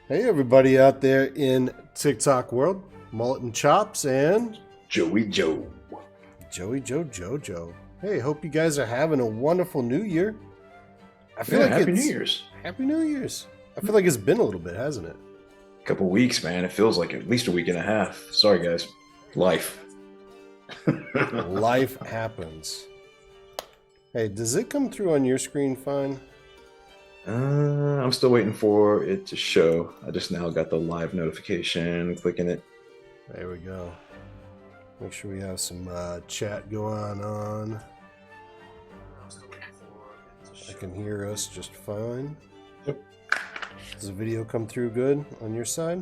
Hey, everybody out there in TikTok world, Mullet and Chops and Joey Joe. Joey Joe Jojo. Hey, hope you guys are having a wonderful New Year. I feel like Happy New it's Year's. Happy New Year's. I feel like it's been a little bit, hasn't it? Couple weeks, man. It feels like at least a week and a half. Sorry, guys. Life. Life happens. Hey, does it come through on your screen fine? I'm still waiting for it to show. I just now got the live notification, clicking it. There we go. Make sure we have some chat going on. I can hear us just fine. Yep. Does the video come through good on your side?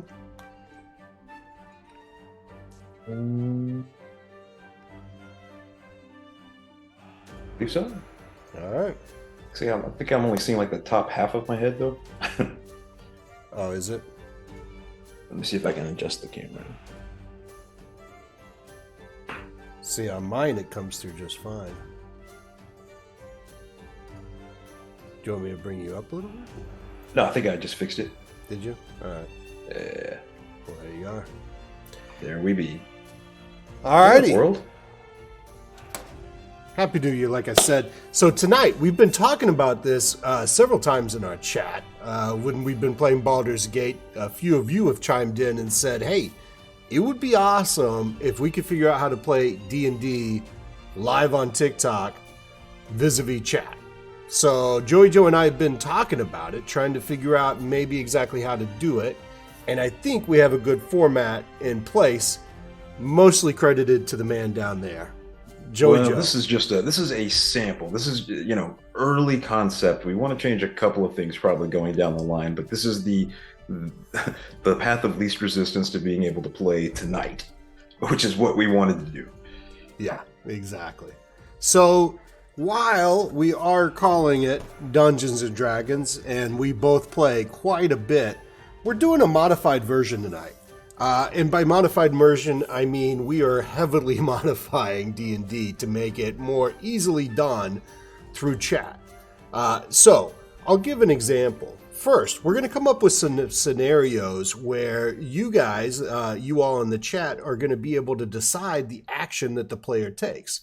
Think so? All right. See, I think I'm only seeing like the top half of my head, though. Oh, is it? Let me see if I can adjust the camera. See, on mine it comes through just fine. Do you want me to bring you up a little bit? No, I think I just fixed it. Did you? All right. Yeah. Well, there you are. There we be. All righty. World. Happy New Year, like I said. So tonight, we've been talking about this several times in our chat. When we've been playing Baldur's Gate, a few of you have chimed in and said, hey, it would be awesome if we could figure out how to play D&D live on TikTok vis-a-vis chat. So Joey Joe and I have been talking about it, trying to figure out maybe exactly how to do it. And I think we have a good format in place, mostly credited to the man down there. Joey Joe. This is a sample. This is, early concept. We want to change a couple of things probably going down the line, but this is the path of least resistance to being able to play tonight, which is what we wanted to do. Yeah, exactly. So while we are calling it Dungeons and Dragons, and we both play quite a bit, we're doing a modified version tonight. And by modified version, I mean we are heavily modifying D&D to make it more easily done through chat. So I'll give an example. First, we're going to come up with some scenarios where you guys, you all in the chat, are going to be able to decide the action that the player takes.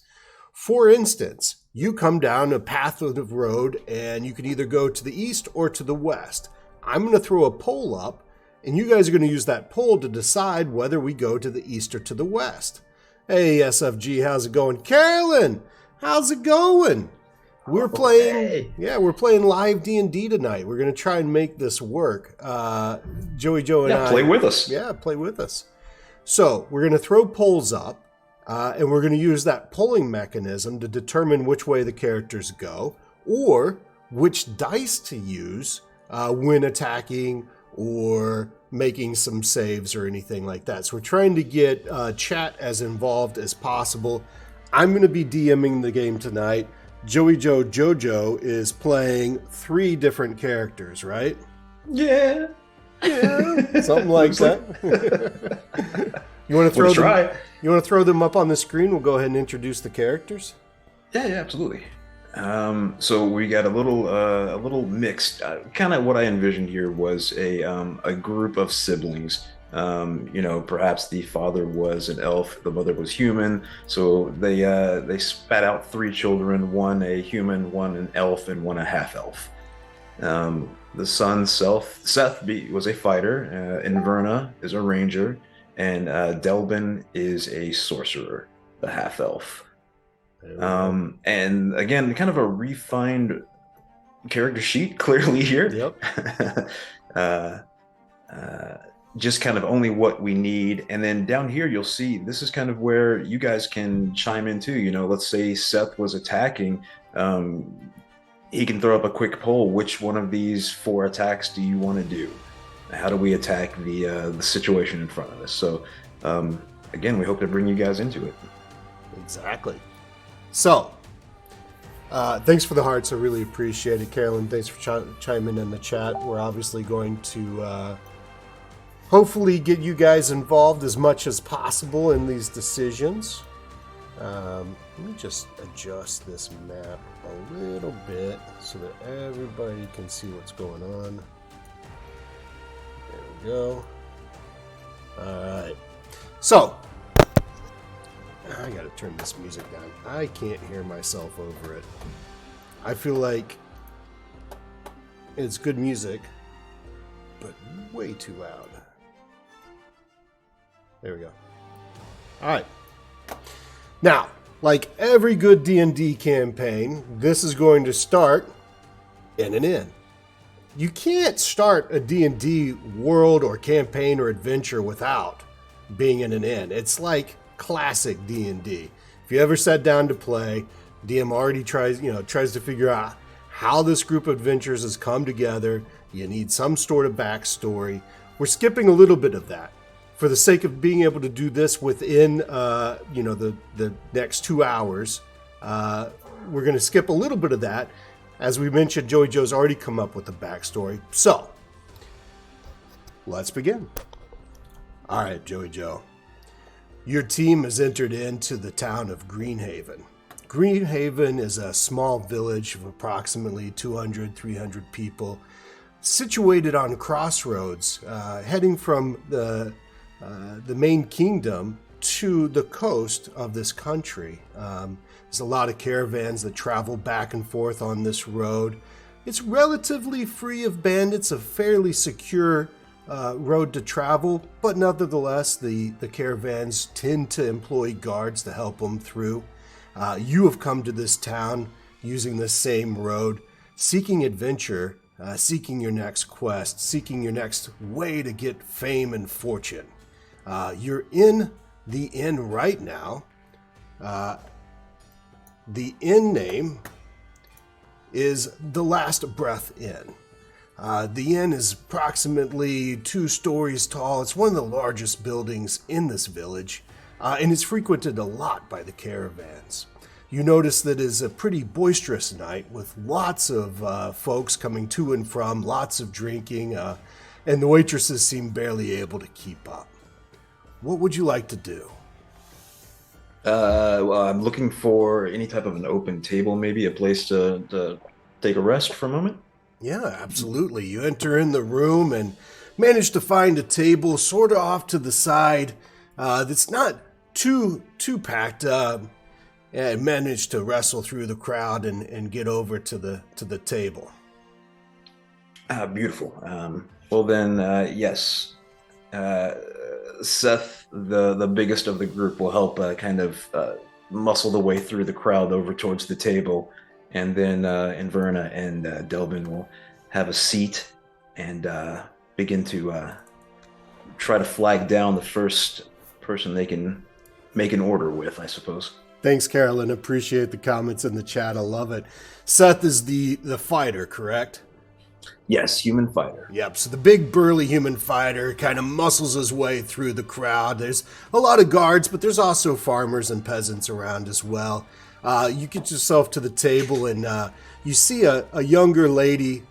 For instance, you come down a path of the road and you can either go to the east or to the west. I'm going to throw a poll up, and you guys are going to use that poll to decide whether we go to the east or to the west. Hey, SFG, how's it going? Carolyn, how's it going? We're playing, we're playing live D&D tonight. We're going to try and make this work. Joey Joe and I. Play with us. Yeah, play with us. So we're going to throw polls up, and we're going to use that polling mechanism to determine which way the characters go, or which dice to use when attacking or making some saves or anything like that. So we're trying to get chat as involved as possible. I'm going to be DMing the game tonight. Joey Joe Jojo is playing 3 different characters, right? Yeah. Something like that. You want to throw them? You want to throw them up on the screen? We'll go ahead and introduce the characters. Yeah, absolutely. So we got a little mixed. Kind of what I envisioned here was a group of siblings. Perhaps the father was an elf, the mother was human. So they spat out 3 children: one a human, one an elf, and one a half elf. The son, Seth, was a fighter. Inverna is a ranger, and Delbin is a sorcerer, the half elf. And again, kind of a refined character sheet clearly here. Yep. Just kind of only what we need. And then down here, you'll see this is kind of where you guys can chime in too. Let's say Seth was attacking. He can throw up a quick poll. Which one of these 4 attacks do you want to do? How do we attack the situation in front of us? So again, we hope to bring you guys into it. Exactly. So, thanks for the hearts. I really appreciate it. Carolyn, thanks for chiming in the chat. We're obviously going to hopefully get you guys involved as much as possible in these decisions. Let me just adjust this map a little bit so that everybody can see what's going on. There we go. Alright. So, I gotta turn this music down. I can't hear myself over it. I feel like it's good music, but way too loud. There we go. Alright. Now, like every good D&D campaign, this is going to start in an inn. You can't start a D&D world or campaign or adventure without being in an inn. It's like classic D&D. If you ever sat down to play, DM already tries to figure out how this group of adventurers has come together. You need some sort of backstory. We're skipping a little bit of that for the sake of being able to do this within the next 2 hours. We're going to skip a little bit of that. As we mentioned, Joey Joe's already come up with a backstory. So, let's begin. All right, Joey Joe. Your team has entered into the town of Greenhaven. Greenhaven is a small village of approximately 200, 300 people, situated on crossroads, heading from the main kingdom to the coast of this country. There's a lot of caravans that travel back and forth on this road. It's relatively free of bandits, a fairly secure road to travel, but nevertheless, the caravans tend to employ guards to help them through. You have come to this town using the same road, seeking adventure, seeking your next quest, seeking your next way to get fame and fortune. You're in the inn right now. The inn name is The Last Breath Inn. The inn is approximately 2 stories tall. It's one of the largest buildings in this village, and it's frequented a lot by the caravans. You notice that it's a pretty boisterous night with lots of folks coming to and from, lots of drinking, and the waitresses seem barely able to keep up. What would you like to do? Well, I'm looking for any type of an open table, maybe a place to take a rest for a moment. Yeah, absolutely. You enter in the room and manage to find a table sort of off to the side that's not too packed. And manage to wrestle through the crowd and get over to the table. Beautiful. Well then, yes. Seth, the biggest of the group, will help kind of muscle the way through the crowd over towards the table, and then Inverna and Delvin will have a seat and begin to try to flag down the first person they can make an order with, I suppose. Thanks, Carolyn. Appreciate the comments in the chat. I love it. Seth is the fighter, correct? Yes, human fighter. Yep, so the big burly human fighter kind of muscles his way through the crowd. There's a lot of guards, but there's also farmers and peasants around as well. You get yourself to the table and you see a younger lady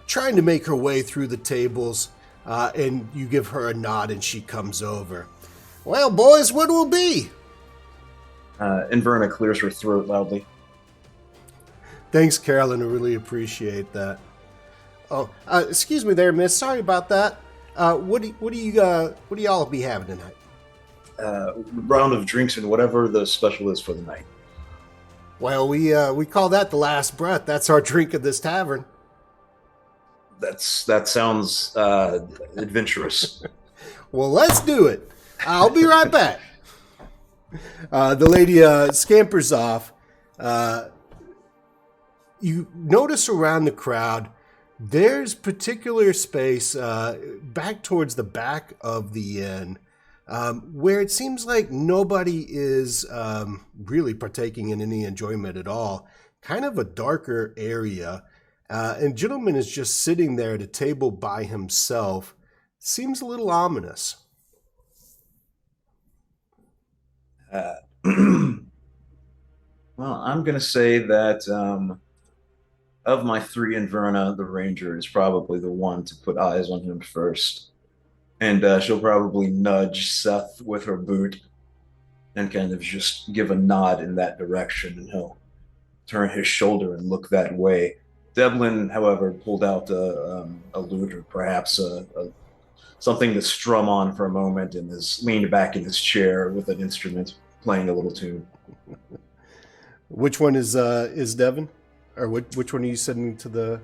trying to make her way through the tables, and you give her a nod and she comes over. Well, boys, what will be? Inverna clears her throat loudly. Thanks, Carolyn. I really appreciate that. Oh, excuse me there, miss. Sorry about that. What do y'all be having tonight? Round of drinks and whatever the special is for the night. Well, we call that the last breath. That's our drink at this tavern. That sounds adventurous. Well, let's do it. I'll be right back. The lady scampers off. You notice around the crowd, there's particular space back towards the back of the inn where it seems like nobody is really partaking in any enjoyment at all. Kind of a darker area. And gentleman is just sitting there at a table by himself. Seems a little ominous. Well, I'm going to say that of my 3, Inverna, the ranger, is probably the one to put eyes on him first. And she'll probably nudge Seth with her boot and kind of just give a nod in that direction, and he'll turn his shoulder and look that way. Devlin, however, pulled out a lute or perhaps a something to strum on for a moment, and is leaned back in his chair with an instrument, playing a little tune. Which one is Devin? Or which one are you sending to the...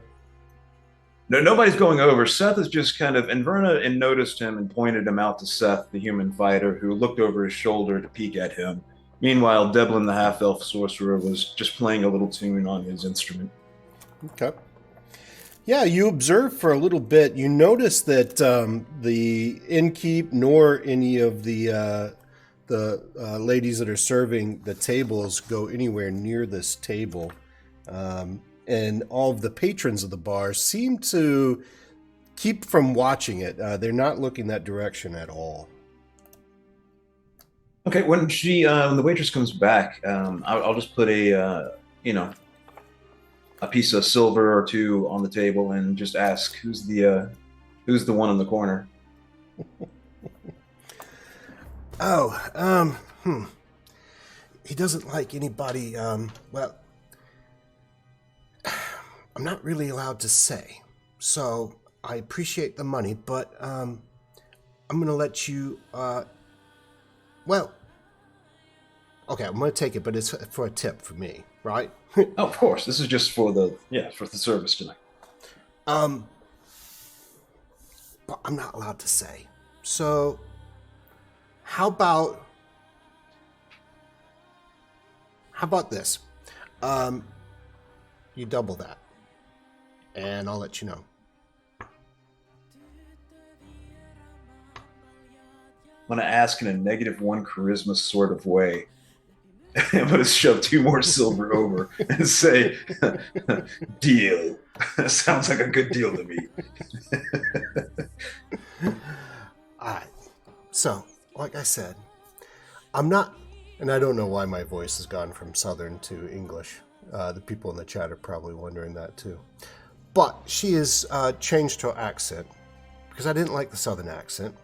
No, nobody's going over. Seth is just kind of, and Verna and noticed him and pointed him out to Seth, the human fighter, who looked over his shoulder to peek at him. Meanwhile, Devlin, the half-elf sorcerer, was just playing a little tune on his instrument. Okay. Yeah, you observe for a little bit. You notice that the innkeep nor any of the ladies that are serving the tables go anywhere near this table. And all of the patrons of the bar seem to keep from watching it. They're not looking that direction at all. Okay, when the waitress comes back, I'll just put a piece of silver or two on the table and just ask who's the one in the corner. He doesn't like anybody. Well, I'm not really allowed to say, so I appreciate the money, but I'm gonna let you. Well, okay, I'm gonna take it, but it's for a tip for me, right? Oh, of course. This is just for the service tonight. But I'm not allowed to say. So, how about this? You double that, and I'll let you know. I'm going to ask in a -1 charisma sort of way. I'm going to shove 2 more silver over and say, deal. Sounds like a good deal to me. All right. So, like I said, I'm not, and I don't know why my voice has gone from Southern to English. The people in the chat are probably wondering that too. But she has changed her accent because I didn't like the Southern accent.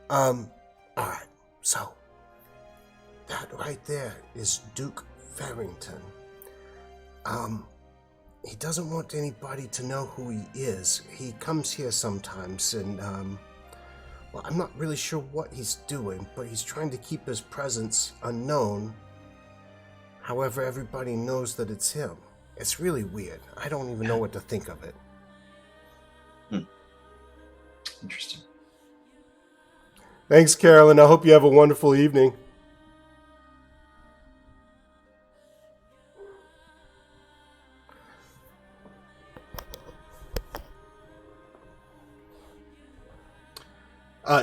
All right. So, that right there is Duke Farrington. He doesn't want anybody to know who he is. He comes here sometimes and, well, I'm not really sure what he's doing, but he's trying to keep his presence unknown. However, everybody knows that it's him. It's really weird. I don't even know what to think of it. Interesting. Thanks, Carolyn. I hope you have a wonderful evening.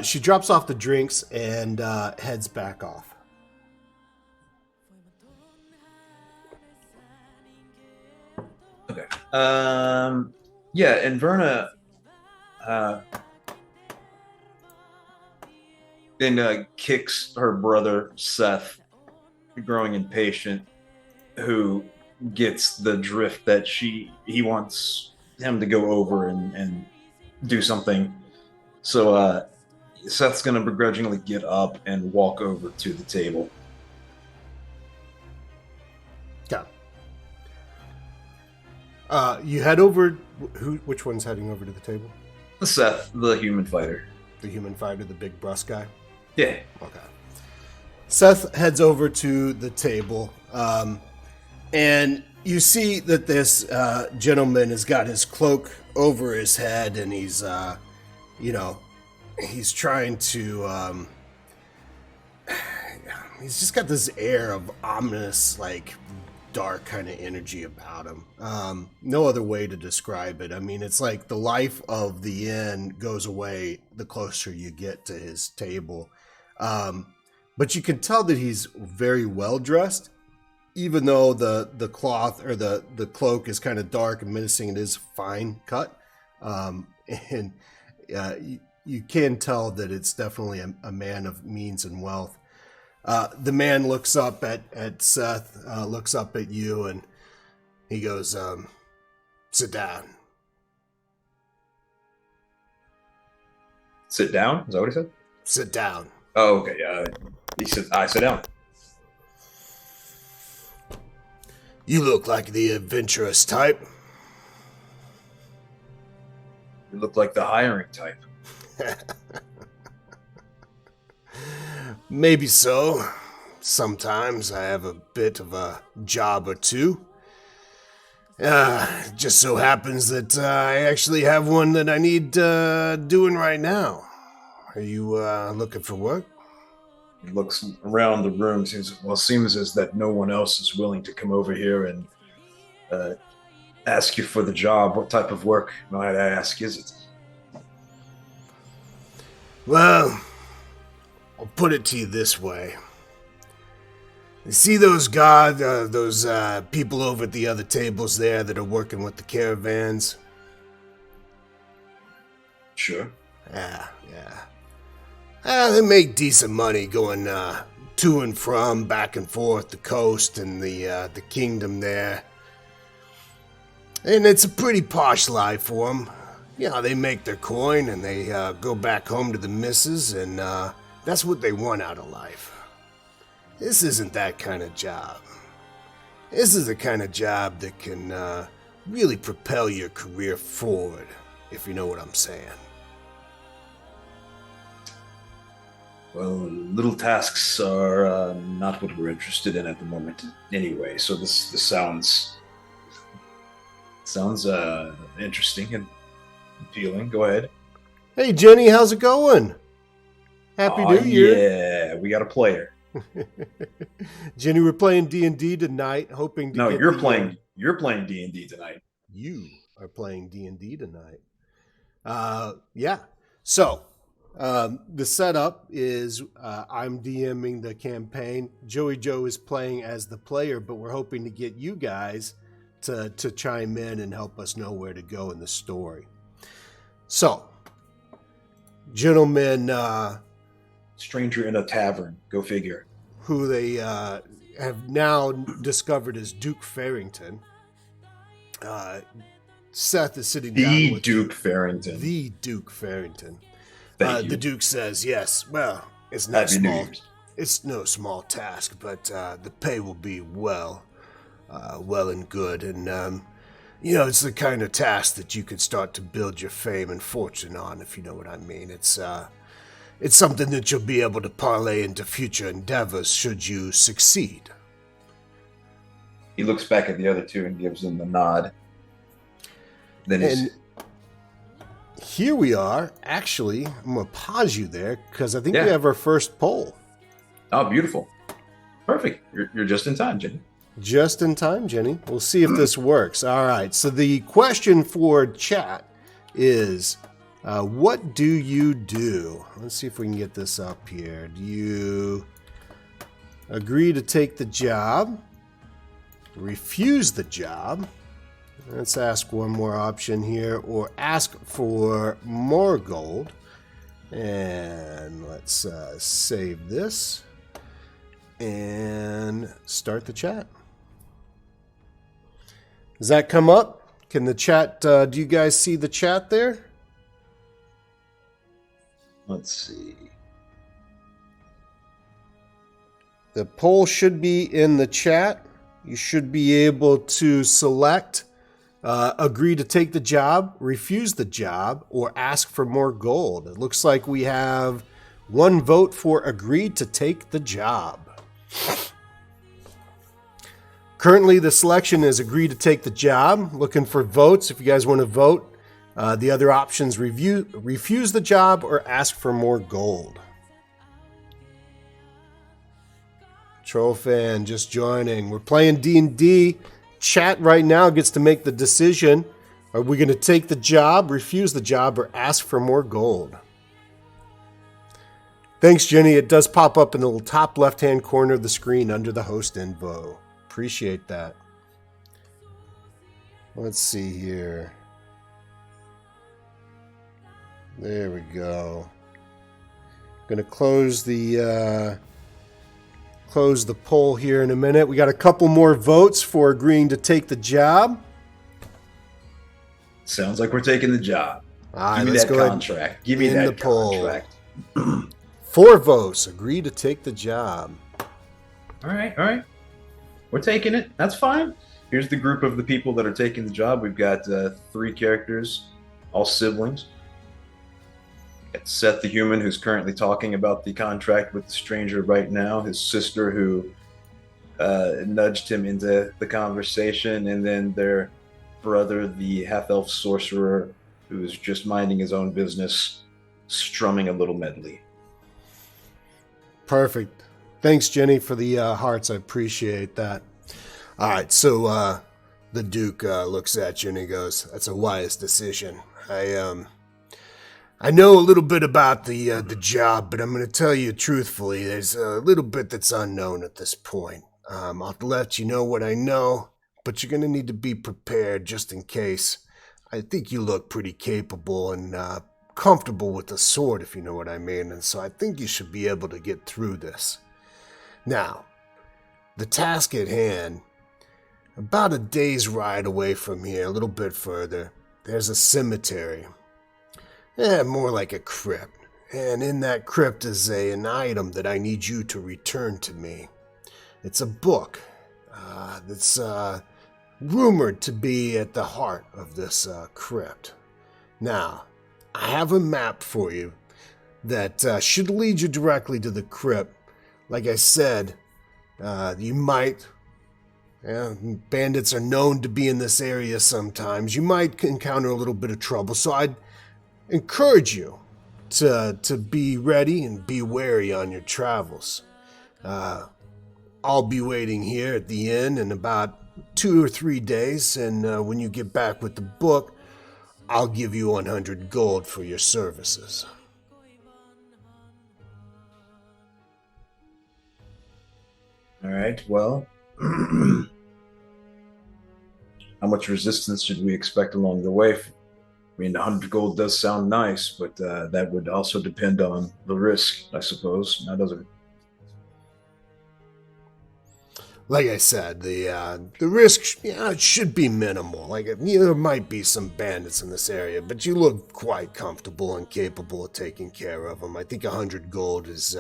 She drops off the drinks and heads back off. Okay. Yeah, and Verna then kicks her brother Seth, growing impatient, who gets the drift that he wants him to go over and do something. So Seth's going to begrudgingly get up and walk over to the table. Yeah. You head over. Which one's heading over to the table? Seth, the human fighter. The human fighter, the big brusque guy? Yeah. Okay. Seth heads over to the table, and you see that this gentleman has got his cloak over his head, and he's, he's trying to, he's just got this air of ominous, like, dark kind of energy about him. No other way to describe it. I mean, it's like the life of the inn goes away the closer you get to his table. But you can tell that he's very well dressed, even though the cloth or the cloak is kind of dark and menacing. It is fine cut. And you can tell that it's definitely a man of means and wealth. The man looks up at Seth, looks up at you, and he goes, sit down. Sit down? Is that what he said? Sit down. Oh, okay. He said, I sit down. You look like the adventurous type. You look like the hiring type. Maybe so. Sometimes I have a bit of a job or two. Just so happens that I actually have one that I need doing right now. Are you looking for work? He looks around the room. Seems as that no one else is willing to come over here and ask you for the job. What type of work, might I ask, is it? Well, I'll put it to you this way. You see those people over at the other tables there that are working with the caravans? Sure. Yeah. They make decent money going to and from, back and forth the coast and the kingdom there. And it's a pretty posh life for them. You know, they make their coin and they go back home to the missus, and that's what they want out of life. This isn't that kind of job. This is the kind of job that can really propel your career forward, if you know what I'm saying. Well, little tasks are not what we're interested in at the moment anyway, so this sounds interesting and appealing. Go ahead. Hey, Jenny, how's it going? Happy New Year. Yeah, we got a player. Jenny, we're playing D&D tonight, hoping to get you're playing D&D tonight. You are playing D&D tonight. Yeah. So, the setup is I'm DMing the campaign. Joey Joe is playing as the player, but we're hoping to get you guys to chime in and help us know where to go in the story. So, gentlemen, stranger in a tavern, go figure. Who they have now discovered as Duke Farrington. Seth is sitting down with Duke Farrington. The Duke Farrington. Thank you. The Duke says, yes, well, it's no small task, but the pay will be well and good. And, it's the kind of task that you could start to build your fame and fortune on, if you know what I mean. It's something that you'll be able to parlay into future endeavors should you succeed. He looks back at the other two and gives them the nod. Then here we are. Actually, I'm going to pause you there because I think we have our first poll. Oh, beautiful. Perfect. You're just in time, Jenny. Just in time, Jenny. We'll see if this works. All right. So the question for chat is, what do you do? Let's see if we can get this up here. Do you agree to take the job? Refuse the job? Let's ask one more option here, or ask for more gold. And let's save this and start the chat. Does that come up? Can the chat, do you guys see the chat there? Let's see. The poll should be in the chat. You should be able to select agree to take the job, refuse the job, or ask for more gold. It looks like we have one vote for agree to take the job. Currently, the selection is agree to take the job. Looking for votes. If you guys want to vote, the other options refuse the job or ask for more gold. Troll fan just joining. We're playing D&D. Chat right now gets to make the decision. Are we going to take the job, refuse the job, or ask for more gold? Thanks, Jenny. It does pop up in the top left-hand corner of the screen under the host info. Appreciate that. Let's see here. There we go. Going to close the poll here in a minute. We got a couple more votes for agreeing to take the job. Sounds like we're taking the job. All Give me that contract. Give me that contract. 4 votes agree to take the job. All right. We're taking it. That's fine. Here's the group of the people that are taking the job. We've got 3 characters, all siblings. It's Seth the human who's currently talking about the contract with the stranger right now, his sister who nudged him into the conversation, and then their brother, the half elf sorcerer, who's just minding his own business, strumming a little medley. Perfect. Thanks, Jenny, for the hearts. I appreciate that. All right, so the Duke looks at you and he goes, "That's a wise decision. I know a little bit about the job, but I'm going to tell you truthfully, there's a little bit that's unknown at this point. I'll let you know what I know, but you're going to need to be prepared just in case. I think you look pretty capable and comfortable with the sword, if you know what I mean, and so I think you should be able to get through this. Now, the task at hand, about a day's ride away from here, a little bit further, there's a cemetery. More like a crypt. And in that crypt is an item that I need you to return to me. It's a book that's rumored to be at the heart of this crypt. Now, I have a map for you that should lead you directly to the crypt. Like I said, you might... bandits are known to be in this area sometimes. You might encounter a little bit of trouble, so I'd encourage you to be ready and be wary on your travels. I'll be waiting here at the inn in about 2 or 3 days, and when you get back with the book, I'll give you 100 gold for your services." All right, well, how much resistance should we expect along the way? I mean, 100 gold does sound nice, but that would also depend on the risk, I suppose. Now, doesn't. Like I said, the risk it should be minimal. There might be some bandits in this area, but you look quite comfortable and capable of taking care of them. I think 100 gold is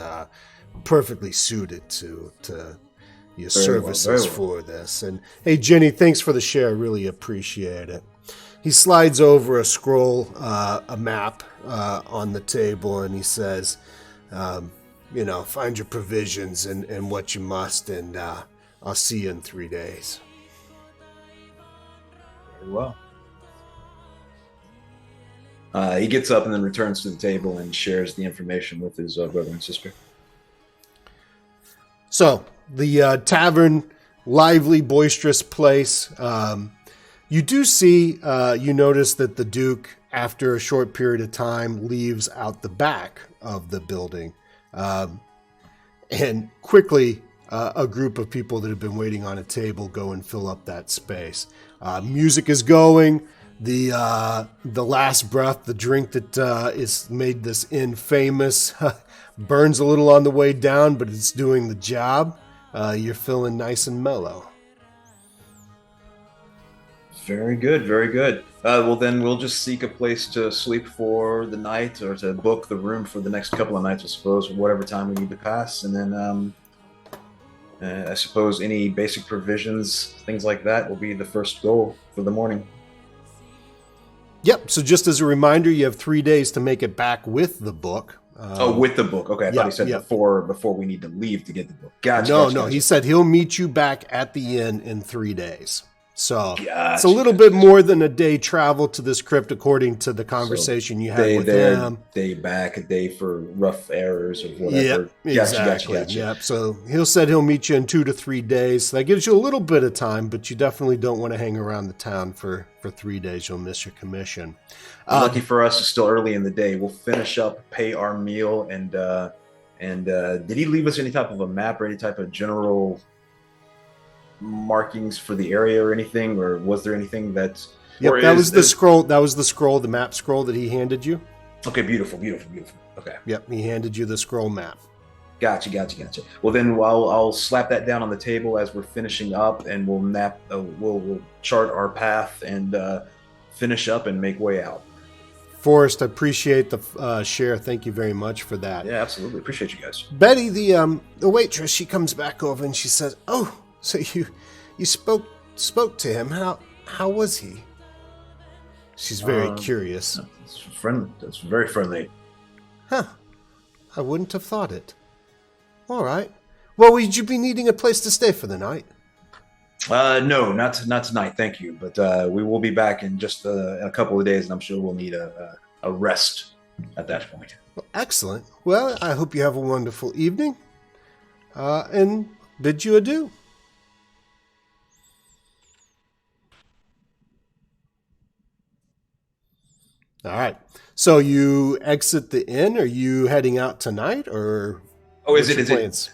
perfectly suited to your services for this. And hey, Jenny, thanks for the share. I really appreciate it. He slides over a scroll, a map on the table, and he says, find your provisions and what you must, and I'll see you in 3 days. Very well. He gets up and then returns to the table and shares the information with his brother and sister. So, the tavern, lively, boisterous place. You do see, you notice that the Duke, after a short period of time, leaves out the back of the building. And quickly, a group of people that have been waiting on a table go and fill up that space. Music is going. The last breath, the drink that is made this inn famous, burns a little on the way down, but it's doing the job. You're feeling nice and mellow. Very good, very good. Well, then we'll just seek a place to sleep for the night, or to book the room for the next couple of nights, I suppose, whatever time we need to pass. And then I suppose any basic provisions, things like that, will be the first goal for the morning. Yep, so just as a reminder, you have 3 days to make it back with the book. With the book. Okay, I thought he said before we need to leave to get the book. Gotcha. No, he said he'll meet you back at the inn in 3 days. So it's a little bit more than a day travel to this crypt, according to the conversation you had with him. Day back, a day for rough errors or whatever. Yep, exactly. Gotcha. Yep. So he'll meet you in 2 to 3 days. So that gives you a little bit of time, but you definitely don't want to hang around the town for 3 days. You'll miss your commission. Lucky for us, it's still early in the day. We'll finish up, pay our meal, and did he leave us any type of a map or any type of general markings for the area or anything, or was there anything that... Yep, that was the scroll, the map scroll that he handed you. Okay, beautiful. Okay. Yep, he handed you the scroll map. Gotcha. Well, then I'll slap that down on the table as we're finishing up, and we'll chart our path and finish up and make way out. Forrest, I appreciate the share. Thank you very much for that. Yeah, absolutely. Appreciate you guys. Betty, the waitress, she comes back over and she says, "Oh, so you spoke to him. How was he?" She's very curious. That's friendly. That's very friendly. Huh. I wouldn't have thought it. All right. Well, would you be needing a place to stay for the night? No, not tonight. Thank you. But we will be back in just a couple of days, and I'm sure we'll need a rest at that point. Well, excellent. Well, I hope you have a wonderful evening. And bid you adieu. All right. So you exit the inn. Are you heading out tonight, or Oh, what's your plans?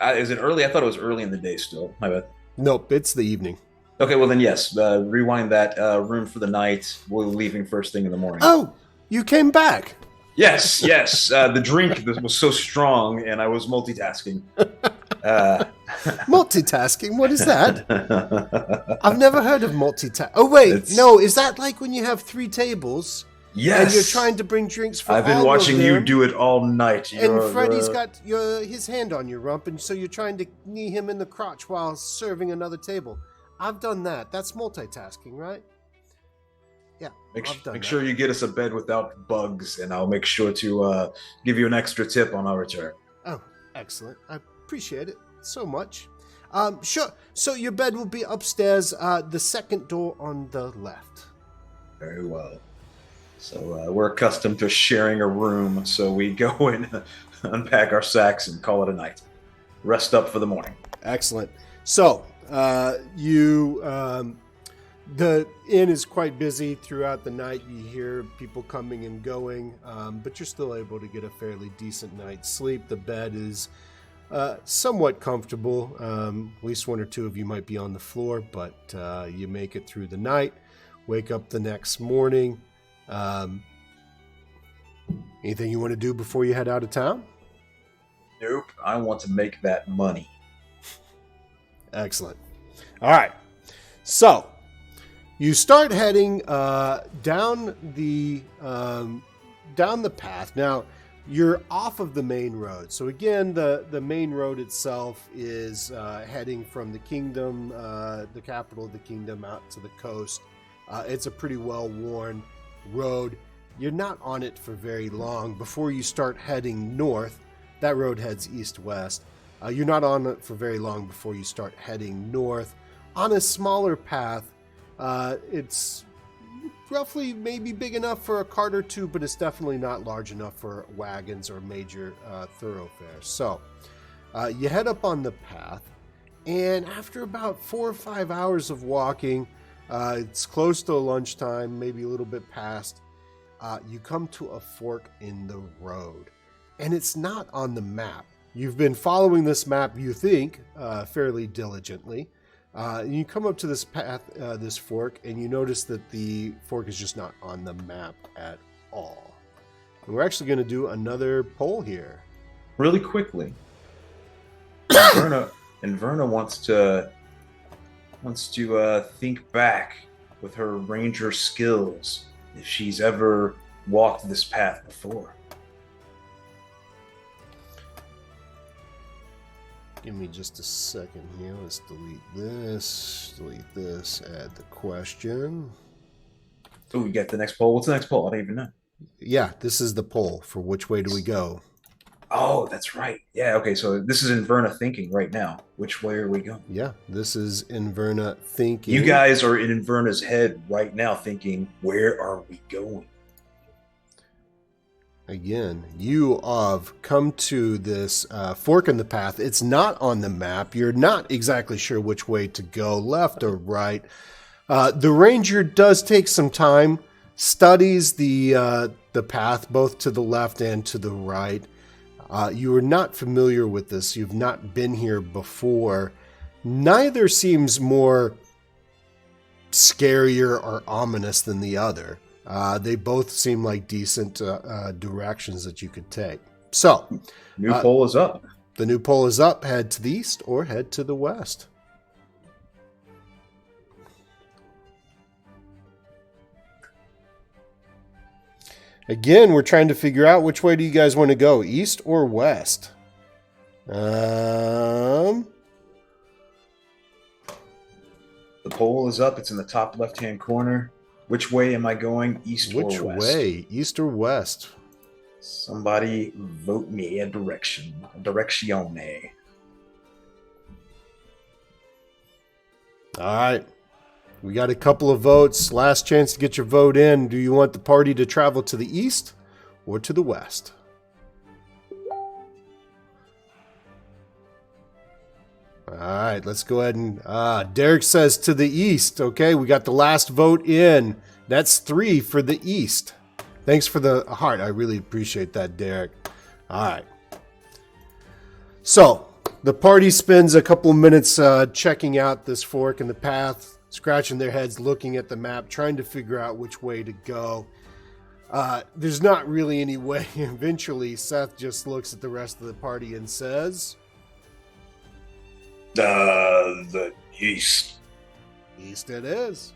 is it early? I thought it was early in the day still. My bad. Nope, it's the evening. Okay, well then yes. Rewind that room for the night. We're leaving first thing in the morning. Oh, you came back. Yes, yes. The drink was so strong, and I was multitasking. Multitasking? What is that? I've never heard of multitask. Oh, wait. No, is that like when you have 3 tables? Yes. And you're trying to bring drinks for all of them? I've been watching you do it all night. And Freddy's got his hand on your rump, and so you're trying to knee him in the crotch while serving another table. I've done that. That's multitasking, right? Yeah, Make sure you get us a bed without bugs, and I'll make sure to give you an extra tip on our return. Oh, excellent. I appreciate it so much. Sure. So your bed will be upstairs, the second door on the left. Very well. So we're accustomed to sharing a room, so we go and unpack our sacks and call it a night. Rest up for the morning. Excellent. So the inn is quite busy throughout the night. You hear people coming and going, but you're still able to get a fairly decent night's sleep. The bed is somewhat comfortable. At least 1 or 2 of you might be on the floor, but you make it through the night. Wake up the next morning. Anything you want to do before you head out of town? Nope. I want to make that money. Excellent. All right. So you start heading down the path. Now you're off of the main road. So again, the main road itself is heading from the kingdom, the capital of the kingdom, out to the coast. It's a pretty well-worn road. You're not on it for very long before you start heading north. That road heads east-west. You're not on it for very long before you start heading north on a smaller path. It's roughly maybe big enough for a cart or 2, but it's definitely not large enough for wagons or major thoroughfares. So you head up on the path, and after about 4 or 5 hours of walking, it's close to lunchtime, maybe a little bit past, you come to a fork in the road, and it's not on the map. You've been following this map, you think, fairly diligently. You come up to this path, this fork, and you notice that the fork is just not on the map at all. And we're actually going to do another poll here. Really quickly. Verna wants to think back with her ranger skills if she's ever walked this path before. Give me just a second here. Let's delete this, add the question. Oh, you got the next poll? What's the next poll? I don't even know. Yeah, this is the poll for which way do we go. Oh, that's right. Yeah, okay, so this is Inverna thinking right now. Which way are we going? Yeah, this is Inverna thinking. You guys are in Inverna's head right now thinking, where are we going? Again, you have come to this fork in the path. It's not on the map. You're not exactly sure which way to go, left or right. The ranger does take some time, studies the path both to the left and to the right. You are not familiar with this. You've not been here before. Neither seems more scarier or ominous than the other. They both seem like decent directions that you could take. So, new poll is up. The new poll is up. Head to the east or head to the west. Again, we're trying to figure out which way do you guys want to go, east or west? The poll is up. It's in the top left-hand corner. Which way am I going, east or west? Which way, east or west? Somebody vote me a direction. Directione. All right. We got a couple of votes. Last chance to get your vote in. Do you want the party to travel to the east or to the west? All right, let's go ahead and... Derek says to the east. Okay, we got the last vote in. That's 3 for the east. Thanks for the heart. I really appreciate that, Derek. All right. So, the party spends a couple minutes checking out this fork in the path, scratching their heads, looking at the map, trying to figure out which way to go. There's not really any way. Eventually, Seth just looks at the rest of the party and says... The east. East it is.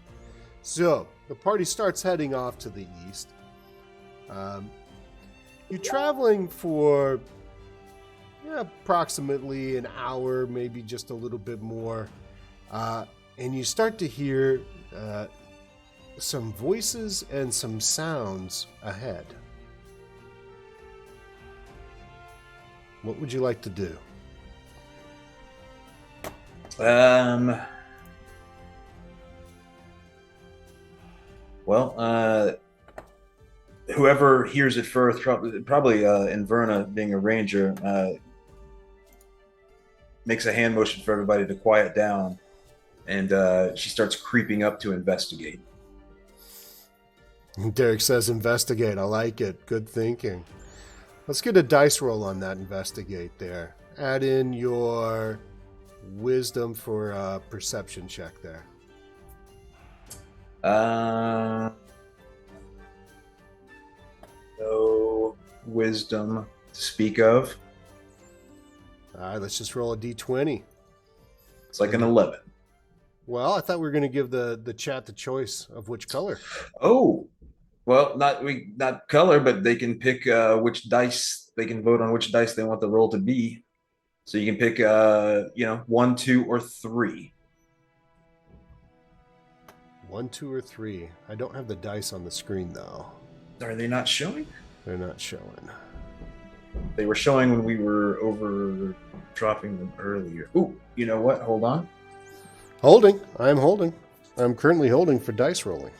So, the party starts heading off to the east. You're traveling for approximately an hour, maybe just a little bit more. And you start to hear some voices and some sounds ahead. What would you like to do? Well, whoever hears it first, probably Inverna, being a ranger, makes a hand motion for everybody to quiet down, and she starts creeping up to investigate. Derek says investigate. I like it. Good thinking. Let's get a dice roll on that investigate there. Add in your wisdom for a perception check there. No wisdom to speak of. All right, let's just roll a d20. It's like an 11. Well, I thought we were going to give the chat the choice of which color. Oh, well, not color, but they can pick which dice. They can vote on which dice they want the roll to be. So you can pick, 1, 2, or 3. 1, 2, or 3. I don't have the dice on the screen, though. Are they not showing? They're not showing. They were showing when we were over dropping them earlier. Ooh, you know what? Hold on. Holding. I am holding. I'm currently holding for dice rolling.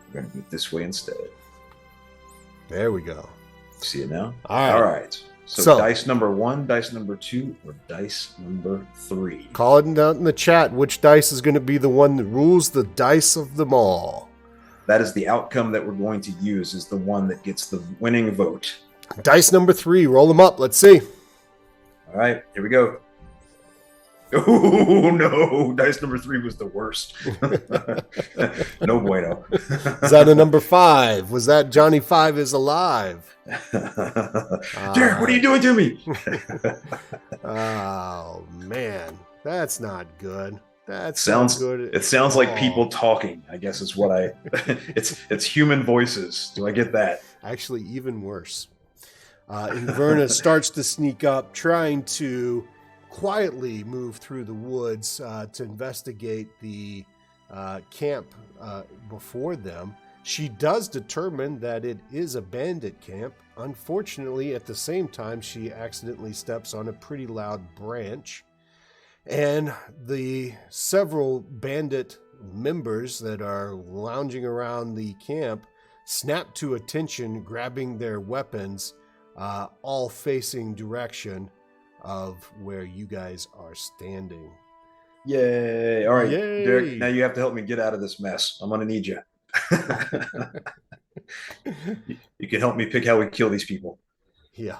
We're going to do it this way instead. There we go. See it now? All right. So dice number 1, dice number 2, or dice number 3. Call it down in the chat which dice is going to be the one that rules the dice of them all. That is the outcome that we're going to use, is the one that gets the winning vote. Dice number 3. Roll them up. Let's see. All right, here we go. Oh, no. Dice number 3 was the worst. No bueno. Is that a number 5? Was that Johnny 5 is alive? Derek, what are you doing to me? Oh, man. That's not good. That sounds good. It sounds like people talking, I guess is what I... It's human voices. Do I get that? Actually, even worse. Inverna starts to sneak up, trying to quietly move through the woods to investigate the camp before them. She does determine that it is a bandit camp. Unfortunately, at the same time, she accidentally steps on a pretty loud branch, and the several bandit members that are lounging around the camp snap to attention, grabbing their weapons, all facing direction of where you guys are standing. Yay. All right, Yay. Derek, now you have to help me get out of this mess. I'm going to need you. You can help me pick how we kill these people. Yeah.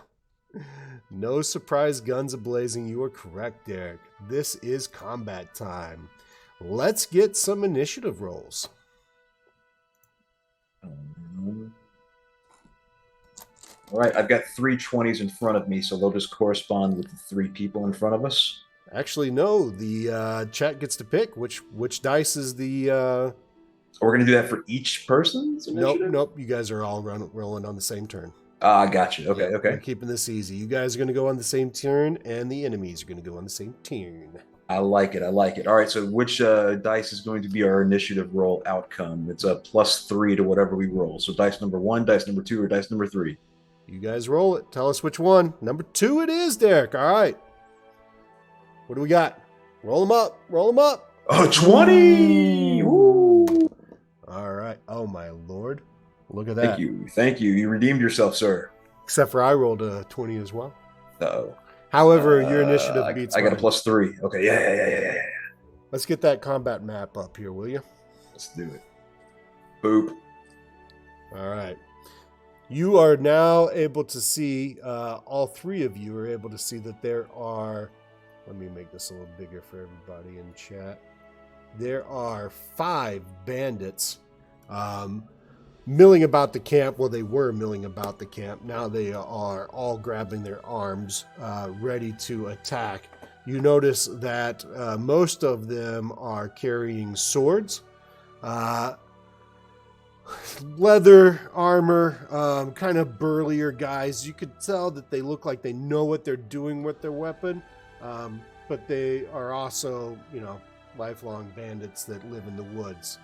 No surprise, guns a-blazing. You are correct, Derek. This is combat time. Let's get some initiative rolls. All right, I've got 3 20s in front of me, so they'll just correspond with the 3 people in front of us. Actually, no. The chat gets to pick which dice is the... We're going to do that for each person's initiative? Nope. You guys are all rolling on the same turn. Gotcha. Okay. We're keeping this easy. You guys are going to go on the same turn, and the enemies are going to go on the same turn. I like it. All right, so which dice is going to be our initiative roll outcome? It's a +3 to whatever we roll. So dice number 1, dice number 2, or dice number 3? You guys roll it. Tell us which one. Number 2 it is, Derek. All right. What do we got? Roll them up. Roll them up. Oh, 20! Woo! All right. Oh, my Lord. Look at that. Thank you. Thank you. You redeemed yourself, sir. Except for I rolled a 20 as well. Uh-oh. However, your initiative beats I got a mine. +3. Okay, yeah. Let's get that combat map up here, will you? Let's do it. Boop. All right. You are now able to see, all 3 of you are able to see that there are, let me make this a little bigger for everybody in chat. There are 5 bandits milling about the camp. Well, they were milling about the camp. Now they are all grabbing their arms, ready to attack. You notice that most of them are carrying swords. Leather armor, kind of burlier guys. You could tell that they look like they know what they're doing with their weapon, but they are also, lifelong bandits that live in the woods.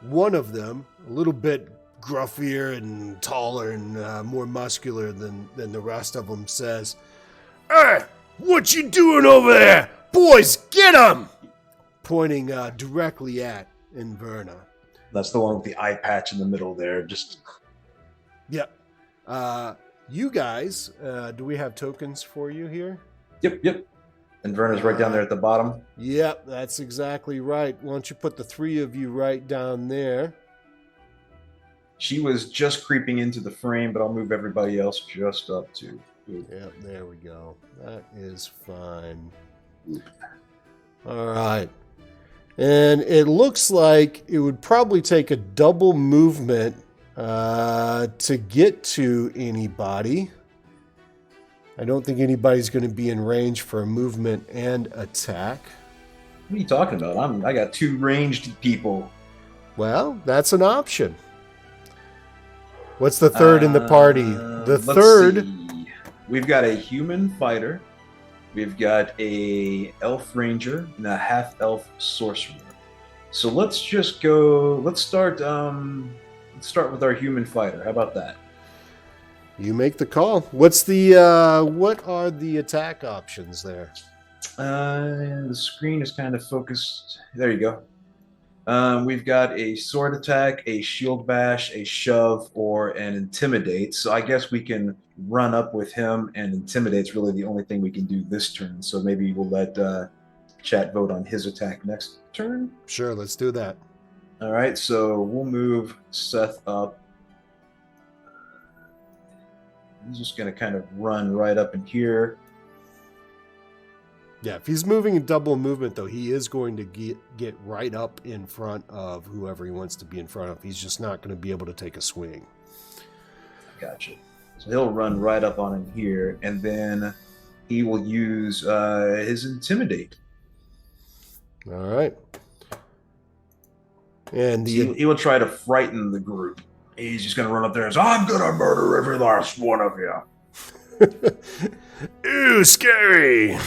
One of them, a little bit gruffier and taller and more muscular than the rest of them, says, "Hey, what you doing over there? Boys, get him!" Pointing directly at Inverna. That's the one with the eye patch in the middle there. Just Yep. You guys, do we have tokens for you here? Yep. And Verna's right down there at the bottom. Yep, that's exactly right. Why don't you put the 3 of you right down there? She was just creeping into the frame, but I'll move everybody else just up to. Yep, there we go. That is fine. All right. And it looks like it would probably take a double movement to get to anybody. I don't think anybody's going to be in range for a movement and attack. What are you talking about? I got 2 ranged people. Well, that's an option. What's the third in the party? The Let's third... see. We've got a human fighter. We've got a elf ranger and a half-elf sorcerer. So let's just go. Let's start with our human fighter. How about that? You make the call. What are the attack options there? The screen is kind of focused. There you go. We've got a sword attack, a shield bash, a shove, or an intimidate. So I guess we can run up with him, and intimidate's really the only thing we can do this turn. So maybe we'll let chat vote on his attack next turn. Sure, let's do that. All right, so we'll move Seth up. He's just going to kind of run right up in here. Yeah, if he's moving in double movement, though, he is going to get right up in front of whoever he wants to be in front of. He's just not going to be able to take a swing. Gotcha. So he'll run right up on him here, and then he will use his intimidate. All right. And he will try to frighten the group. He's just going to run up there and say, "I'm going to murder every last one of you." Ooh, scary.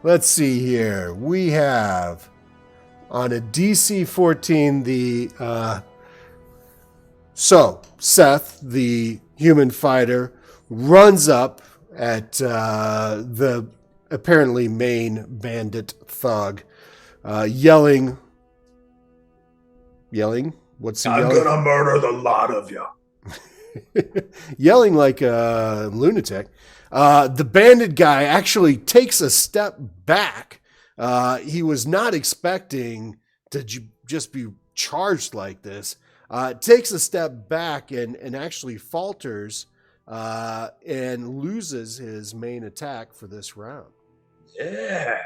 Let's see here. We have on a DC 14 so Seth, the human fighter, runs up at the apparently main bandit thug, yelling. What's he yelling? I'm going to murder the lot of you. Yelling like a lunatic. The bandit guy actually takes a step back. He was not expecting to just be charged like this. Takes a step back and actually falters and loses his main attack for this round. Yeah.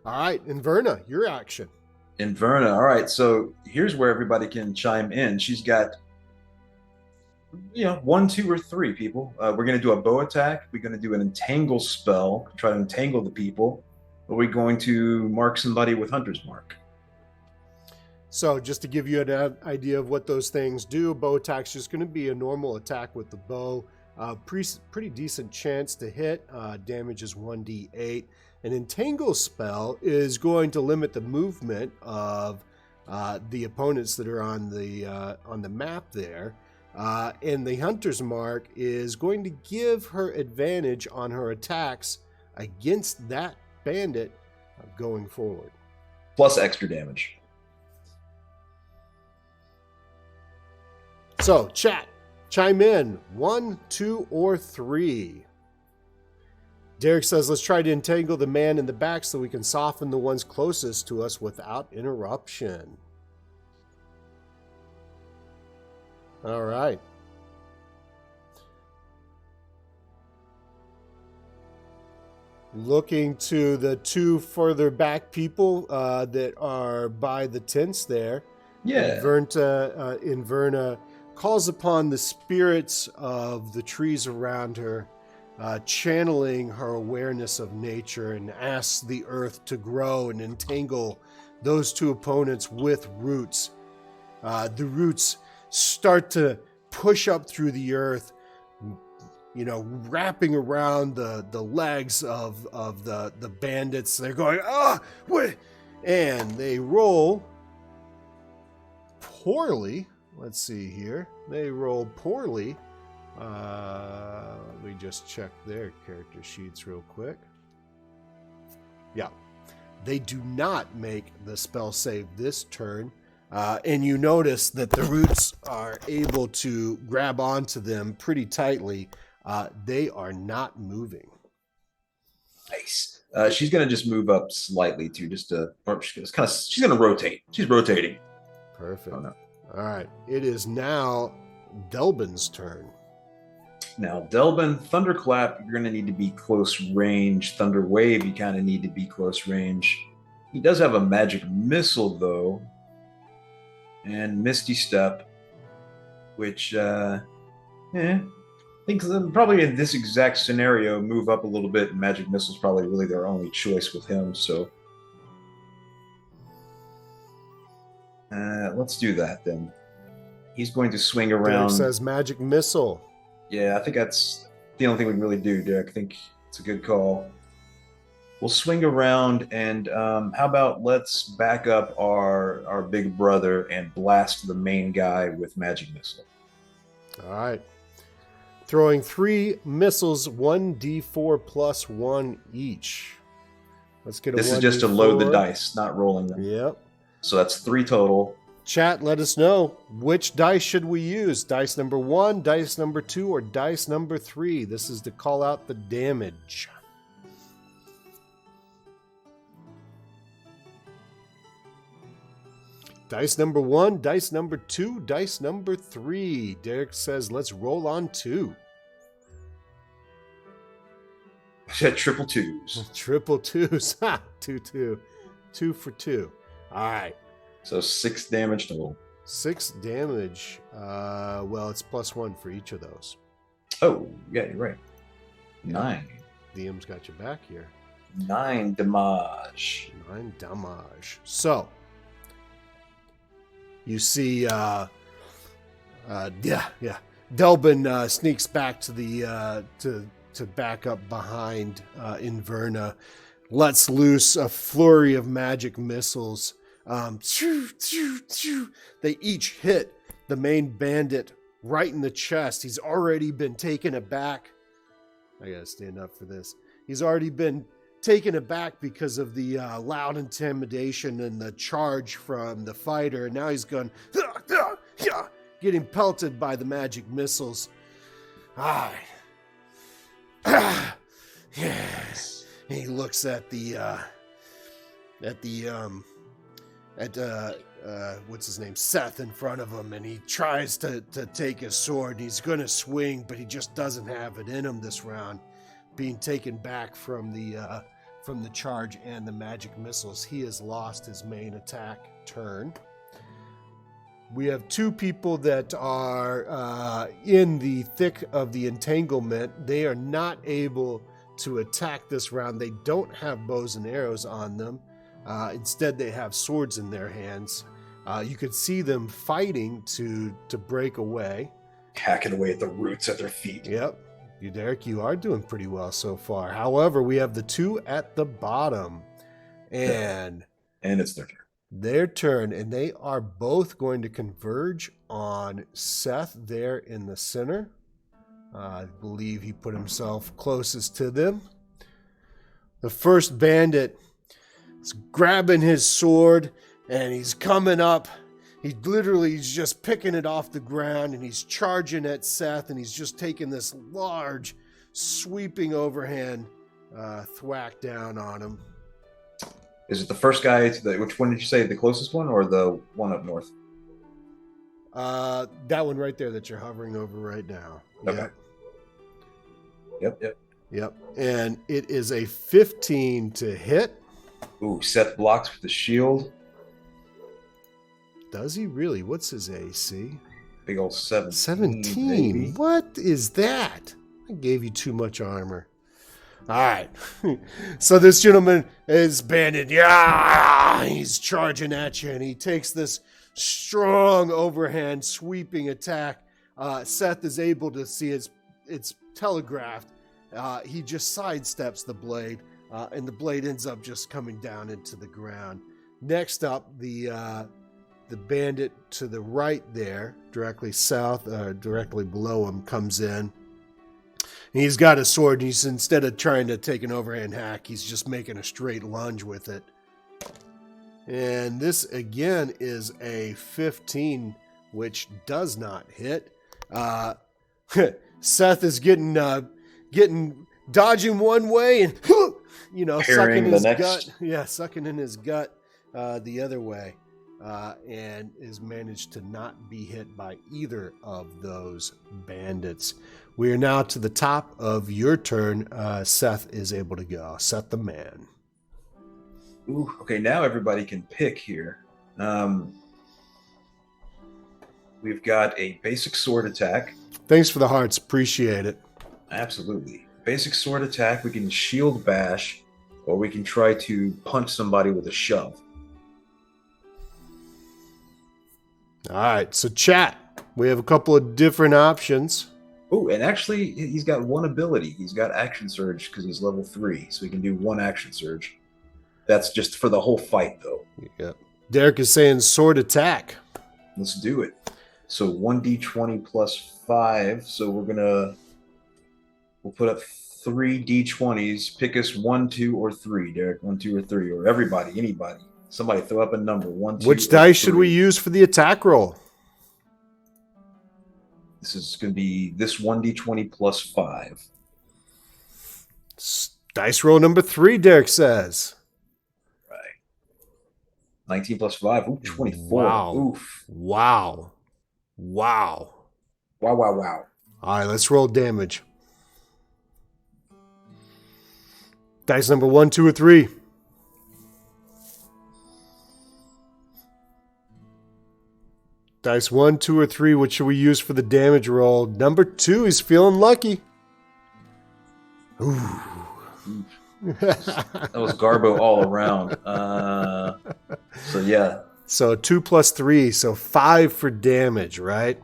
All right, Inverna, your action. Inverna. All right, so here's where everybody can chime in. She's got 1, 2, or 3 people. We're going to do a bow attack. We're going to do an entangle spell, try to entangle the people. Or we're going to mark somebody with Hunter's Mark. So just to give you an idea of what those things do, bow attack's just going to be a normal attack with the bow. Pretty decent chance to hit. Damage is 1d8. An entangle spell is going to limit the movement of the opponents that are on the map there. And the hunter's mark is going to give her advantage on her attacks against that bandit going forward. Plus extra damage. So, chat, chime in. 1, 2, or 3. Derek says, let's try to entangle the man in the back so we can soften the ones closest to us without interruption. All right. Looking to the 2 further back people that are by the tents there. Yeah. Inverna calls upon the spirits of the trees around her, channeling her awareness of nature, and asks the earth to grow and entangle those 2 opponents with roots. The roots start to push up through the earth, wrapping around the legs of the bandits. They're going, what? And they roll poorly. Let's see here. They roll poorly. Let me just check their character sheets real quick. Yeah. They do not make the spell save this turn. And you notice that the roots are able to grab onto them pretty tightly. They are not moving. Nice. She's going to just move up slightly too, she's going to rotate. She's rotating. Perfect. Oh, no. All right. It is now Delbin's turn. Now, Delbin, Thunderclap, you're going to need to be close range. Thunder Wave, you kind of need to be close range. He does have a magic missile, though. And Misty Step, which, I think probably in this exact scenario, move up a little bit, and Magic Missile's probably really their only choice with him, so. Let's do that, then. He's going to swing around. Derek says Magic Missile. Yeah, I think that's the only thing we can really do, Derek. I think it's a good call. We'll swing around, and how about let's back up our big brother and blast the main guy with Magic Missile. All right. Throwing 3 missiles, 1d4 plus 1 each. Let's get a This 1d4. is just to load the dice, not rolling them. Yep. So that's 3 total. Chat, let us know which dice should we use. Dice number 1, dice number 2, or dice number 3. This is to call out the damage. Dice number 1, dice number 2, dice number 3. Derek says, let's roll on 2. I said triple twos. Triple twos. Ha! 2, 2. 2 for 2. All right. So 6 damage total. 6 damage. Well, it's plus 1 for each of those. Oh, yeah, you're right. 9. DM's got your back here. 9 damage. 9 damage. So, you see, Delbin sneaks back to the to back up behind Inverna, lets loose a flurry of magic missiles. They each hit the main bandit right in the chest. He's already been taken aback. I gotta stand up for this. He's already been taken aback because of the loud intimidation and the charge from the fighter. And now he's gone, getting pelted by the magic missiles. Yes. And he looks at what's his name, Seth, in front of him, and he tries to take his sword. He's going to swing, but he just doesn't have it in him this round. Being taken back from the charge and the magic missiles, he has lost his main attack turn. We have 2 people that are in the thick of the entanglement. They are not able to attack this round. They don't have bows and arrows on them. Instead, they have swords in their hands. You could see them fighting to break away. Hacking away at the roots at their feet. Yep. Derek, you are doing pretty well so far. However, we have the 2 at the bottom. And it's their turn. their turn, and they are both going to converge on Seth there in the center. I believe he put himself closest to them. The first bandit is grabbing his sword, and he's coming up. He's just picking it off the ground, and he's charging at Seth, and he's just taking this large, sweeping overhand thwack down on him. Is it the first guy which one did you say, the closest one or the one up north? That one right there that you're hovering over right now. Okay. Yep. And it is a 15 to hit. Ooh, Seth blocks with the shield. Does he really? What's his AC? Big old 17. 17. Baby. What is that? I gave you too much armor. All right. So this gentleman is banded. Yeah, he's charging at you, and he takes this strong overhand sweeping attack. Seth is able to see it's telegraphed. He just sidesteps the blade, and the blade ends up just coming down into the ground. Next up, the bandit to the right there, directly south, directly below him, comes in. He's got a sword, and he's, instead of trying to take an overhand hack, he's just making a straight lunge with it. And this, again, is a 15, which does not hit. Seth is dodging one way and, sucking his gut. Yeah, sucking in his gut the other way. And is managed to not be hit by either of those bandits. We are now to the top of your turn. Seth is able to go. Seth the man. Ooh, okay, now everybody can pick here. We've got a basic sword attack. Thanks for the hearts. Appreciate it. Absolutely. Basic sword attack. We can shield bash, or we can try to punch somebody with a shove. All right, so chat. We have a couple of different options. Oh, and actually, he's got one ability. He's got action surge because he's level 3, so he can do one action surge. That's just for the whole fight, though. Yep. Derek is saying sword attack. Let's do it. So 1d20 plus 5. So we'll put up 3 d20s. Pick us 1, 2, or 3, Derek. 1, 2, or 3, or everybody, anybody. Somebody throw up a number. 1, 2. Which dice should we use for the attack roll? This is going to be this 1d20 plus 5. Dice roll number 3, Derek says. Right. 19 plus 5. Ooh, 24. Wow. Oof. Wow. Wow, wow, wow. All right, let's roll damage. Dice number 1, 2, or 3. Dice 1, 2, or 3. What should we use for the damage roll? Number 2 is feeling lucky. Ooh. That was Garbo all around. So yeah. So 2 plus 3, so 5 for damage, right?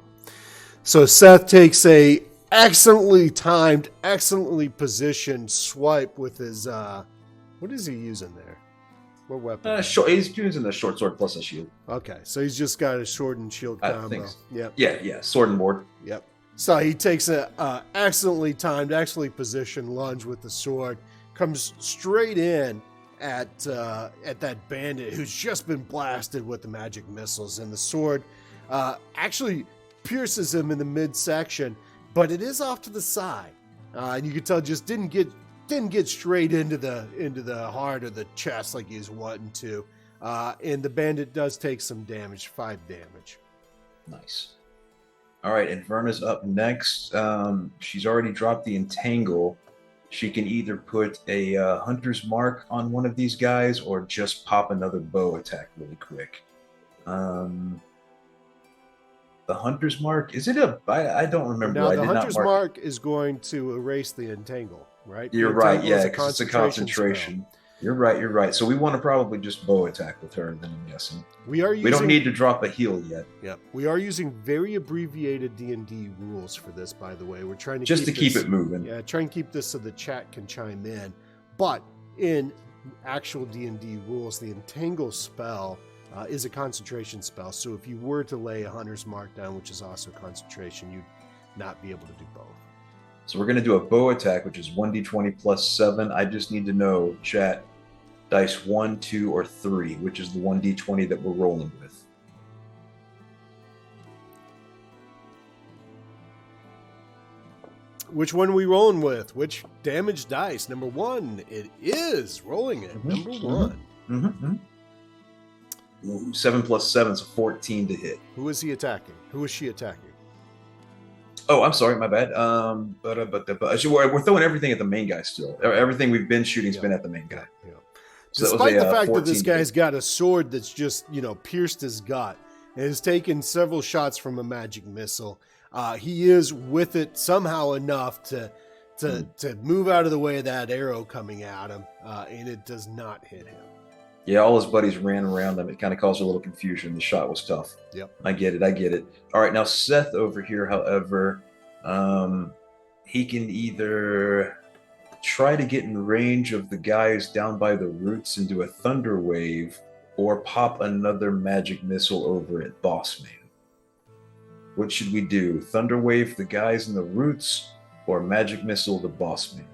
So Seth takes a excellently timed, excellently positioned swipe with his what is he using there? What weapon? He's using the short sword plus a shield. Okay, so he's just got a sword and shield combo. Yep. Yeah, sword and board. Yep. So he takes a excellently timed, excellently positioned lunge with the sword, comes straight in at that bandit who's just been blasted with the magic missiles, and the sword actually pierces him in the midsection, but it is off to the side, and you can tell just didn't get straight into the heart or the chest like he was wanting to, and the bandit does take some damage, 5 damage. Nice. All right, and Verna's up next. She's already dropped the entangle. She can either put a hunter's mark on one of these guys or just pop another bow attack really quick. The hunter's mark, is it I don't remember. Now, the hunter's mark is going to erase the entangle, right? You're right, yeah, because it's a concentration. Spell. You're right. So we want to probably just bow attack with her, then I'm guessing. We don't need to drop a heal yet. Yeah, we are using very abbreviated D&D rules for this, by the way. We're trying to keep it moving. Yeah, try and keep this so the chat can chime in. But in actual D&D rules, the entangle spell is a concentration spell. So if you were to lay a Hunter's Mark down, which is also concentration, you'd not be able to do both. So we're going to do a bow attack, which is 1d20 plus 7. I just need to know, chat, dice 1, 2, or 3, which is the 1d20 that we're rolling with. Which one are we rolling with? Which damage dice? Number 1. It is rolling it. Number 1. Ooh, 7 plus 7, so 14 to hit. Who is he attacking? Who is she attacking? Oh, I'm sorry, my bad. We're throwing everything at the main guy still. Everything we've been shooting's been at the main guy. Yeah. So despite that was the fact that 14 this to guy's hit. got a sword that's just, pierced his gut and has taken several shots from a magic missile, he is with it somehow enough to move out of the way of that arrow coming at him, and it does not hit him. Yeah, all his buddies ran around him. It kind of caused a little confusion. The shot was tough. Yep. I get it. All right, now Seth over here, however, he can either try to get in range of the guys down by the roots and do a thunder wave, or pop another magic missile over at Boss Man. What should we do? Thunder wave the guys in the roots, or magic missile the Boss Man?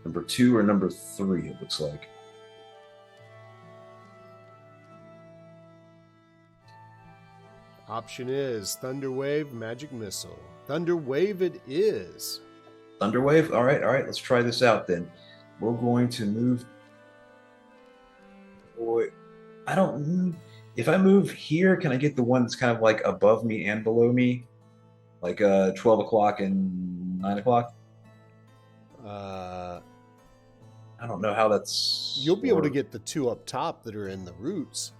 Number 2 or number 3, it looks like. Option is Thunder Wave, Magic Missile. Thunder Wave it is. Thunder wave? All right. Let's try this out then. We're going to move. Boy, I don't. If I move here, can I get the one that's kind of like above me and below me? Like 12 o'clock and 9 o'clock? I don't know how that's. You'll be able to get the 2 up top that are in the roots.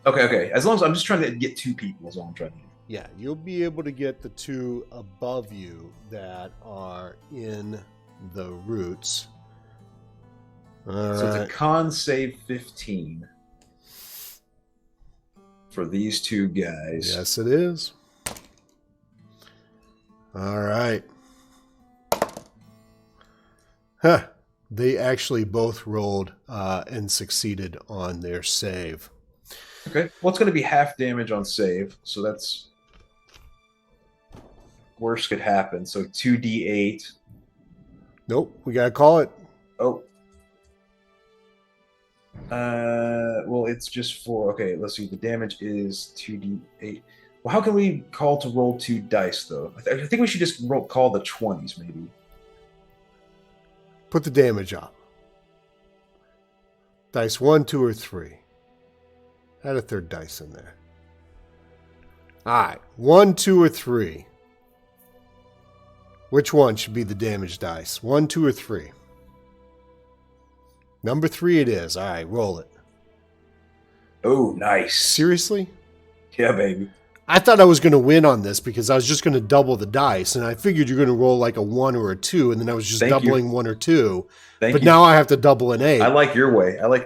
Okay. As long as I'm just trying to get 2 people is all I'm trying to do. Yeah, you'll be able to get the 2 above you that are in the roots. All So right. it's a con save 15 for these 2 guys. Yes, it is. All right. Huh. They actually both rolled and succeeded on their save. Okay. Well, it's going to be half damage on save, so that's worst could happen. So 2d8. Nope, we gotta call it. Oh. Well, it's just 4. Okay, let's see. The damage is 2d8. Well, how can we call to roll 2 dice, though? I think we should just call the 20s, maybe. Put the damage up. Dice 1, 2, or 3. Add a third dice in there. All right, 1, 2, or 3. Which one should be the damage dice? 1, 2, or 3? Number 3 it is. All right, roll it. Oh, nice. Seriously? Yeah, baby. I thought I was going to win on this because I was just going to double the dice, and I figured you're going to roll like a 1 or a 2, and then I was just doubling 1 or 2. Thank but you. now I have to double an 8. I like your way. I'm not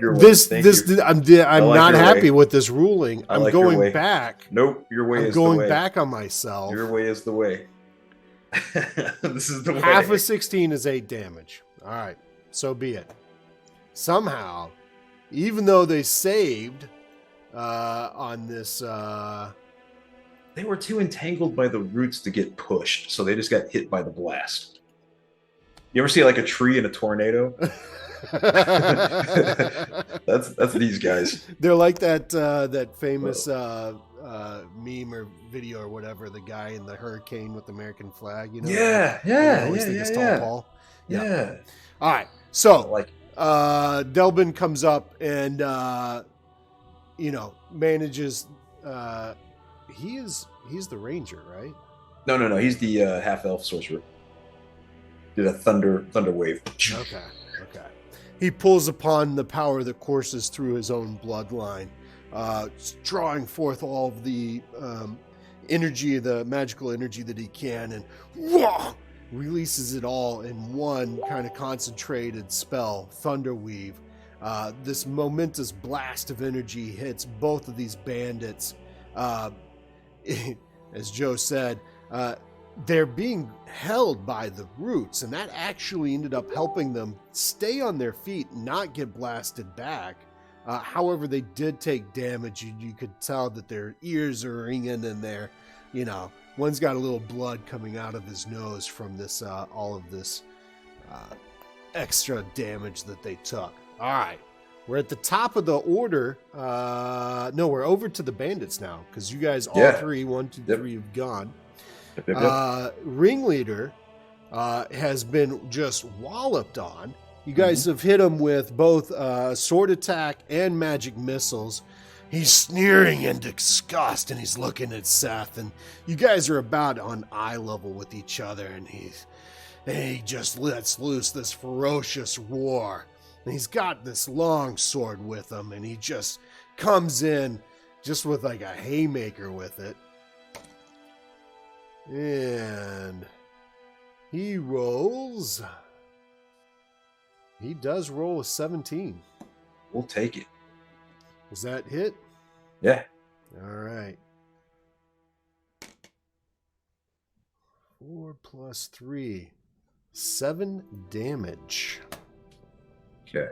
happy way. with this ruling. I I'm like your going way. back. Nope, your way I'm is the going way. back on myself. Your way is the way. This is the way. Half of 16 is 8 damage. All right, so be it. Somehow, even though they saved on this... They were too entangled by the roots to get pushed, so they just got hit by the blast. You ever see like a tree in a tornado? That's these guys. They're like that famous meme or video or whatever, the guy in the hurricane with the American flag, you know? Yeah. Paul. Yeah. All right. So Like Delbin comes up and manages he's the ranger, right? no. He's the half elf sorcerer. Did a thunder wave. Okay. He pulls upon the power that courses through his own bloodline, drawing forth all of the energy, the magical energy that he can, and releases it all in one kind of concentrated spell, Thunderweave. This momentous blast of energy hits both of these bandits. As Joe said, they're being held by the roots, and that actually ended up helping them stay on their feet and not get blasted back. However, they did take damage. You could tell that their ears are ringing and they're, one's got a little blood coming out of his nose from this, all of this extra damage that they took. All right. We're at the top of the order. No, we're over to the bandits now because you guys all three, 1, 2, 3, have gone. Ringleader has been just walloped on. You guys have hit him with both sword attack and magic missiles. He's sneering in disgust, and he's looking at Seth, and you guys are about on eye level with each other, and he just lets loose this ferocious roar. And he's got this long sword with him, and he just comes in just with like a haymaker with it. And he rolls. He does roll a 17. We'll take it. Is that hit? Yeah. All right. 4 plus 3. 7 damage. Okay.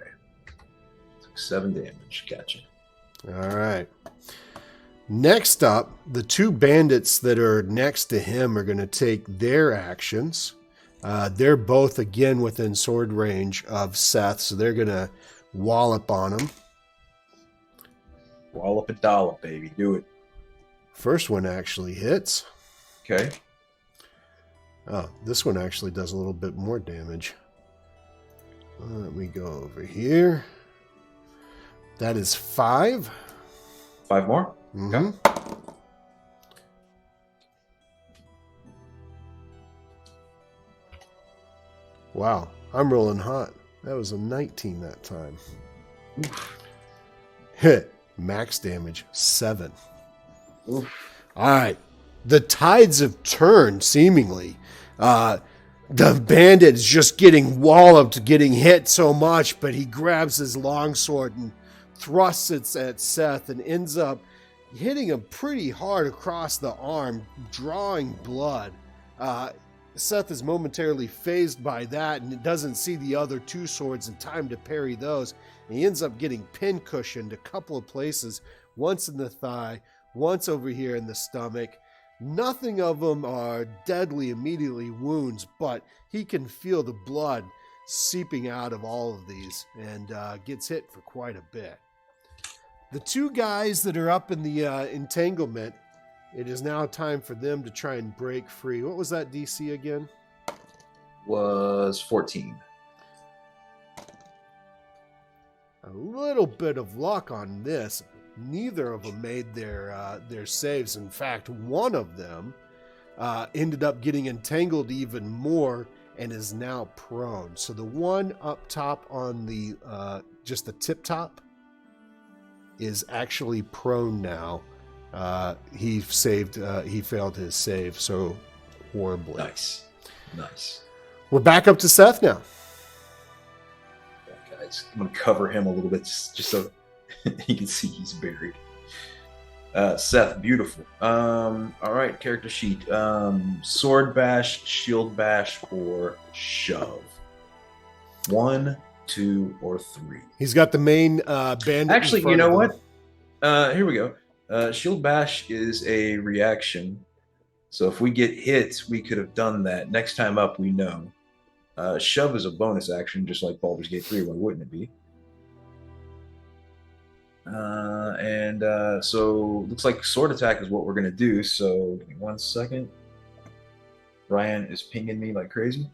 7 damage. Gotcha. All right. Next up, the 2 bandits that are next to him are going to take their actions. They're both, again, within sword range of Seth, so they're going to wallop on him. Wallop a dollop, baby. Do it. First one actually hits. Okay. Oh, this one actually does a little bit more damage. Let me go over here. That is 5. 5 more? Mm-hmm. Okay. Wow, I'm rolling hot. That was a 19 that time. Oof. Hit. Max damage, 7. Oof. All right. The tides have turned, seemingly. The bandit is just getting walloped, getting hit so much, but he grabs his longsword and thrusts it at Seth and ends up hitting him pretty hard across the arm, drawing blood. Seth is momentarily phased by that and doesn't see the other 2 swords in time to parry those. And he ends up getting pin-cushioned a couple of places, once in the thigh, once over here in the stomach. Nothing of them are deadly immediately wounds, but he can feel the blood seeping out of all of these and gets hit for quite a bit. The 2 guys that are up in the entanglement, it is now time for them to try and break free. What was that DC again? Was 14. A little bit of luck on this. Neither of them made their saves. In fact, one of them ended up getting entangled even more and is now prone. So the one up top on the just the tip top is actually prone now. He failed his save so horribly. Nice. We're back up to Seth now. Yeah, guys, I'm gonna cover him a little bit just so you can see he's buried. Seth, beautiful. All right, character sheet. Sword bash, shield bash, or shove. 1, 2, or 3. He's got the main bandit. Actually, you know what? Here we go. Shield bash is a reaction. So if we get hit, we could have done that. Next time up, we know. Shove is a bonus action, just like Baldur's Gate 3. Why wouldn't it be? So looks like sword attack is what we're gonna do. So give me 1 second. Ryan is pinging me like crazy.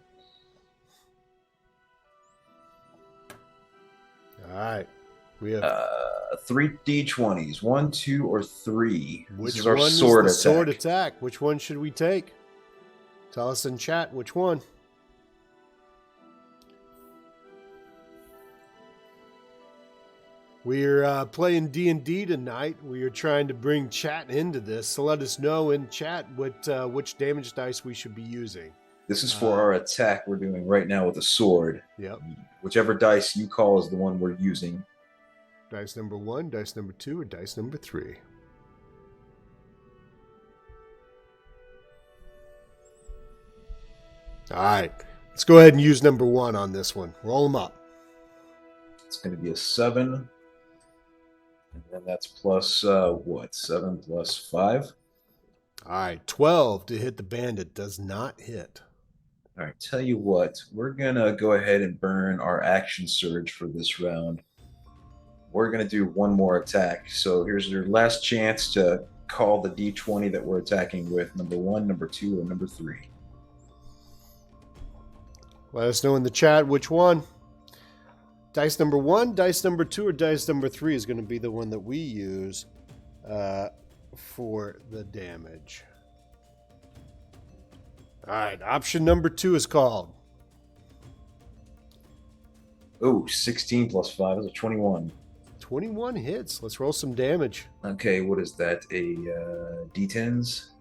All right, we have 3 d20s, 1, 2, or 3. Which this is our one sword is the attack. sword attack? Which one should we take? Tell us in chat which one. We're playing D&D tonight. We are trying to bring chat into this, so let us know in chat which damage dice we should be using. This is for our attack we're doing right now with a sword. Yep. Whichever dice you call is the one we're using. Dice number 1, dice number 2, or dice number 3. All right. Let's go ahead and use number 1 on this one. Roll them up. It's going to be a 7, And then that's plus, what, 7 plus 5? All right, 12 to hit the bandit. Does not hit. All right, tell you what, we're going to go ahead and burn our action surge for this round. We're going to do one more attack. So here's your last chance to call the d20 that we're attacking with, number 1, number 2, or number 3. Let us know in the chat which one. Dice number 1, dice number 2, or dice number 3 is going to be the one that we use for the damage. All right, option number 2 is called. Oh, 16 plus 5 is a 21. 21 hits. Let's roll some damage. Okay, what is that? A D10s?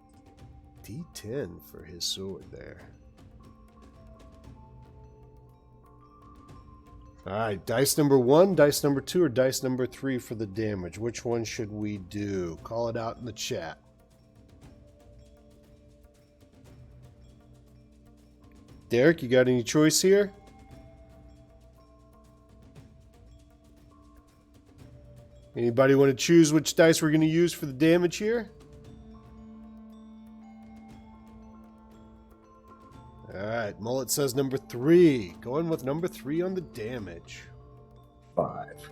D10 for his sword there. All right, dice number 1, dice number 2, or dice number 3 for the damage. Which one should we do? Call it out in the chat. Derek, you got any choice here? Anybody want to choose which dice we're going to use for the damage here? All right, Mullet says number 3. Going with number 3 on the damage. 5.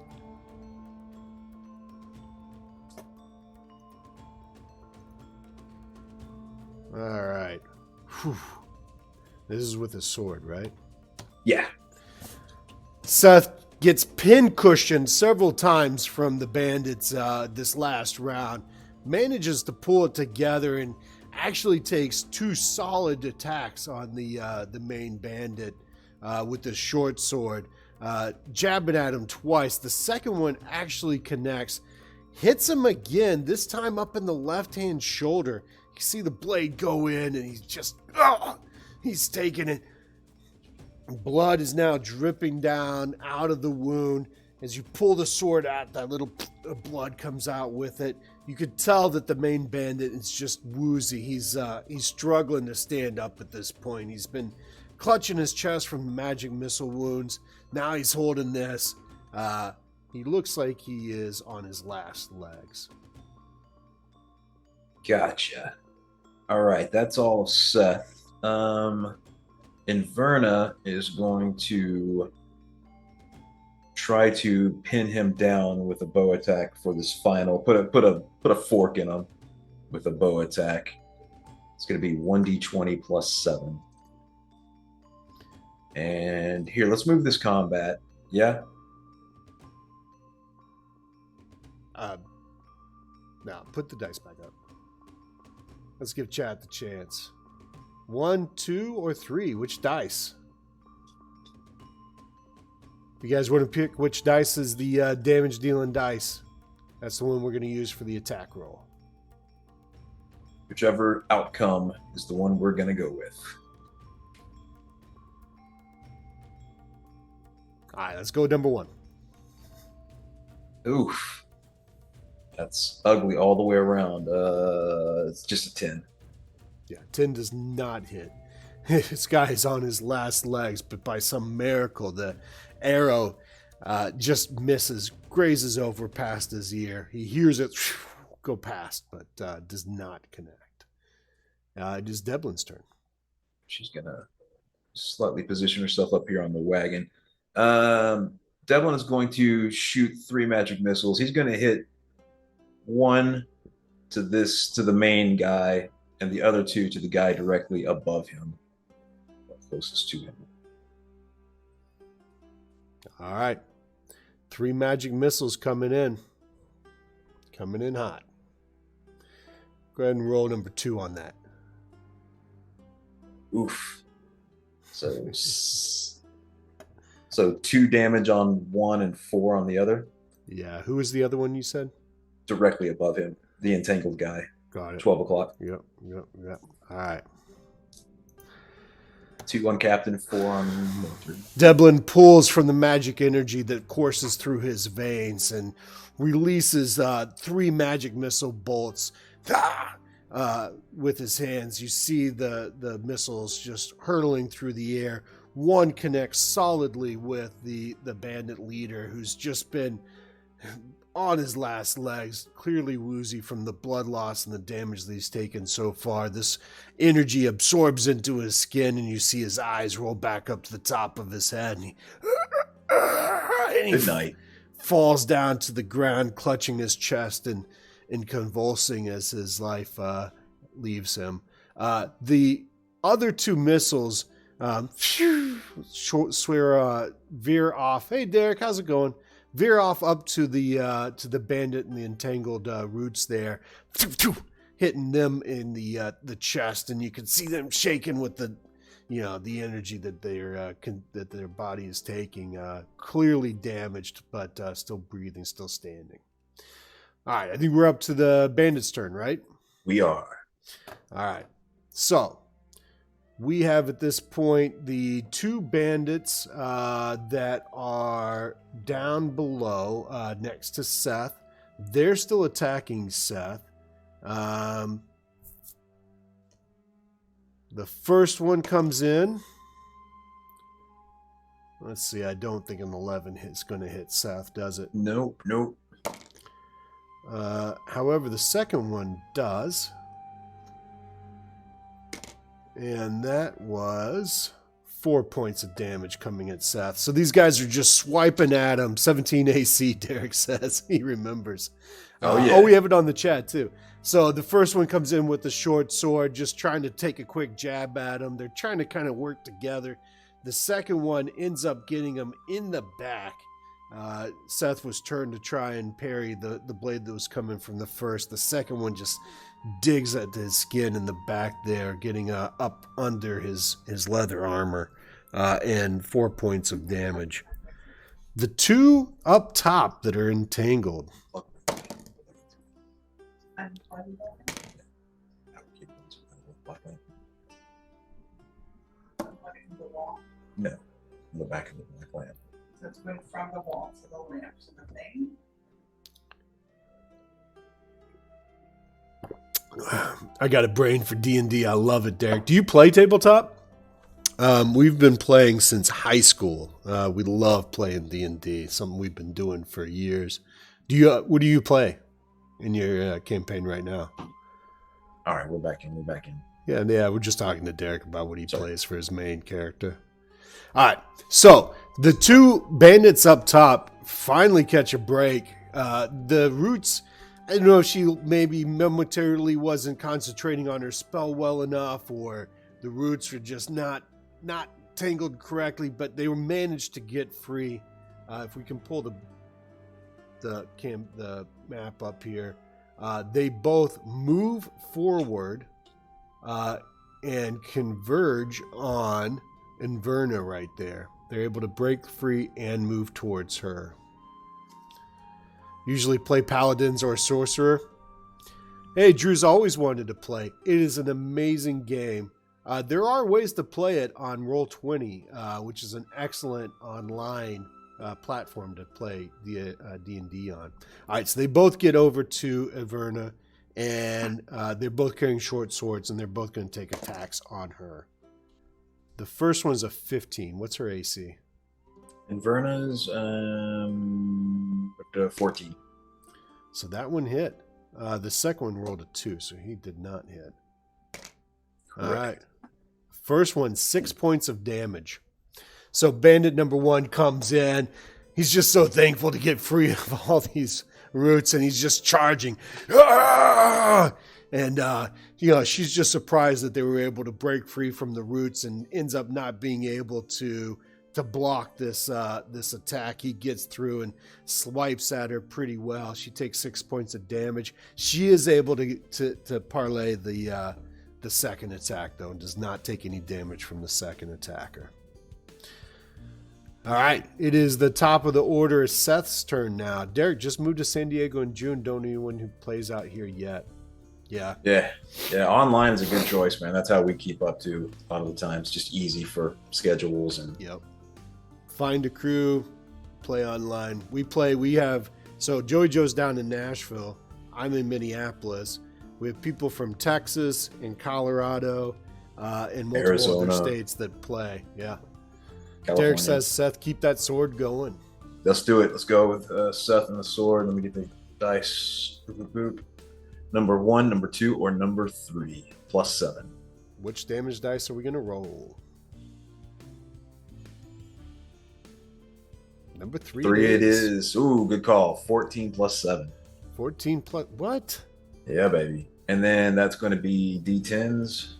All right. Whew. This is with his sword, right? Yeah. Seth gets pin cushioned several times from the bandits this last round. Manages to pull it together and actually takes 2 solid attacks on the main bandit with the short sword, jabbing at him twice. The second one actually connects, hits him again, this time up in the left-hand shoulder. You see the blade go in, and he's just, he's taking it. Blood is now dripping down out of the wound. As you pull the sword out, that little blood comes out with it. You could tell that the main bandit is just woozy. He's struggling to stand up at this point. He's been clutching his chest from the magic missile wounds. Now he's holding this. He looks like he is on his last legs. Gotcha. All right, that's all of Seth. Inverna is going to try to pin him down with a bow attack for this final. Put a fork in him with a bow attack. It's going to be 1d20 plus 7. And here, let's move this combat. Yeah. Now put the dice back up. Let's give chat the chance. 1, 2, or 3? Which dice? If you guys want to pick which dice is the damage dealing dice, that's the one we're going to use for the attack roll. Whichever outcome is the one we're going to go with. All right, let's go with number 1. Oof. That's ugly all the way around. It's just a 10. Yeah, 10 does not hit. This guy's on his last legs, but by some miracle, the arrow just misses, grazes over past his ear. He hears it go past, but does not connect. It is Devlin's turn. She's going to slightly position herself up here on the wagon. Devlin is going to shoot 3 magic missiles. He's going to hit 1 to the main guy, and the other 2 to the guy directly above him, closest to him. All right. 3 magic missiles coming in. Coming in hot. Go ahead and roll number 2 on that. Oof. So 2 damage on one and 4 on the other? Yeah. Who was the other one you said? Directly above him. The entangled guy. Got it. 12 o'clock. Yep. All right. 2 on Captain, 4 on Milford. Devlin pulls from the magic energy that courses through his veins and releases 3 magic missile bolts with his hands. You see the missiles just hurtling through the air. One connects solidly with the bandit leader, who's just been on his last legs, clearly woozy from the blood loss and the damage that he's taken so far. This energy absorbs into his skin, and you see his eyes roll back up to the top of his head, and he Good night. falls down to the ground, clutching his chest and convulsing as his life leaves him. The other two missiles veer off. Hey, Derek, how's it going? Veer off up to the bandit and the entangled roots there, hitting them in the chest, and you can see them shaking with the energy that that their body is taking. Clearly damaged, but still breathing, still standing. All right, I think we're up to the bandit's turn, right? We are. All right, so we have at this point the two bandits that are down below next to Seth. They're still attacking Seth. The first one comes in. Let's see, I don't think an 11 is going to hit Seth, does it? Nope. However, the second one does. And that was 4 points of damage coming at Seth. So these guys are just swiping at him. 17 AC, Derek says. He remembers. Yeah. We have it on the chat, too. So the first one comes in with the short sword, just trying to take a quick jab at him. They're trying to kind of work together. The second one ends up getting him in the back. Seth was turned to try and parry the blade that was coming from the first. The second one just digs at his skin in the back there, getting up under his leather armor, and 4 points of damage. The two up top that are entangled. No, in the back of the black lamp. So it's going from the wall to the lamp to the thing. I got a brain for D&D. I love it, Derek. Do you play tabletop? We've been playing since high school. We love playing D&D, something we've been doing for years. What do you play in your campaign right now? All right, we're back in. Yeah, we're just talking to Derek about what he plays for his main character. All right, so the two bandits up top finally catch a break. The roots, I don't know if she maybe momentarily wasn't concentrating on her spell well enough, or the roots were just not tangled correctly, but they were managed to get free. If we can pull the map up here, they both move forward and converge on Inverna right there. They're able to break free and move towards her. Usually play paladins or sorcerer. Hey, Drew's always wanted to play. It is an amazing game. There are ways to play it on Roll20, which is an excellent online platform to play the D&D on. All right, so they both get over to Inverna, and they're both carrying short swords, and they're both going to take attacks on her. The first one's a 15. What's her AC? Inverna's 14. So that one hit. The second one rolled a 2, so he did not hit. Correct. All right. First one, 6 points of damage. So bandit number 1 comes in. He's just so thankful to get free of all these roots, and he's just charging. Ah! And, she's just surprised that they were able to break free from the roots, and ends up not being able to block this attack. He gets through and swipes at her pretty well. She takes 6 points of damage. She is able to parlay the second attack, though, and does not take any damage from the second attacker. All right, it is the top of the order. Seth's turn now. Derek just moved to San Diego in June. Don't know anyone who plays out here yet. Yeah. Online is a good choice, man. That's how we keep up to a lot of the times. Just easy for schedules and. Yep. Find a crew, play online. So Joey Joe's down in Nashville. I'm in Minneapolis. We have people from Texas and Colorado and multiple Arizona. other states that play. Yeah. California. Derek says, Seth, keep that sword going. Let's do it. Let's go with Seth and the sword. Let me get the dice. Boop, boop, boop. Number 1, number 2, or number 3. +7. Which damage dice are we going to roll? Number 3. 3 it is. Ooh, good call. 14 +7. 14 plus. What? Yeah, baby. And then that's going to be D10s.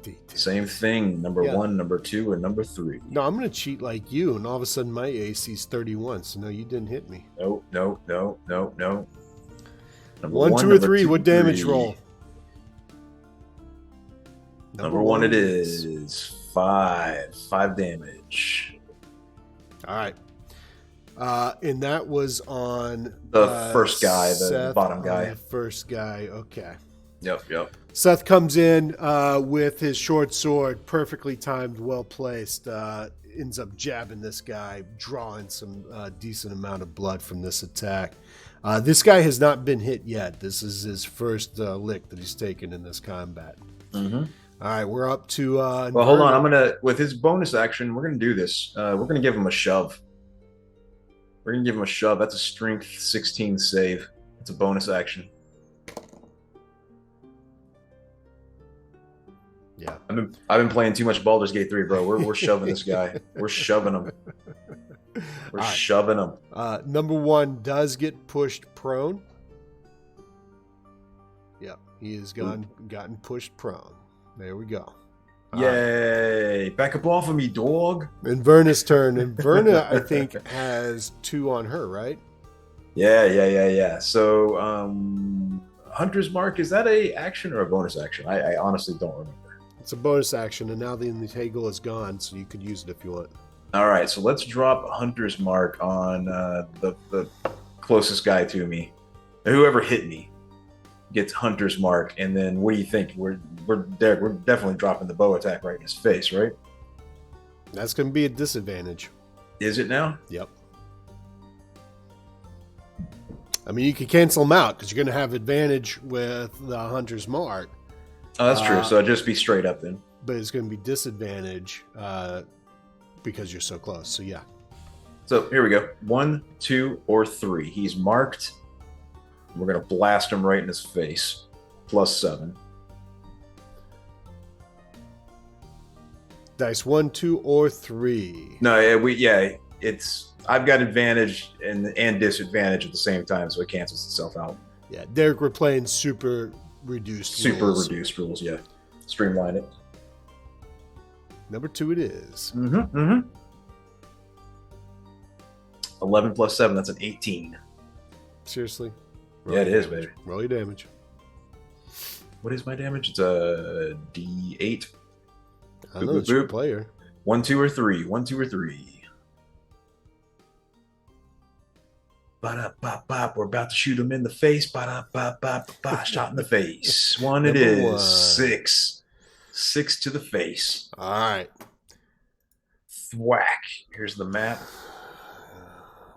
D10. Same thing. Number 1, number 2, or number 3. No, I'm going to cheat like you, and all of a sudden my AC is 31. So no, you didn't hit me. No. Number 1, 2, or 3. What damage roll? Number 1 it is. 5. 5 damage. All right. And that was on The first guy, the Seth, bottom guy. The first guy. Okay. Yep. Seth comes in with his short sword, perfectly timed, well placed. Ends up jabbing this guy, drawing some decent amount of blood from this attack. This guy has not been hit yet. This is his first lick that he's taken in this combat. Mm-hmm. All right, we're up to. Well, hold on. With his bonus action, we're gonna do this. We're gonna give him a shove. That's a strength 16 save. It's a bonus action. Yeah, I've been playing too much Baldur's Gate 3, bro. We're shoving this guy. We're shoving him. We're shoving him. Number 1 does get pushed prone. Yep, he has gotten pushed prone. There we go. Yay! Back up off of me, dog. Inverna's turn. Inverna, I think, has 2 on her, right? Yeah. So, Hunter's Mark, is that a action or a bonus action? I honestly don't remember. It's a bonus action, and now the Integral is gone, so you could use it if you want. All right, so let's drop Hunter's Mark on the closest guy to me. Whoever hit me gets Hunter's Mark, and then what do you think? We're definitely dropping the bow attack right in his face, right? That's going to be a disadvantage. Is it now? Yep. I mean, you can cancel them out because you're going to have advantage with the Hunter's Mark. Oh, that's true. So just be straight up then. But it's going to be disadvantage because you're so close. So yeah. So here we go. 1, 2, or 3. He's marked. We're going to blast him right in his face. +7. Dice 1, 2, or 3. No, it's I've got advantage and disadvantage at the same time, so it cancels itself out. Yeah, Derek, we're playing super reduced rules, yeah. Streamline it. Number 2 it is. 11 +7, that's an 18. Seriously? Yeah, it is, baby. Roll your damage. What is my damage? It's a D8. I know it's your player. 1, 2, or 3. 1, 2, or 3. Ba-da-ba-ba. We're about to shoot him in the face. Ba-da-ba-ba-ba. Shot in the face. 1 it is. 1. 6. 6 to the face. All right. Thwack. Here's the map.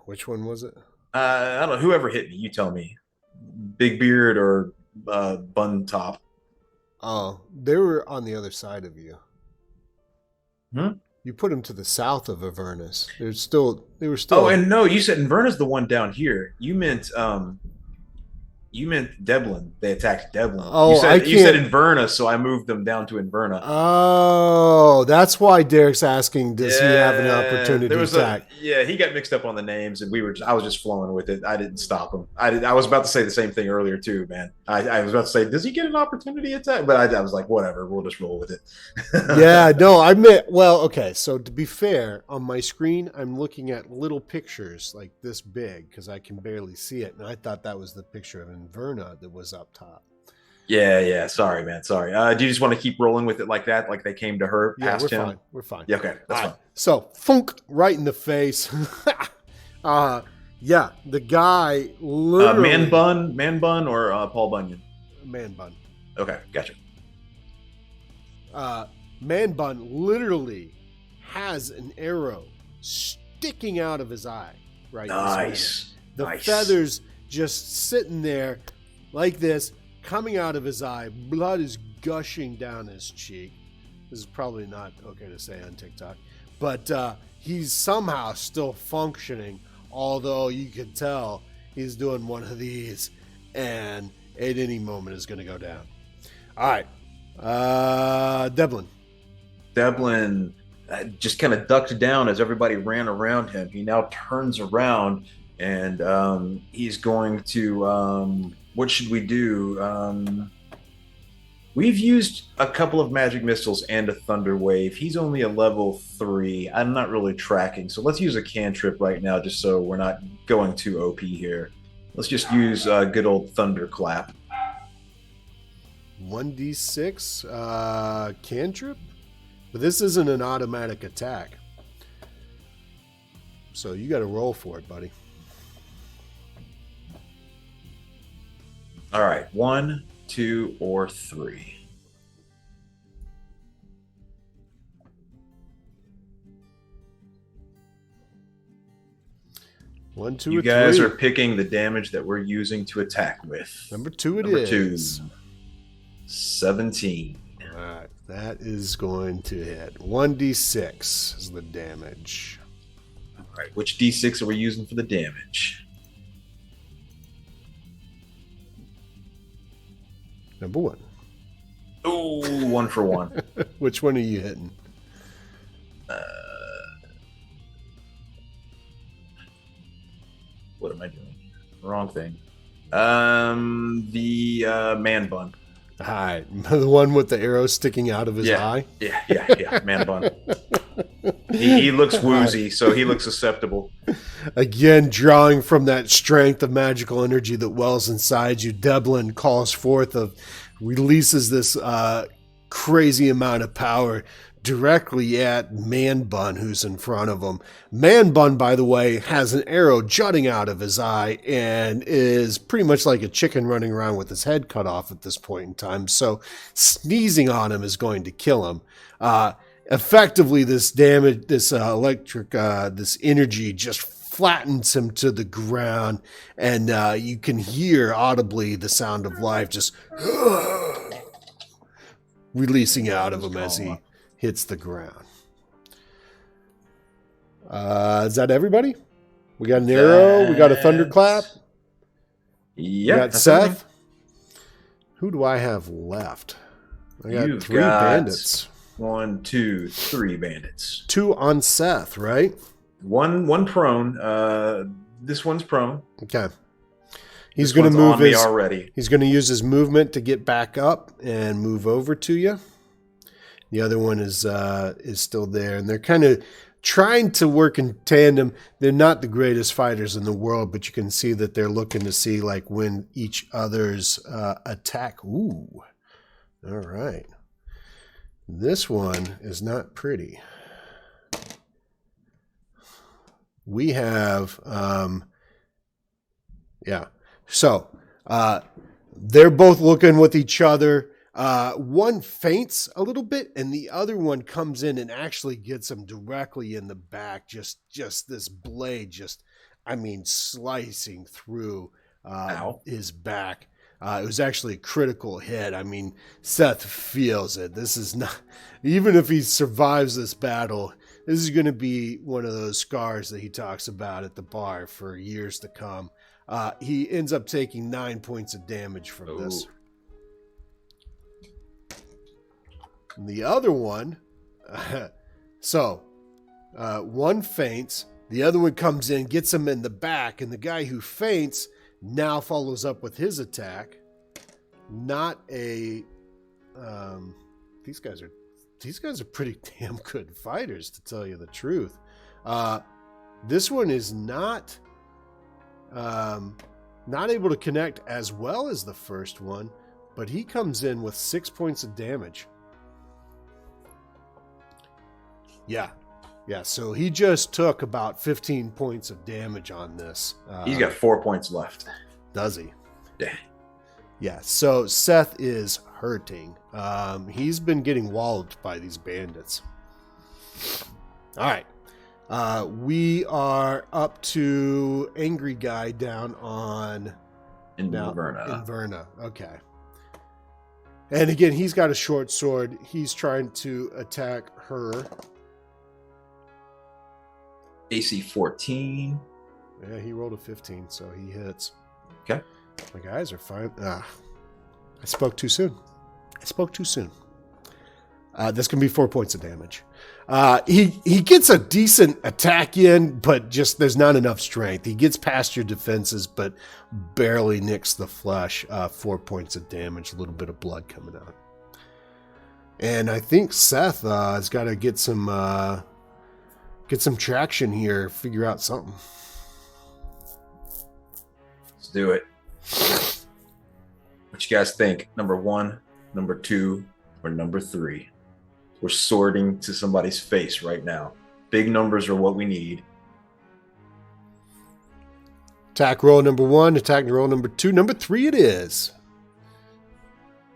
Which one was it? I don't know. Whoever hit me, you tell me. Big beard or bun top. Oh, they were on the other side of you. You put them to the south of Avernus. They were still. Oh, and no, you said Inverna's the one down here. You meant Devlin. They attacked Devlin. Oh, you said Inverna, so I moved them down to Inverna. Oh, that's why Derek's asking, does he have an opportunity to attack? He got mixed up on the names, and I was just flowing with it. I didn't stop him. I was about to say the same thing earlier too, man. I was about to say, does he get an opportunity attack? But I was like, whatever, we'll just roll with it. Yeah, no, I meant, well, okay, so to be fair, on my screen, I'm looking at little pictures like this big because I can barely see it, and I thought that was the picture of Inverna that was up top. Yeah. Sorry, man. Sorry. Do you just want to keep rolling with it like that? Like they came to her past him? Fine. We're fine. Yeah, okay. That's fine. So, thunk, right in the face. Yeah, the guy literally... Man bun or Paul Bunyan? Man bun. Okay, gotcha. Man bun literally has an arrow sticking out of his eye. Right. Nice. The feathers just sitting there like this, coming out of his eye. Blood is gushing down his cheek. This is probably not okay to say on TikTok. But he's somehow still functioning, although you can tell he's doing one of these, and at any moment is going to go down. All right. Devlin. Devlin just kind of ducked down as everybody ran around him. He now turns around and he's going to. What should we do? We've used a couple of magic missiles and a thunder wave. He's only a level 3. I'm not really tracking, so let's use a cantrip right now, just so we're not going too OP here. Let's just use good old thunderclap. 1d6 cantrip, but this isn't an automatic attack, so you got to roll for it, buddy. All right, 1, 2, or 3. One, two, You or guys three. are picking the damage that we're using to attack with. Number 2 it Number is. 2. 17. All right, that is going to hit. 1d6 is the damage. All right, which d6 are we using for the damage? Number 1. Ooh, 1 for 1. Which one are you hitting? What am I doing? Wrong thing. The man bun. All right, the one with the arrow sticking out of his eye. Yeah, man bun. He looks woozy, so he looks susceptible. Again, drawing from that strength of magical energy that wells inside you, Devlin calls forth releases this crazy amount of power directly at Man Bun, who's in front of him. Man Bun, by the way, has an arrow jutting out of his eye and is pretty much like a chicken running around with his head cut off at this point in time. So sneezing on him is going to kill him. Effectively, this damage, this electric, this energy just flattens him to the ground, and you can hear audibly the sound of life just releasing out of him as he hits the ground. Is that everybody? We got an arrow. We got a thunderclap. Yeah. We got Seth. Who do I have left? I got You've 3 got bandits. 1, 2, 3 bandits. 2 on Seth, right? One prone. This one's prone. Okay. He's This going to one's move on me his. already. He's going to use his movement to get back up and move over to you. The other one is still there, and they're kind of trying to work in tandem. They're not the greatest fighters in the world, but you can see that they're looking to see like when each other's attack. Ooh, all right. This one is not pretty. We have, So they're both looking with each other. One faints a little bit, and the other one comes in and actually gets him directly in the back. Just this blade, slicing through his back. It was actually a critical hit. I mean, Seth feels it. This is not, even if he survives this battle, this is going to be one of those scars that he talks about at the bar for years to come. He ends up taking 9 points of damage from this. And the other one, one faints, the other one comes in, gets him in the back, and the guy who faints now follows up with his attack. Not a, these guys are pretty damn good fighters, to tell you the truth. This one is not able to connect as well as the first one, but he comes in with 6 points of damage. Yeah. So he just took about 15 points of damage on this. He's got 4 points left. Does he? Yeah. Yeah. So Seth is hurting. He's been getting walloped by these bandits. All right. We are up to Angry Guy down on Inverna. Okay. And again, he's got a short sword. He's trying to attack her. AC 14. Yeah, he rolled a 15, so he hits. Okay. My guys are fine. I spoke too soon. That's going to be 4 points of damage. He gets a decent attack in, but just there's not enough strength. He gets past your defenses, but barely nicks the flesh. 4 points of damage, a little bit of blood coming out. And I think Seth has got to get some traction here, figure out something. Let's do it. What you guys think? Number 1, number 2, or number 3? We're sorting to somebody's face right now. Big numbers are what we need. Attack roll number 1, attack roll number 2, number 3 it is.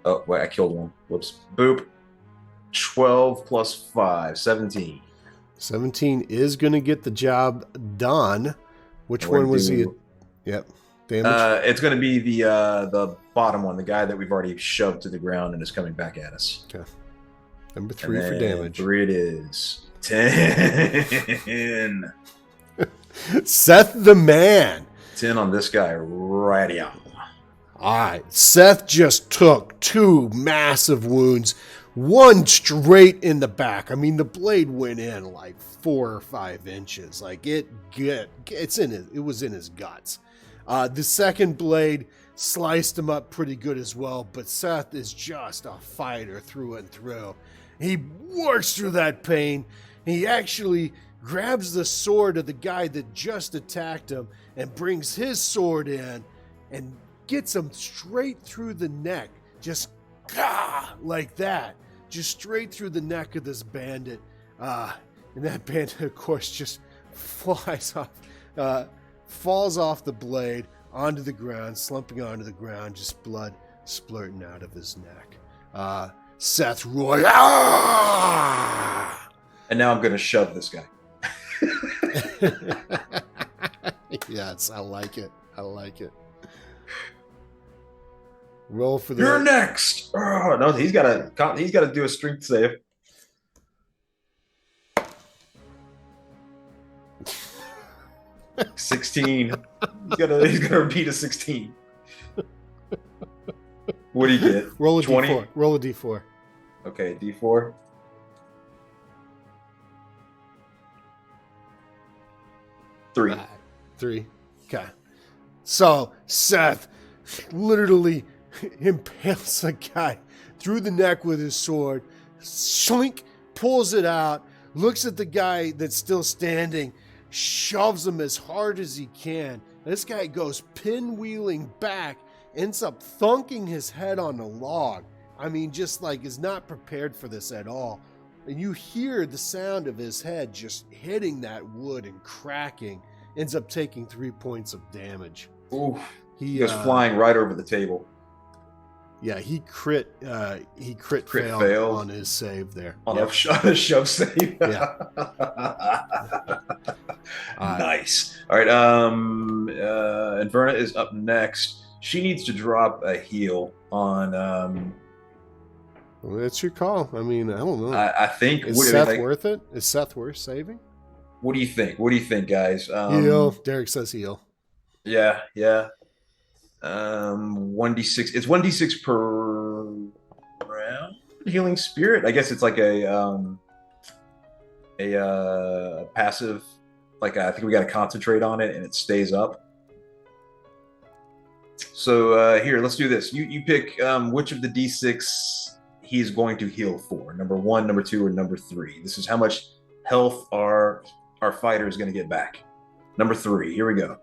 Oh, wait, I killed one. Whoops. Boop. 12 plus 5, 17. 17 is going to get the job done. Which one was he? Yep. Damage? It's going to be the bottom one, the guy that we've already shoved to the ground and is coming back at us. Okay. Number 3 for damage. 3 it is. 10. Seth the man. 10 on this guy right here. All right. Seth just took 2 massive wounds. One straight in the back. I mean, the blade went in like 4 or 5 inches. Like it was in his guts. The second blade sliced him up pretty good as well, but Seth is just a fighter through and through. He works through that pain. He actually grabs the sword of the guy that just attacked him and brings his sword in and gets him straight through the neck. Just like that. Just straight through the neck of this bandit. And that bandit, of course, just falls off the blade onto the ground, slumping onto the ground, just blood splurting out of his neck. Seth roared, "Ah!" And now I'm going to shove this guy. Yes, I like it. Roll for the. You're next. Oh, no, he's got to do a strength save. $16. He's gonna repeat a 16. What do you get? Roll a 20? D4. Roll a D4. Okay, D4. Three. 3. Okay. So Seth literally impales the guy through the neck with his sword, slink, pulls it out, looks at the guy that's still standing, shoves him as hard as he can. This guy goes pinwheeling back, ends up thunking his head on a log. I mean, just like is not prepared for this at all. And you hear the sound of his head just hitting that wood and cracking. Ends up taking 3 points of damage. Oof. He goes flying right over the table. Yeah, he crit failed fail on his save there. On a shove save. Yeah. Nice. All right. Inverna is up next. She needs to drop a heal on. Well, that's your call. I mean, I don't know. I think. Is Seth worth it? Is Seth worth saving? What do you think? What do you think, guys? Heal. Derek says heal. Yeah. 1d6. It's 1d6 per round. Healing spirit. I guess it's like a passive. Like I think we got to concentrate on it, and it stays up. So here, let's do this. You pick which of the d6 he's going to heal for. Number 1, number 2, or number 3. This is how much health our fighter is going to get back. Number 3. Here we go.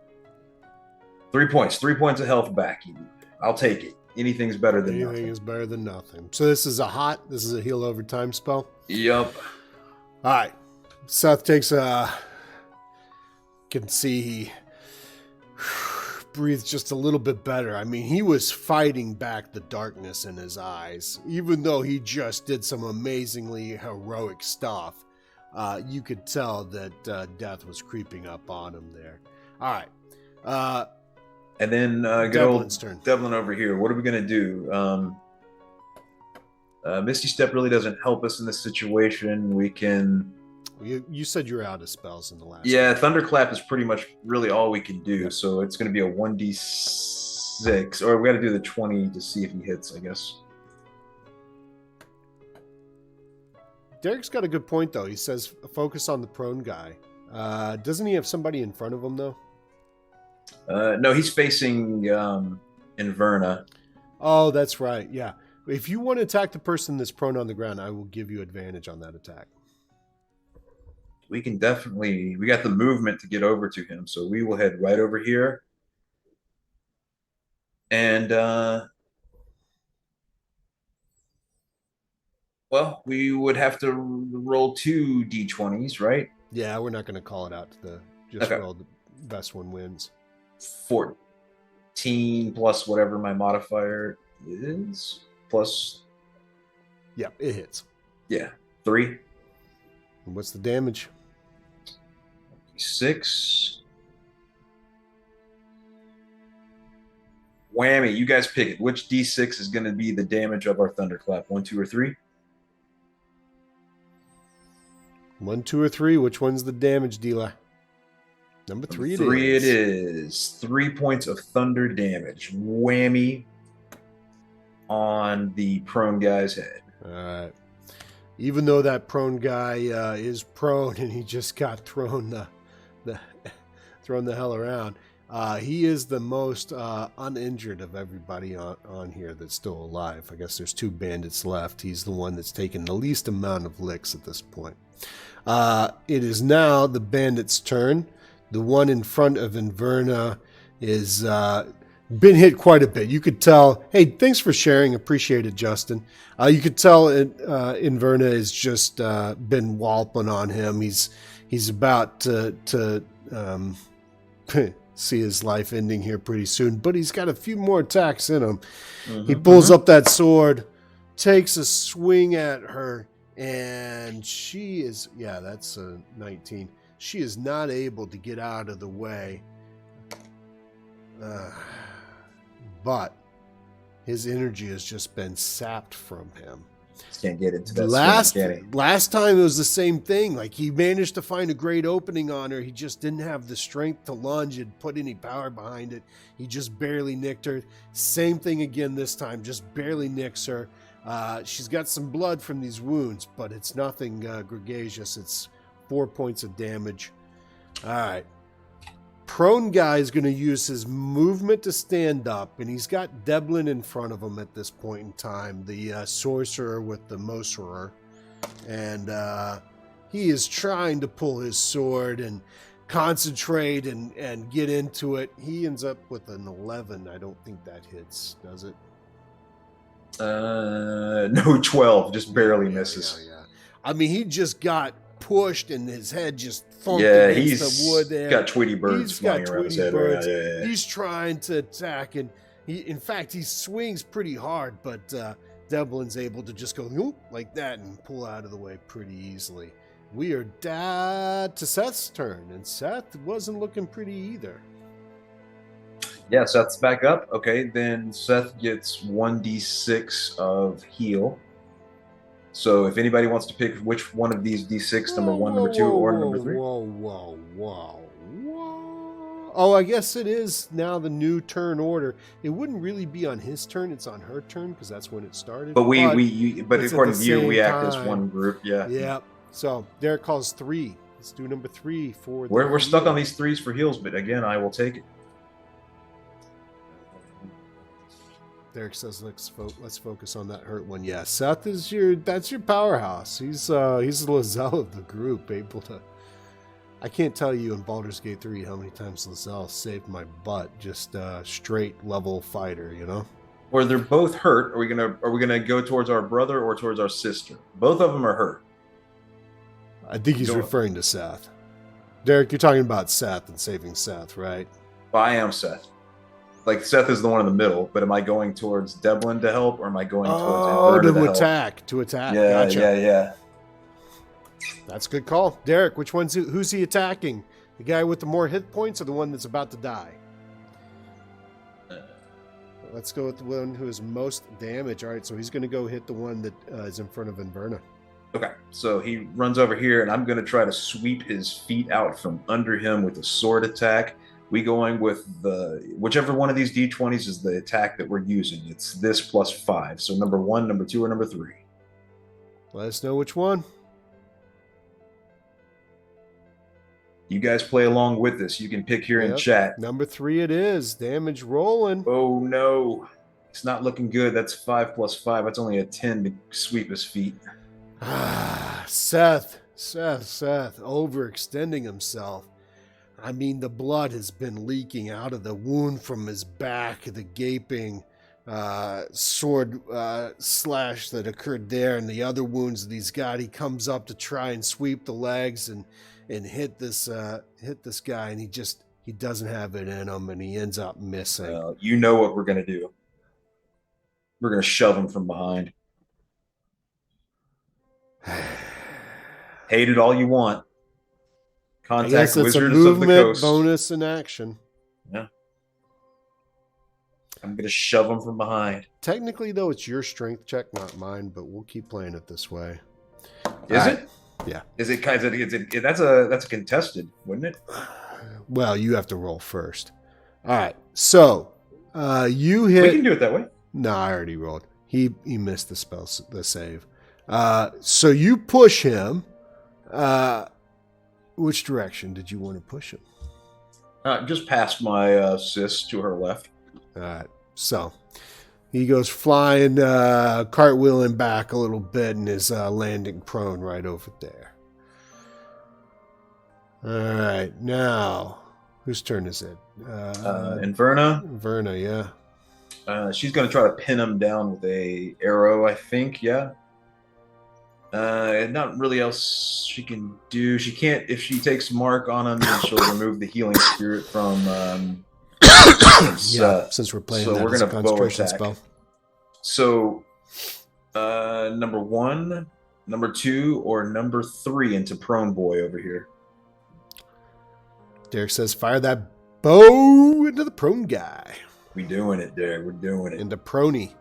3 points. 3 points of health back. I'll take it. Anything's better than nothing. Anything is better than nothing. So this is a heal over time spell? Yep. All right. Seth takes can see he breathes just a little bit better. I mean, he was fighting back the darkness in his eyes. Even though he just did some amazingly heroic stuff, you could tell that death was creeping up on him there. All right. And then good old Devlin over here. What are we going to do? Misty Step really doesn't help us in this situation. We can You said you were out of spells in the last. Yeah, Thunderclap is pretty much really all we can do. So it's going to be a 1d6, or we got to do the 20 to see if he hits, I guess. Derek's got a good point, though. He says focus on the prone guy. Doesn't he have somebody in front of him, though? No, he's facing Inverna. Oh, that's right. Yeah. If you want to attack the person that's prone on the ground, I will give you advantage on that attack. We can definitely, we got the movement to get over to him, so we will head right over here. And, well, we would have to roll 2 d20s, right? Yeah, we're not going to call it out to the, just Okay. roll the best one wins. 14 plus whatever my modifier is, plus, Yeah, it hits. yeah, 3. And what's the damage? 6. Whammy, you guys pick it. Which d6 is going to be the damage of our thunderclap? 1, 2, or 3? 1, 2, or 3. Which one's the damage dealer? Number 3 Three it is. 3 points of thunder damage. Whammy on the prone guy's head. All right. Even though that prone guy is prone and he just got thrown the hell around, he is the most uninjured of everybody on here that's still alive. I guess there's 2 bandits left. He's the one that's taken the least amount of licks at this point. It is now the bandit's turn. The one in front of Inverna is been hit quite a bit. You could tell, hey, thanks for sharing. Appreciate it, Justin. You could tell Inverna has just been walloping on him. He's about to see his life ending here pretty soon, but he's got a few more attacks in him. He pulls up that sword, takes a swing at her, and she is, yeah, that's a 19. She is not able to get out of the way. But his energy has just been sapped from him. Can't get into that Last time it was the same thing. Like, he managed to find a great opening on her. He just didn't have the strength to lunge and put any power behind it. He just barely nicked her. Same thing again this time. Just barely nicks her. She's got some blood from these wounds, but it's nothing gregarious. It's 4 points of damage. All right. Prone guy is going to use his movement to stand up, and he's got Devlin in front of him at this point in time, the sorcerer with the Moserer. And he is trying to pull his sword and concentrate and get into it. He ends up with an 11. I don't think that hits, does it? No, 12. Just barely misses. Yeah. I mean, he just got pushed and his head just thumped he's against the wood there. Got Tweety birds flying around his head right now. Yeah. He's trying to attack, and in fact, he swings pretty hard, but Devlin's able to just go whoop, like that and pull out of the way pretty easily. We are to Seth's turn, and Seth wasn't looking pretty either. Yeah, Seth's back up. Okay, then Seth gets 1d6 of heal. So if anybody wants to pick which one of these d6, number 1, number 2, or number 3. Whoa. Oh, I guess it is now the new turn order. It wouldn't really be on his turn. It's on her turn because that's when it started. But according to you, we act as one group. Yeah. Yeah. So Derek calls 3. Let's do number 3 for. We're stuck on these 3s for heals, but again, I will take it. Derek says, let's focus on that hurt one. Yeah, Seth is your powerhouse. He's the Lizelle of the group, able to. I can't tell you in Baldur's Gate 3 how many times Lizelle saved my butt. Just a straight level fighter, you know. Or they're both hurt. Are we gonna go towards our brother or towards our sister? Both of them are hurt. I think he's referring to Seth. Derek, you're talking about Seth and saving Seth, right? Well, I am Seth. Like, Seth is the one in the middle, but am I going towards Devlin to help, or am I going towards Inverna to attack? Yeah, gotcha. yeah. That's a good call. Derek, who's he attacking? The guy with the more hit points or the one that's about to die? Let's go with the one who has most damage. All right, so he's going to go hit the one that is in front of Inverna. Okay, so he runs over here, and I'm going to try to sweep his feet out from under him with a sword attack. We going with whichever one of these d20s is the attack that we're using. It's this plus 5. So number 1, number 2, or number 3. Let us know which one. You guys play along with this. You can pick here in chat. Number 3 it is. Damage rolling. Oh no, it's not looking good. That's 5 plus 5. That's only a 10 to sweep his feet. Seth, overextending himself. I mean, the blood has been leaking out of the wound from his back, the gaping sword slash that occurred there, and the other wounds that he's got. He comes up to try and sweep the legs and hit this guy, and he doesn't have it in him, and he ends up missing. You know what we're gonna do? We're gonna shove him from behind. Hate it all you want. Contact I guess it's Wizards a movement of the Coast. bonus in action. Yeah. I'm going to shove him from behind. Technically, though, it's your strength check, not mine, but we'll keep playing it this way. Is it? Yeah. Is it kind of, that's a contested, wouldn't it? Well, you have to roll first. All right. So, you hit. We can do it that way. No, I already rolled. He missed the save. So you push him. Which direction did you want to push him? Just past my sis to her left. All right. So he goes flying, cartwheeling back a little bit, and is landing prone right over there. All right. Now, whose turn is it? Inverna. Inverna, yeah. She's going to try to pin him down with a arrow, I think. Yeah. Not really else she can do. She can't, if she takes mark on him, then she'll remove the healing spirit from since we're playing so that we're as a gonna bow concentration attack. spell. So number 1, number 2, or number 3 into prone boy over here. Derek says, fire that bow into the prone guy. We doing it, Derek. We're doing it. Into prony.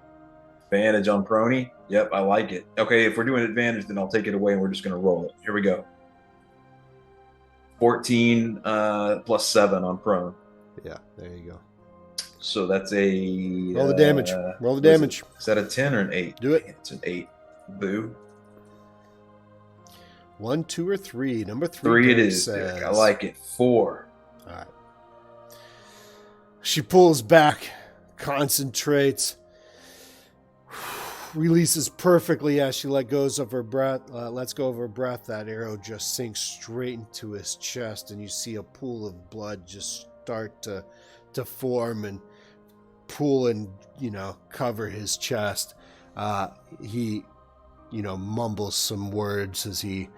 Advantage on prony. Yep, I like it. Okay, if we're doing advantage, then I'll take it away and we're just going to roll it. Here we go. 14 plus 7 on prone. Yeah, there you go. So that's a... Roll the damage. Roll the damage. Is that a 10 or an 8? Do it. It's an 8. Boo. 1, 2, or 3. Number 3. 3 it is, Derek. I like it. 4. All right. She pulls back, concentrates, releases perfectly as she lets go of her breath. That arrow just sinks straight into his chest, and you see a pool of blood just start to form and pool and cover his chest. He mumbles some words as he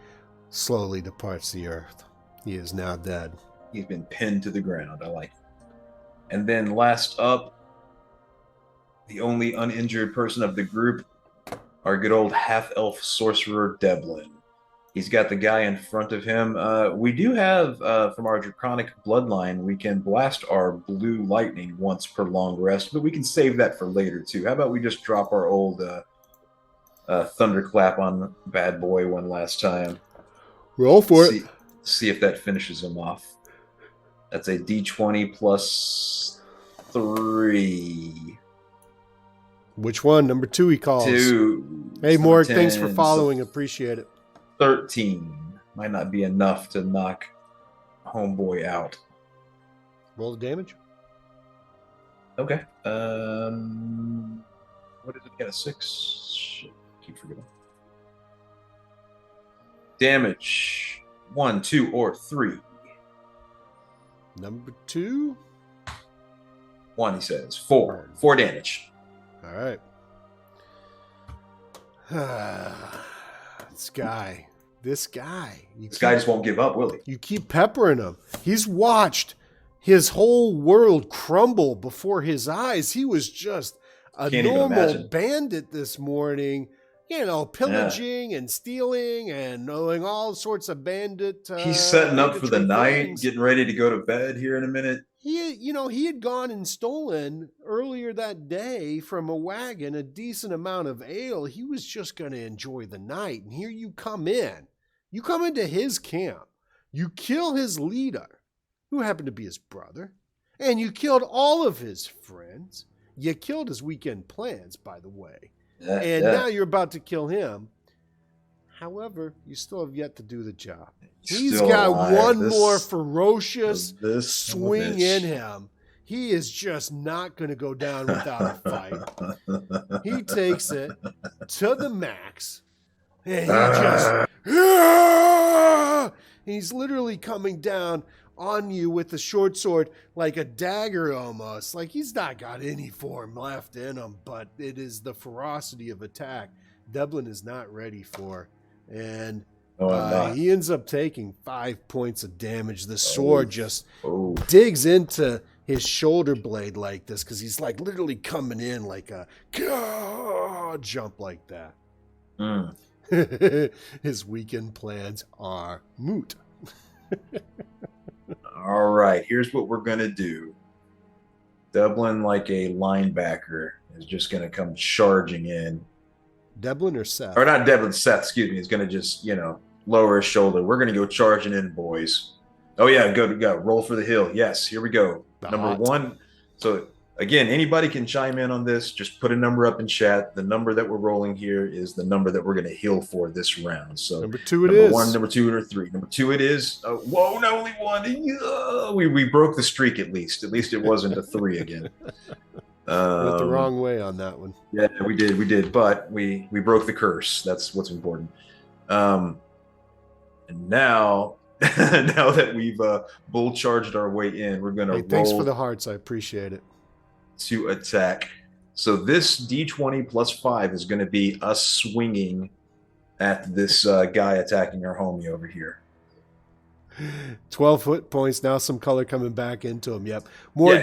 slowly departs the earth. He is now dead. He's been pinned to the ground. I like it. And then last up, the only uninjured person of the group, our good old half-elf sorcerer, Devlin. He's got the guy in front of him. We do have, from our draconic bloodline, we can blast our blue lightning once per long rest, but we can save that for later, too. How about we just drop our old thunderclap on bad boy one last time? Roll for it. See if that finishes him off. That's a d20 plus 3. Which one? Number 2 he calls. 2. Hey, Morg, 10, thanks for following. Appreciate it. 13. Might not be enough to knock homeboy out. Roll the damage. Okay. What is it? Get a 6? Shit, keep forgetting. Damage. 1, 2, or 3. Number 2. 1, he says. 4. 4 damage. All right. This guy. This guy just won't give up, will he? You keep peppering him. He's watched his whole world crumble before his eyes. He was just a normal bandit this morning, pillaging and stealing and doing all sorts of bandit. He's setting up for the banditry night, things. getting ready to go to bed here in a minute. He had gone and stolen earlier that day from a wagon a decent amount of ale. He was just going to enjoy the night. And here you come in. You come into his camp. You kill his leader, who happened to be his brother. And you killed all of his friends. You killed his weekend plans, by the way. Now you're about to kill him. However, you still have yet to do the job. He's got one more ferocious swing in him. He is just not going to go down without a fight. He takes it to the max. And he's literally coming down on you with the short sword like a dagger almost. Like he's not got any form left in him, but it is the ferocity of attack Devlin is not ready for. And he ends up taking 5 points of damage. The sword just digs into his shoulder blade like this because he's like literally coming in like a jump like that. His weekend plans are moot. All right, here's what we're going to do. Devlin, like a linebacker, is just going to come charging in. Devlin or Seth? Or not Devlin, Seth, excuse me. He's going to just, lower his shoulder. We're going to go charging in, boys. Oh, yeah, go. Roll for the hill. Yes, here we go. Number 1. So, again, anybody can chime in on this. Just put a number up in chat. The number that we're rolling here is the number that we're going to heal for this round. So number 2 it is. Number 1, number 2, and 3. Number 2 it is. Whoa, no, only 1. We broke the streak at least. At least it wasn't a 3 again. Went the wrong way on that one. Yeah, we did. But we broke the curse. That's what's important. And now that we've bull charged our way in, we're going to roll. Thanks for the hearts. I appreciate it. To attack. So this D20 plus 5 is going to be us swinging at this guy attacking our homie over here. 12 foot points. Now some color coming back into him. Yep.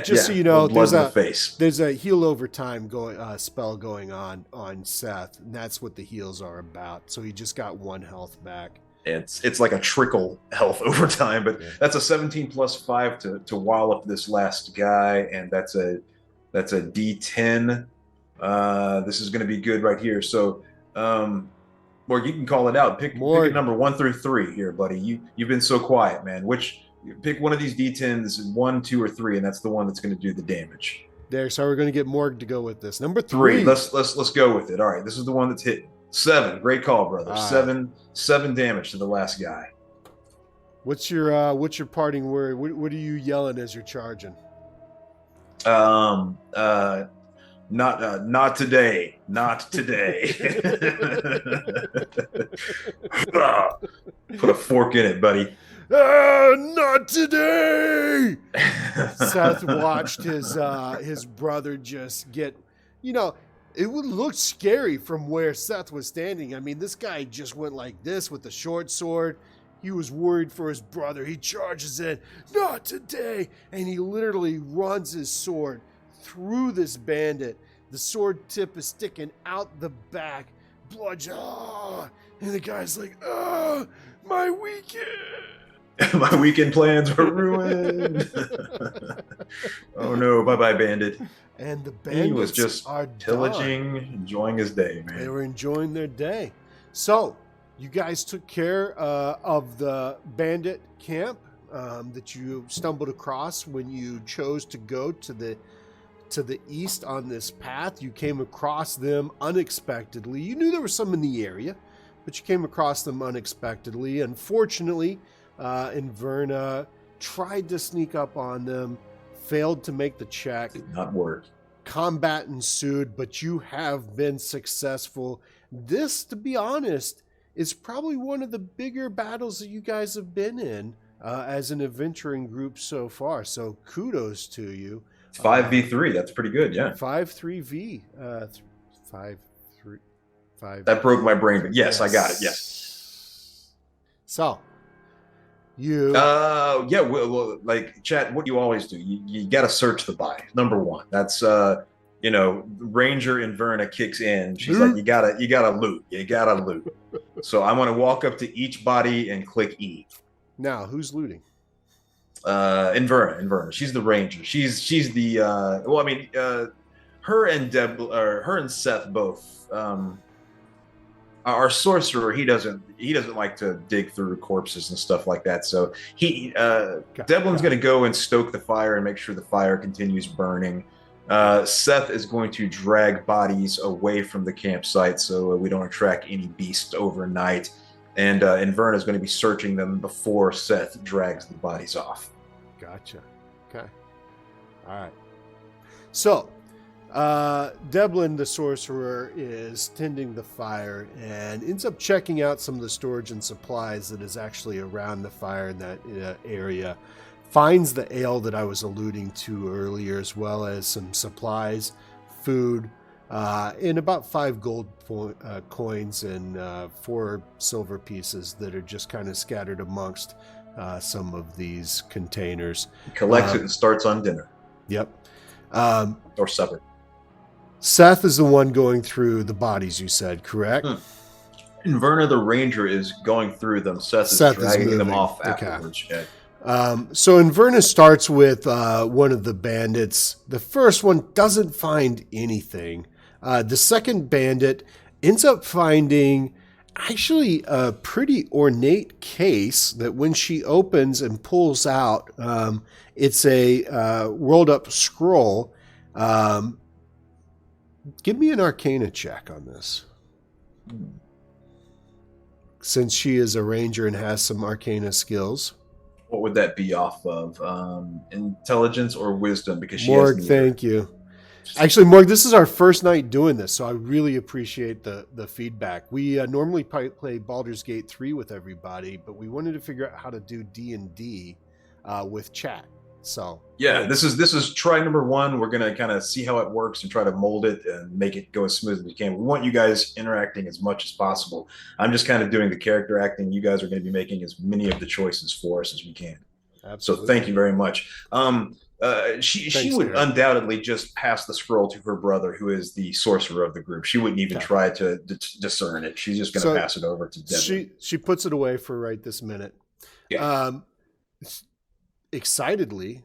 So you know, there's a heal over time spell going on Seth, and that's what the heals are about. So he just got 1 health back. It's like a trickle health over time, but that's a 17 plus 5 to wallop this last guy, and that's a D10. This is going to be good right here. So, or you can call it out. Pick a number 1 through 3 here, buddy. You've been so quiet, man. Pick one of these D10s, 1, 2, or 3, and that's the one that's going to do the damage. There. So we're going to get Morg to go with this. Number 3. Let's go with it. All right, this is the one that's hitting. 7. Great call, brother. 7 damage to the last guy. What's your parting word? What are you yelling as you're charging? Not today. Not today. Put a fork in it, buddy. Not today. Seth watched his brother just get, it would look scary from where Seth was standing. I mean, this guy just went like this with the short sword. He was worried for his brother. He charges in, not today. And he literally runs his sword through this bandit. The sword tip is sticking out the back. Blood, and the guy's like, my weekend. My weekend plans were ruined. Oh no, bye-bye, bandit. And the bandits he was just pillaging, done. Enjoying his day, man. They were enjoying their day. So, you guys took care of the bandit camp that you stumbled across when you chose to go to the east on this path. You came across them unexpectedly. You knew there were some in the area, but you came across them unexpectedly. Unfortunately, Inverna tried to sneak up on them, failed to make the check. Did not work. Combat ensued, but you have been successful. This, to be honest, is probably one of the bigger battles that you guys have been in as an adventuring group so far. So kudos to you. 5v3, that's pretty good, yeah. 5-3v. 5-3. That broke my brain, but yes, I got it, yes. So, you... well, like, chat, what you always do, you got to search the buy, number 1. That's Ranger Inverna kicks in. She's like, you gotta loot. So I want to walk up to each body and click E. Now, who's looting? Inverna. She's the ranger. She's the her and Seth both. Our sorcerer, he doesn't like to dig through corpses and stuff like that. So Devlin's going to go and stoke the fire and make sure the fire continues burning. Seth is going to drag bodies away from the campsite so we don't attract any beasts overnight. And Inverna is going to be searching them before Seth drags the bodies off. Gotcha. Okay. All right. So, Devlin, the sorcerer, is tending the fire and ends up checking out some of the storage and supplies that is actually around the fire in that area. Finds the ale that I was alluding to earlier, as well as some supplies, food, and about 5 gold coins and 4 silver pieces that are just kind of scattered amongst some of these containers. He collects it and starts on dinner. Yep. Or supper. Seth is the one going through the bodies, you said, correct? Inverna the ranger is going through them. Seth is dragging them off afterwards. Okay. So Inverna starts with one of the bandits. The first one doesn't find anything. The second bandit ends up finding actually a pretty ornate case that when she opens and pulls out, it's a rolled up scroll. Give me an Arcana check on this. Since she is a ranger and has some Arcana skills. What would that be off of? Intelligence or wisdom? Because she Morg, has thank you. Actually, Morg, this is our first night doing this, so I really appreciate the feedback. We normally play Baldur's Gate 3 with everybody, but we wanted to figure out how to do D&D with chat. So yeah, this is try number 1. We're gonna kind of see how it works and try to mold it and make it go as smooth as we can. We want you guys interacting as much as possible. I'm just kind of doing the character acting. You guys are going to be making as many of the choices for us as we can. Absolutely. So thank you very much. She would undoubtedly just pass the scroll to her brother, who is the sorcerer of the group. She wouldn't even try to discern it. She's just going to pass it over to Devlin. She puts it away for right this minute. Yeah. Excitedly,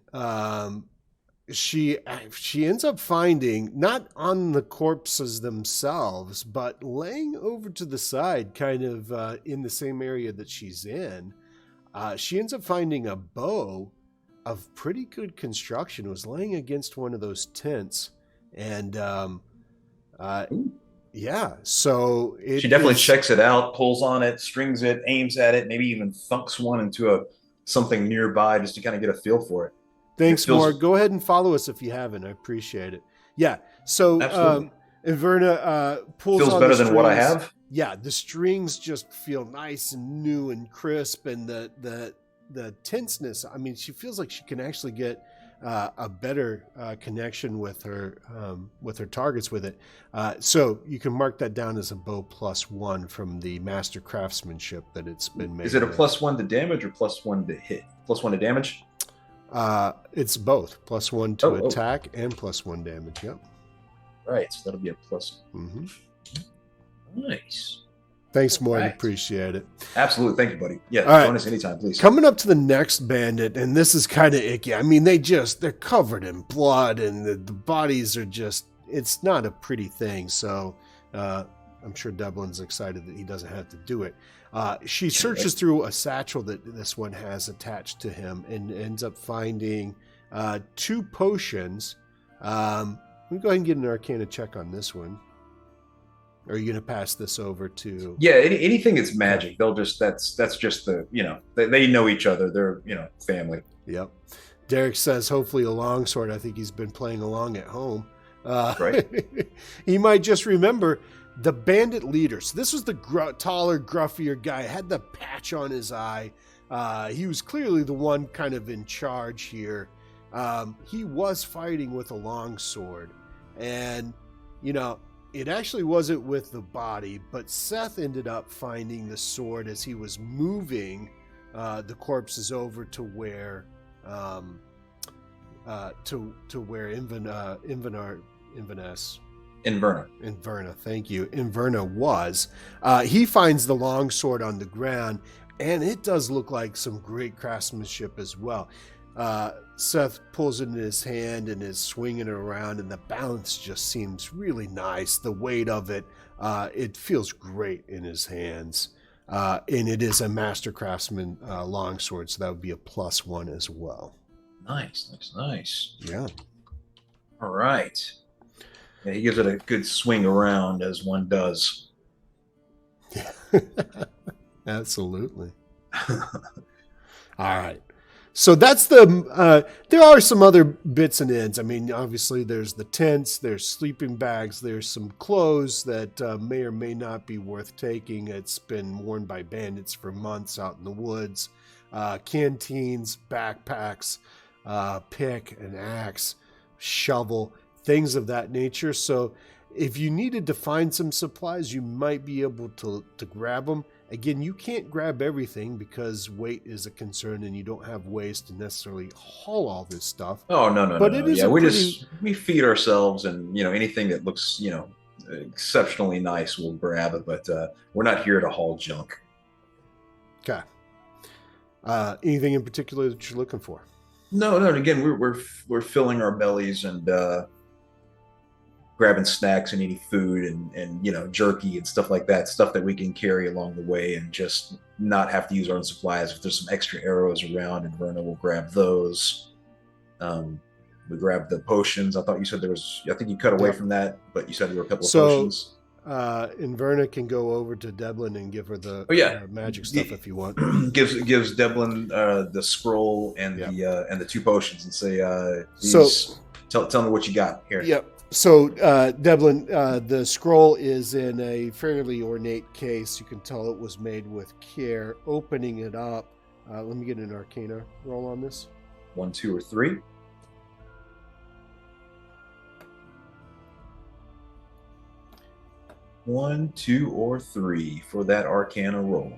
she ends up finding, not on the corpses themselves, but laying over to the side, kind of in the same area that she's in, she ends up finding a bow of pretty good construction. It was laying against one of those tents, and yeah, so she definitely checks it out, pulls on it, strings it, aims at it, maybe even thunks one into something nearby just to kind of get a feel for it. Thanks, Morg. Go ahead and follow us if you haven't. I appreciate it. Yeah. So Inverna pulls on better than what I have. Yeah, the strings just feel nice and new and crisp, and the tenseness. I mean, she feels like she can actually get a better connection with her targets with it. So you can mark that down as a bow +1 from the master craftsmanship that it's been made. Is it a +1 to damage or +1 to hit? +1 to damage? It's both +1 to attack and +1 damage. Yep. Right. So that'll be a plus. Mm-hmm. Nice. Thanks, Morg. Right. Appreciate it. Absolutely. Thank you, buddy. Yeah, join us anytime, please. Coming up to the next bandit, and this is kind of icky. I mean, they're covered in blood, and the bodies are just, it's not a pretty thing. So I'm sure Devlin's excited that he doesn't have to do it. She searches through a satchel that this one has attached to him and ends up finding 2 potions. Let me go ahead and get an Arcana check on this one. Or are you going to pass this over to? Yeah, anything that's magic, they'll just that's just the they know each other. They're family. Yep. Derek says hopefully a longsword. I think he's been playing along at home. Right. He might just remember the bandit leader. So this was the taller, gruffier guy. Had the patch on his eye. He was clearly the one kind of in charge here. He was fighting with a longsword, and it actually wasn't with the body, but Seth ended up finding the sword as he was moving the corpses over to where to where Invenar Inverness. Inverna. Inverna, thank you. Inverna was. He finds the longsword on the ground, and it does look like some great craftsmanship as well. Seth pulls it in his hand and is swinging it around, and the balance just seems really nice. The weight of it, it feels great in his hands. And it is a master craftsman longsword, so that would be a +1 as well. Nice. Yeah. All right. Yeah, he gives it a good swing around, as one does. Yeah. Absolutely. All right. So that's there are some other bits and ends. I mean, obviously there's the tents, there's sleeping bags, there's some clothes that may or may not be worth taking. It's been worn by bandits for months out in the woods. Canteens, backpacks, pick, an axe, shovel, things of that nature. So if you needed to find some supplies, you might be able to grab them. Again, you can't grab everything because weight is a concern, and you don't have ways to necessarily haul all this stuff. Oh no! But it is yeah, we feed ourselves, and anything that looks exceptionally nice, we'll grab it. But we're not here to haul junk. Okay. Anything in particular that you're looking for? No. And again, we're filling our bellies and grabbing snacks and eating food and jerky and stuff like that, stuff that we can carry along the way and just not have to use our own supplies. If there's some extra arrows around, and Verna will grab those. We grabbed the potions. I thought you said I think you cut away from that, but you said there were a couple of potions. Inverna can go over to Devlin and give her the magic stuff if you want. gives Devlin the scroll and the 2 potions and say, tell me what you got here. Yep. So, Devlin, the scroll is in a fairly ornate case. You can tell it was made with care. Opening it up, let me get an Arcana roll on this. 1, 2, or 3. One, 2, or 3 for that Arcana roll.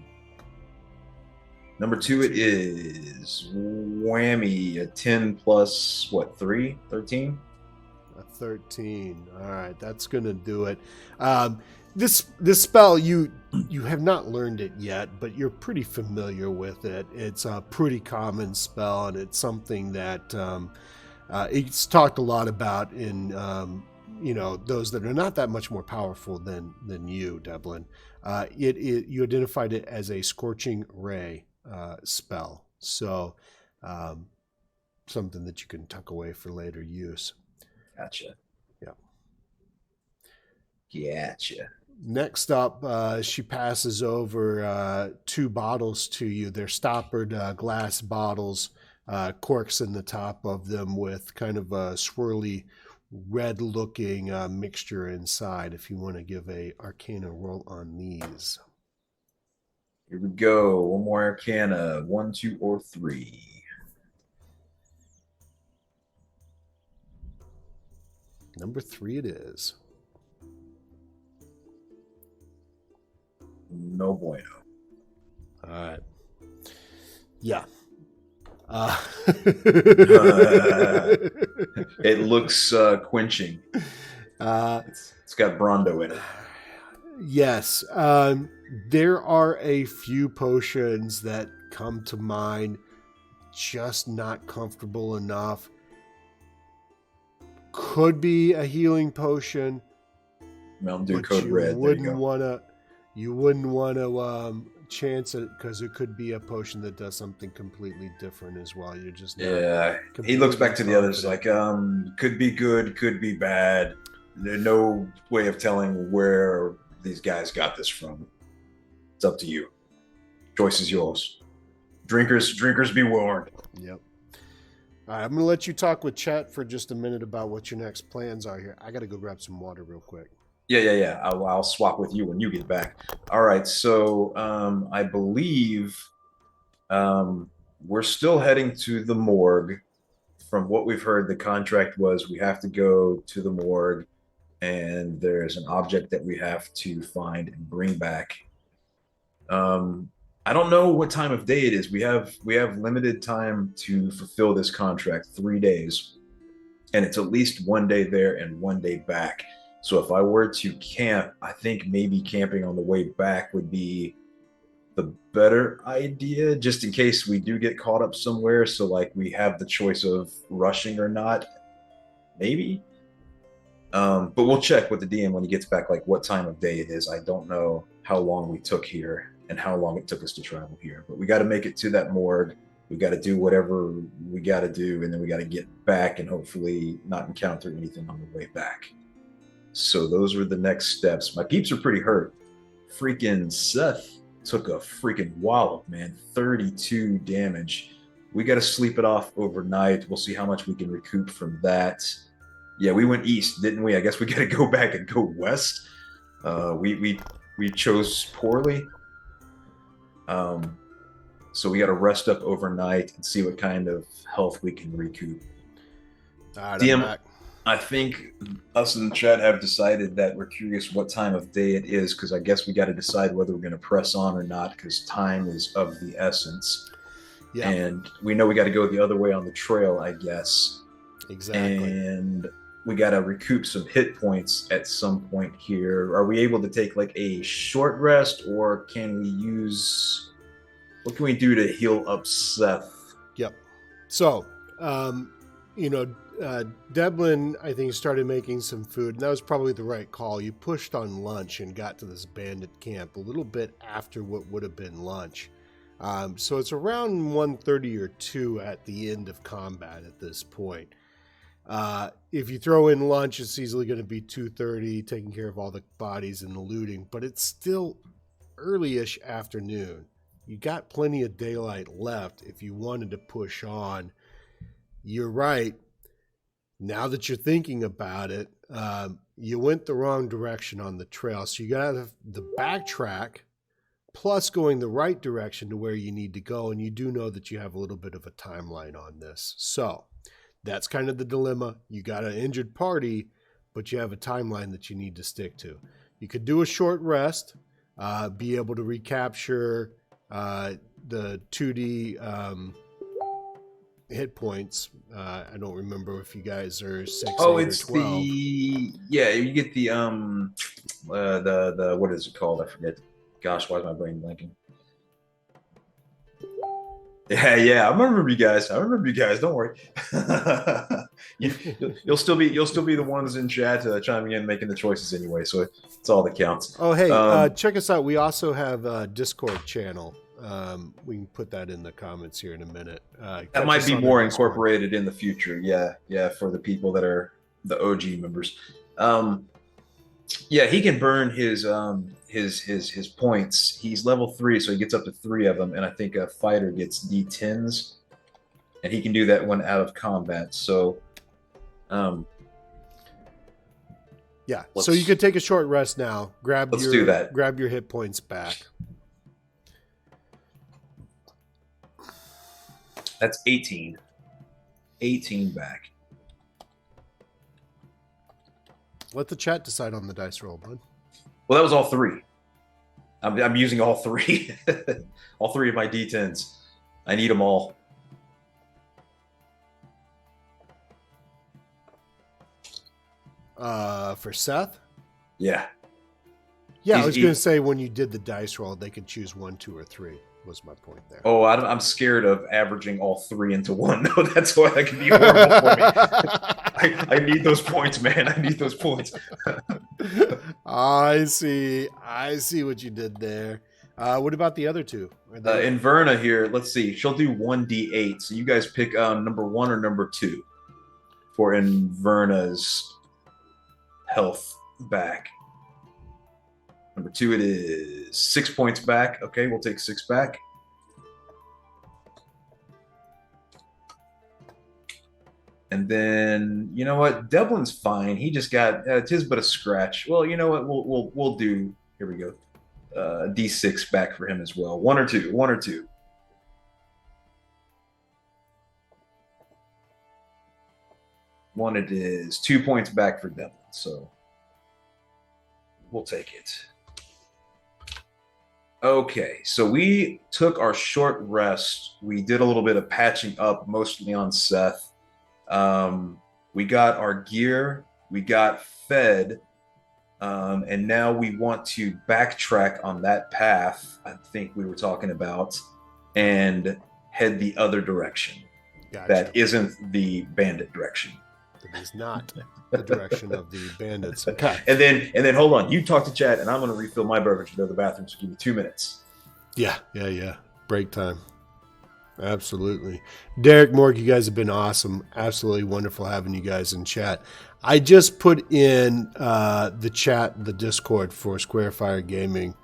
Number 2, it is whammy. A 10 plus 3? 13. A 13. All right, that's gonna do it. This spell, you have not learned it yet, but you're pretty familiar with it. It's a pretty common spell, and it's something that it's talked a lot about in those that are not that much more powerful than you, Devlin. You identified it as a scorching ray spell, so something that you can tuck away for later use. Gotcha. Yeah. Gotcha. Next up, she passes over 2 bottles to you. They're stoppered glass bottles, corks in the top of them with kind of a swirly red-looking mixture inside. If you want to give a Arcana roll on these. Here we go. One more Arcana. 1, 2, or 3. Number 3 it is. No bueno. All right. Yeah. It looks quenching. It's got Brondo in it. Yes. There are a few potions that come to mind, just not comfortable enough. Could be a healing potion. Mountain Dew Code Red. You wouldn't want to chance it because it could be a potion that does something completely different as well. You're just He looks back to the others like could be good, could be bad. There's no way of telling where these guys got this from. It's up to you. Choice is yours. Drinkers be warned. Yep. All right, I'm going to let you talk with chat for just a minute about what your next plans are here. I got to go grab some water real quick. Yeah. I'll swap with you when you get back. All right. So I believe we're still heading to the morgue. From what we've heard, the contract was we have to go to the morgue, and there's an object that we have to find and bring back. I don't know what time of day it is. We have limited time to fulfill this contract, 3 days. and it's at least 1 day there and 1 day back. So if I were to camp, I think maybe camping on the way back would be the better idea, just in case we do get caught up somewhere. So like we have the choice of rushing or not, maybe. But we'll check with the DM when he gets back, like what time of day it is. I don't know how long we took here and how long it took us to travel here, but we got to make it to that morgue. We got to do whatever we got to do, and then we got to get back and hopefully not encounter anything on the way back. So those were the next steps. My peeps are pretty hurt. Freaking Seth took a freaking wallop, man. 32 damage. We got to sleep it off overnight. We'll see how much we can recoup from that. Yeah, we went east, didn't we? I guess we got to go back and go west. We chose poorly. So we got to rest up overnight and see what kind of health we can recoup. All right, DM, I think us in the chat have decided that we're curious what time of day it is, because I guess we got to decide whether we're going to press on or not, because time is of the essence. Yeah. And we know we got to go the other way on the trail, I guess. Exactly. And we got to recoup some hit points at some point here. Are we able to take like a short rest, or can we use... What can we do to heal up Seth? Yep. So, Devlin, I think, started making some food, and that was probably the right call. You pushed on lunch and got to this bandit camp a little bit after what would have been lunch. So it's around 1:30 or 2 at the end of combat at this point. If you throw in lunch, it's easily going to be 2:30, taking care of all the bodies and the looting, but it's still early-ish afternoon. You got plenty of daylight left if you wanted to push on. You're right. Now that you're thinking about it, you went the wrong direction on the trail. So you got the backtrack plus going the right direction to where you need to go. And you do know that you have a little bit of a timeline on this. So that's kind of the dilemma. You got an injured party, but you have a timeline that you need to stick to. You could do a short rest, be able to recapture the 2D hit points. I don't remember if you guys are 6, 8, or 12. You get the what is it called? I forget. Gosh, why is my brain blanking? Yeah, I remember you guys. Don't worry. You'll still be the ones in chat chiming in, making the choices anyway. So it's all that counts. Oh, hey, check us out. We also have a Discord channel. We can put that in the comments here in a minute. That might be more incorporated in the future. Yeah, for the people that are the OG members. He can burn his points. He's level 3, so he gets up to 3 of them, and I think a fighter gets D10s, and he can do that when out of combat. So, so you could take a short rest now. Let's do that. Grab your hit points back. That's 18. 18 back. Let the chat decide on the dice roll, bud. Well, that was all 3. I'm using all 3. All 3 of my D10s. I need them all. For Seth? Yeah. Yeah, I was going to say when you did the dice roll, they could choose 1, 2, or 3. Was my point there. Oh, I'm scared of averaging all 3 into 1. No, that's why that can be horrible for me. I need those points, man. I need those points. I see what you did there. What about the other 2? Inverna here, let's see. She'll do 1d8. So you guys pick number 1 or number 2 for Inverna's health back. Number 2, it is 6 points back. Okay, we'll take 6 back. And then, you know what? Devlin's fine. He just got tis but a scratch. Well, you know what? We'll do. Here we go. D6 back for him as well. 1 or 2. 1 or 2. One, it is 2 points back for Devlin. So we'll take it. Okay, so we took our short rest. We did a little bit of patching up, mostly on Seth. We got our gear. We got fed. And now we want to backtrack on that path I think we were talking about and head the other direction. Gotcha. That isn't the bandit direction. It is not the direction of the bandits. Okay. And then hold on. You talk to Chad, and I'm going to refill my beverage and go to the bathroom. So give me 2 minutes. Yeah. Break time. Absolutely. Derek, Morg, you guys have been awesome. Absolutely wonderful having you guys in chat. I just put in the chat, the Discord for Squarefire Gaming.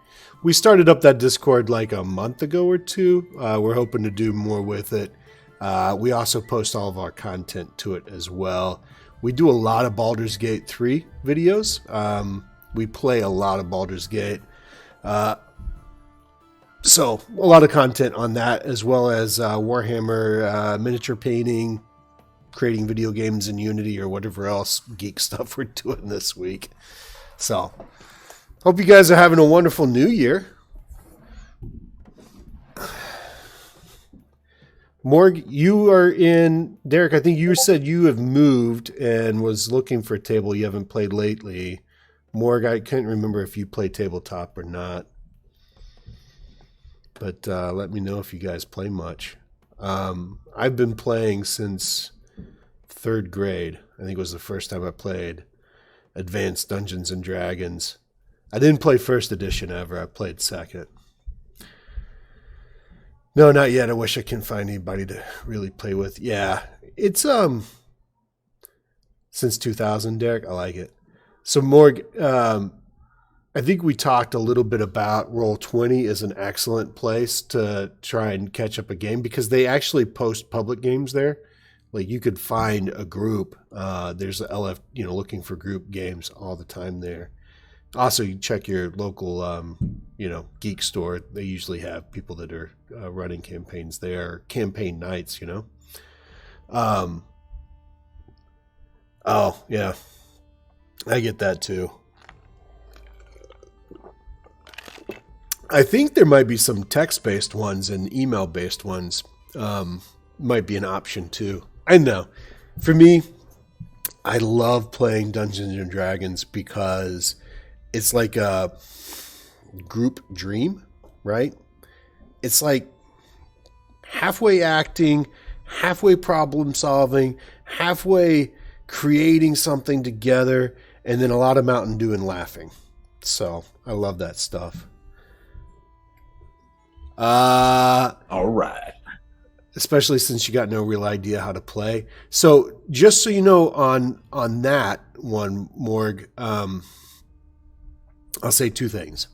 We started up that Discord like a month ago or two. We're hoping to do more with it. We also post all of our content to it as well. We do a lot of Baldur's Gate 3 videos. We play a lot of Baldur's Gate. So a lot of content on that, as well as Warhammer, miniature painting, creating video games in Unity, or whatever else geek stuff we're doing this week. So hope you guys are having a wonderful new year. Morg, you are in, Derek, I think you said you have moved and was looking for a table you haven't played lately. Morg, I can't remember if you play tabletop or not. But let me know if you guys play much. I've been playing since 3rd grade. I think it was the first time I played Advanced Dungeons and Dragons. I didn't play 1st edition ever. I played 2nd. No, not yet. I wish I can find anybody to really play with. Yeah, it's since 2000, Derek. I like it. So Morg, I think we talked a little bit about Roll20 is an excellent place to try and catch up a game because they actually post public games there. Like you could find a group. There's a LF, looking for group games all the time there. Also, you check your local, geek store. They usually have people that are running campaigns there, campaign nights, Oh, yeah. I get that too. I think there might be some text-based ones and email-based ones. Might be an option too. I know. For me, I love playing Dungeons and Dragons because it's like a group dream, right? It's like halfway acting, halfway problem solving, halfway creating something together, and then a lot of Mountain Dew and laughing. So I love that stuff. All right. Especially since you got no real idea how to play. So just so you know, on that one, Morg, I'll say 2 things.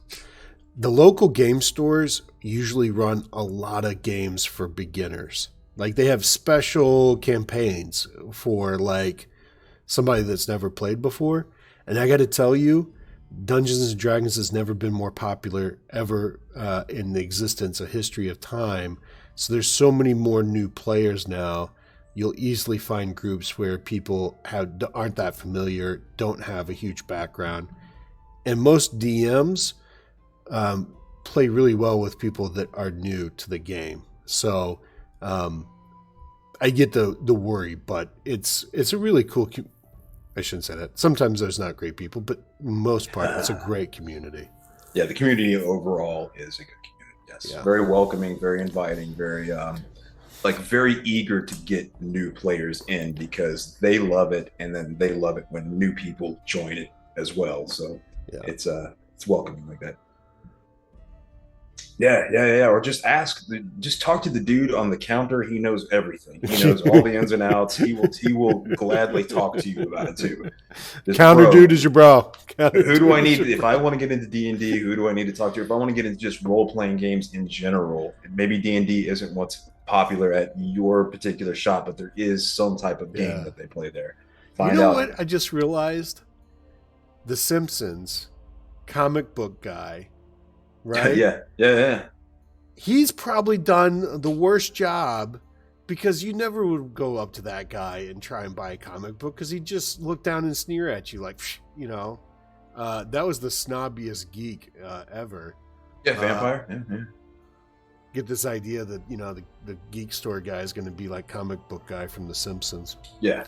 The local game stores usually run a lot of games for beginners. Like they have special campaigns for like somebody that's never played before. And I got to tell you, Dungeons and Dragons has never been more popular ever in the existence, a history of time. So there's so many more new players now. You'll easily find groups where people aren't that familiar, don't have a huge background. And most DMs play really well with people that are new to the game. So I get the worry, but it's a really cool. I shouldn't say that. Sometimes there's not great people, but most part, it's a great community. Yeah, the community overall is a good community. Yes, yeah. Very welcoming, very inviting, very very eager to get new players in because they love it, and then they love it when new people join it as well. So yeah. It's welcoming like that. Yeah. Or just talk to the dude on the counter. He knows everything. He knows all the ins and outs. He will gladly talk to you about it too. Counter dude is your bro. Who do I need if I want to get into D&D? Who do I need to talk to? If I want to get into just role playing games in general, maybe D&D isn't what's popular at your particular shop, but there is some type of game that they play there. Find out. What I just realized? The Simpsons comic book guy. Right? Yeah. He's probably done the worst job because you never would go up to that guy and try and buy a comic book because he'd just look down and sneer at you like, that was the snobbiest geek ever. Yeah, vampire. Yeah. get this idea that, the geek store guy is going to be like comic book guy from The Simpsons. Yeah.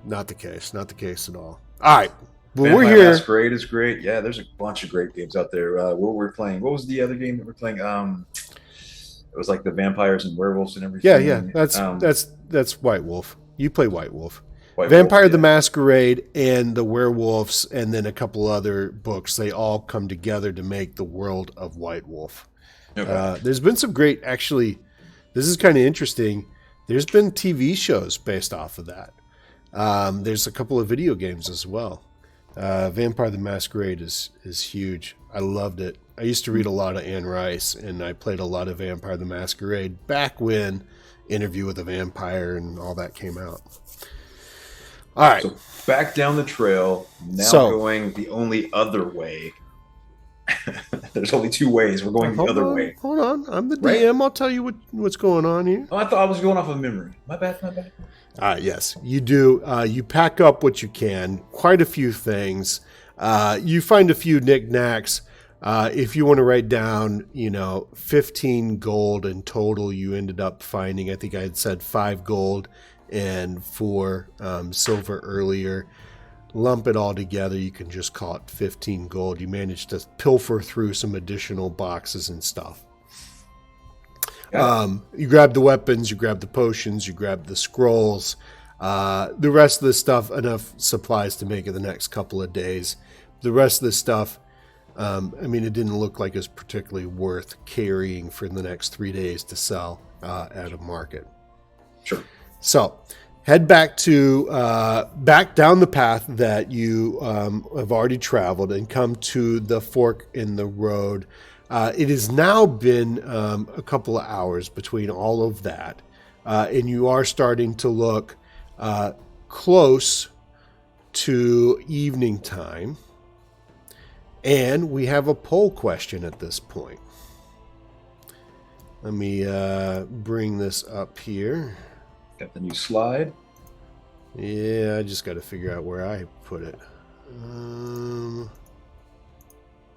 Not the case. Not the case at all. All right. Well, Vampire we're here. Masquerade is great. Yeah, there's a bunch of great games out there. What we're playing. What was the other game that we're playing? It was like the vampires and werewolves and everything. Yeah. That's White Wolf. You play White Wolf. White Vampire Wolf, the Masquerade and the Werewolves, and then a couple other books. They all come together to make the world of White Wolf. Okay. There's been some great, actually, this is kind of interesting. There's been TV shows based off of that. There's a couple of video games as well. Vampire the Masquerade is huge. I loved it. I used to read a lot of Anne Rice, and I played a lot of Vampire the Masquerade back when Interview with a Vampire and all that came out. All right. So back down the trail, now going the only other way. There's only two ways. We're going the other way. Hold on. I'm the DM. I'll tell you what's going on here. Oh, I thought I was going off of memory. My bad. Yes, you do. You pack up what you can, quite a few things. You find a few knickknacks. If you want to write down, 15 gold in total, you ended up finding, I think I had said 5 gold and 4 silver earlier. Lump it all together, you can just call it 15 gold. You managed to pilfer through some additional boxes and stuff. You grab the weapons, you grab the potions, you grab the scrolls. The rest of the stuff, enough supplies to make it the next couple of days. The rest of the stuff, it didn't look like it was particularly worth carrying for the next 3 days to sell at a market. Sure. So head back down the path that you have already traveled and come to the fork in the road. It has now been a couple of hours between all of that, and you are starting to look close to evening time. And we have a poll question at this point. Let me bring this up here. Got the new slide. Yeah, I just got to figure out where I put it.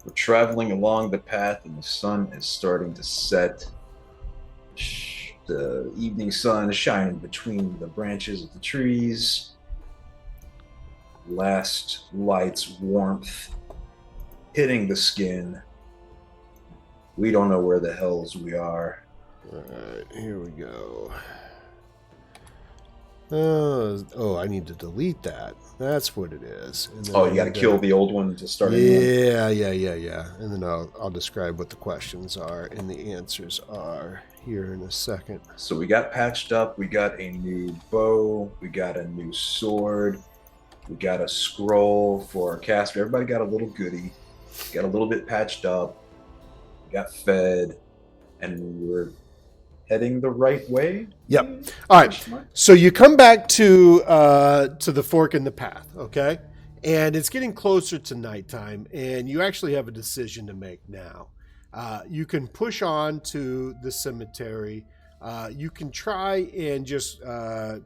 We're traveling along the path and the sun is starting to set. The evening sun is shining between the branches of the trees. Last light's warmth hitting the skin. We don't know where the hells we are. All right, here we go. I need to delete that. That's what it is. You got to kill the old one to start. Yeah. And then I'll describe what the questions are and the answers are here in a second. So we got patched up. We got a new bow. We got a new sword. We got a scroll for our caster. Everybody got a little goodie. Got a little bit patched up. Got fed, and we're heading the right way. Yep. All right. So you come back to the fork in the path, okay? And it's getting closer to nighttime, and you actually have a decision to make now. You can push on to the cemetery. You can try and just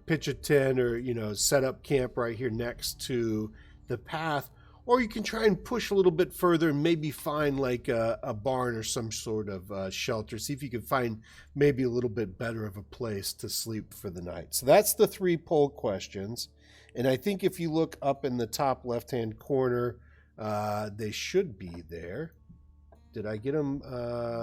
pitch a tent or set up camp right here next to the path, or you can try and push a little bit further and maybe find like a barn or some sort of shelter. See if you can find maybe a little bit better of a place to sleep for the night. So that's the 3 poll questions. And I think if you look up in the top left-hand corner, they should be there. Did I get them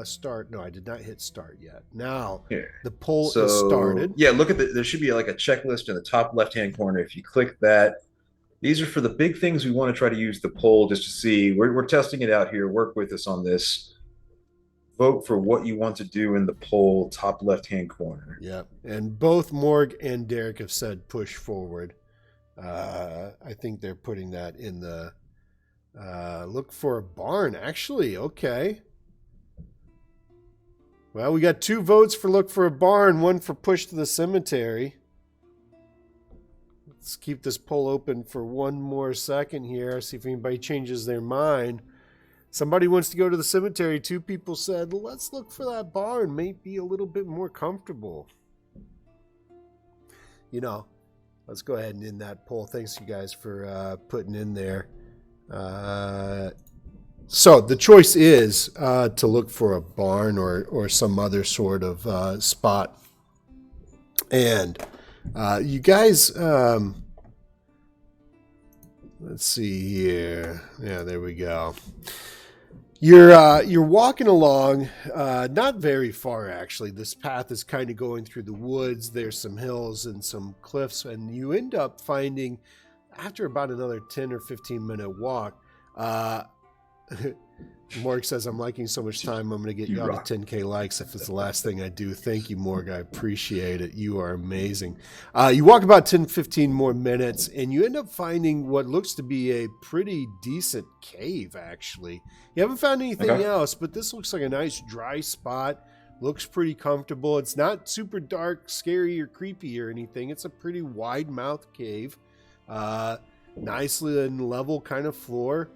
start? No, I did not hit start yet. Now, the poll is started. Yeah, look at there should be like a checklist in the top left-hand corner. If you click that, these are for the big things we want to try to use the poll just to see. We're testing it out here. Work with us on this. Vote for what you want to do in the poll, top left-hand corner. Yeah, and both Morg and Derek have said push forward. I think they're putting that in the look for a barn. Actually, okay. Well, we got 2 votes for look for a barn, 1 for push to the cemetery. Let's keep this poll open for 1 more second here. See if anybody changes their mind. Somebody wants to go to the cemetery. 2 people said, let's look for that barn. May be a little bit more comfortable. Let's go ahead and end that poll. Thanks, you guys, for putting in there. So the choice is to look for a barn or some other sort of spot. And you guys, let's see here. Yeah, there we go. You're walking along, not very far actually. This path is kind of going through the woods. There's some hills and some cliffs, and you end up finding, after about another 10 or 15-minute walk, Morg says, I'm liking so much time, I'm going to get you out to 10K likes if it's the last thing I do. Thank you, Morg. I appreciate it. You are amazing. You walk about 10, 15 more minutes, and you end up finding what looks to be a pretty decent cave, actually. You haven't found anything else, but this looks like a nice dry spot. Looks pretty comfortable. It's not super dark, scary, or creepy or anything. It's a pretty wide-mouthed cave. Nicely and level kind of floor.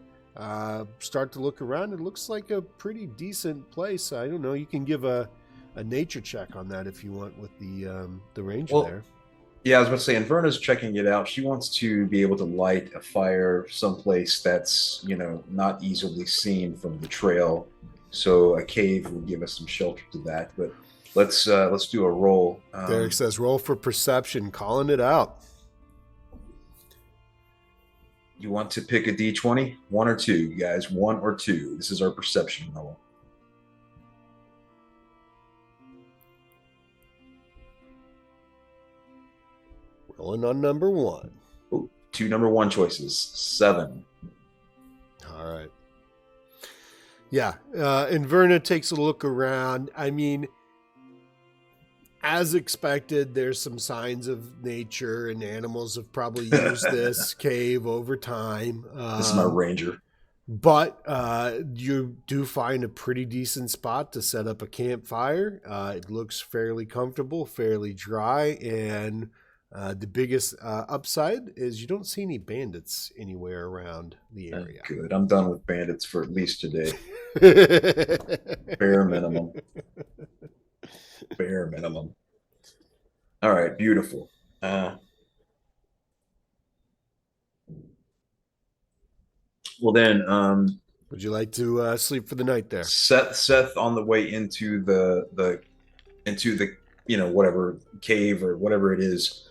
Start to look around. It looks like a pretty decent place. I don't know. You can give a nature check on that if you want with the ranger there. Yeah, I was about to say, Inverna's checking it out. She wants to be able to light a fire someplace that's, not easily seen from the trail. So a cave would give us some shelter to that. But let's do a roll. Derek says, roll for perception, calling it out. You want to pick a D20? 1 or 2, you guys. 1 or 2. This is our perception roll. Rolling on number 1. Ooh, 2 number 1 choices. 7. All right. Yeah. Inverna takes a look around. I mean, as expected, there's some signs of nature, and animals have probably used this cave over time. This is my ranger. But you do find a pretty decent spot to set up a campfire. It looks fairly comfortable, fairly dry, and the biggest upside is you don't see any bandits anywhere around the area. Good. I'm done with bandits for at least today. Bare minimum. Bare minimum. All right, beautiful. Well then, would you like to sleep for the night there? Seth on the way into the whatever cave or whatever it is,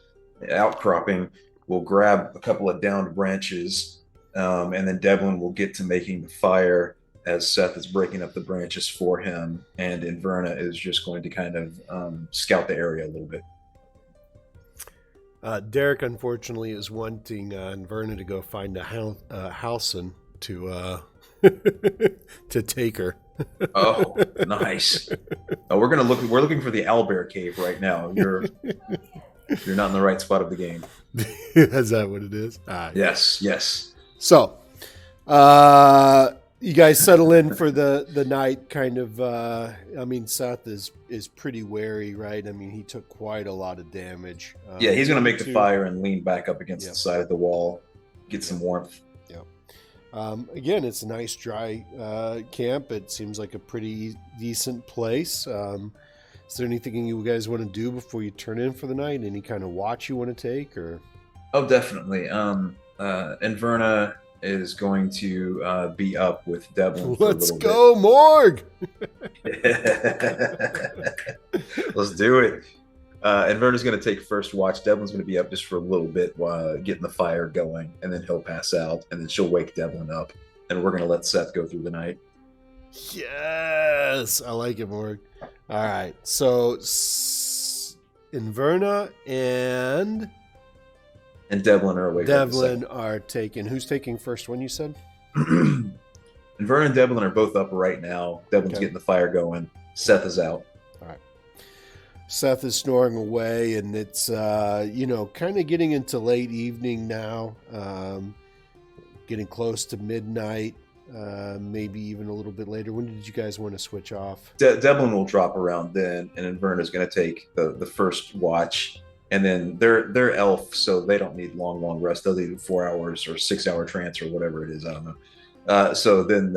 outcropping, will grab a couple of downed branches, and then Devlin will get to making the fire as Seth is breaking up the branches for him, and Inverna is just going to kind of scout the area a little bit. Derek, unfortunately, is wanting Inverna to go find a Halson to to take her. Oh, nice. We're looking for the Owlbear Cave right now. You're not in the right spot of the game. Is that what it is? Yes. So, you guys settle in for the night, kind of. I mean, Seth is pretty wary, right? I mean, he took quite a lot of damage. Yeah, he's going to make the fire and lean back up against the side of the wall, get some warmth. Yeah. Again, it's a nice dry camp. It seems like a pretty decent place. Is there anything you guys want to do before you turn in for the night? Any kind of watch you want to take, or? Oh, definitely. Inverna is going to be up with Devlin for Let's a little go, bit. Morg! Let's do it. Inverna's going to take first watch. Devlin's going to be up just for a little bit while getting the fire going, and then he'll pass out, and then she'll wake Devlin up, and we're going to let Seth go through the night. Yes! I like it, Morg. All right, so Inverna and Devlin are away. Devlin are taking. Who's taking first one, you said? Inverna and Devlin are both up right now. Devlin's getting the fire going. Seth is out. All right. Seth is snoring away, and it's, kind of getting into late evening now, getting close to midnight, maybe even a little bit later. When did you guys want to switch off? Devlin will drop around then, and Inverna is going to take the first watch. And then they're elf, so they don't need long rest. They'll do 4 hours or 6 hour trance or whatever it is. I don't know. So then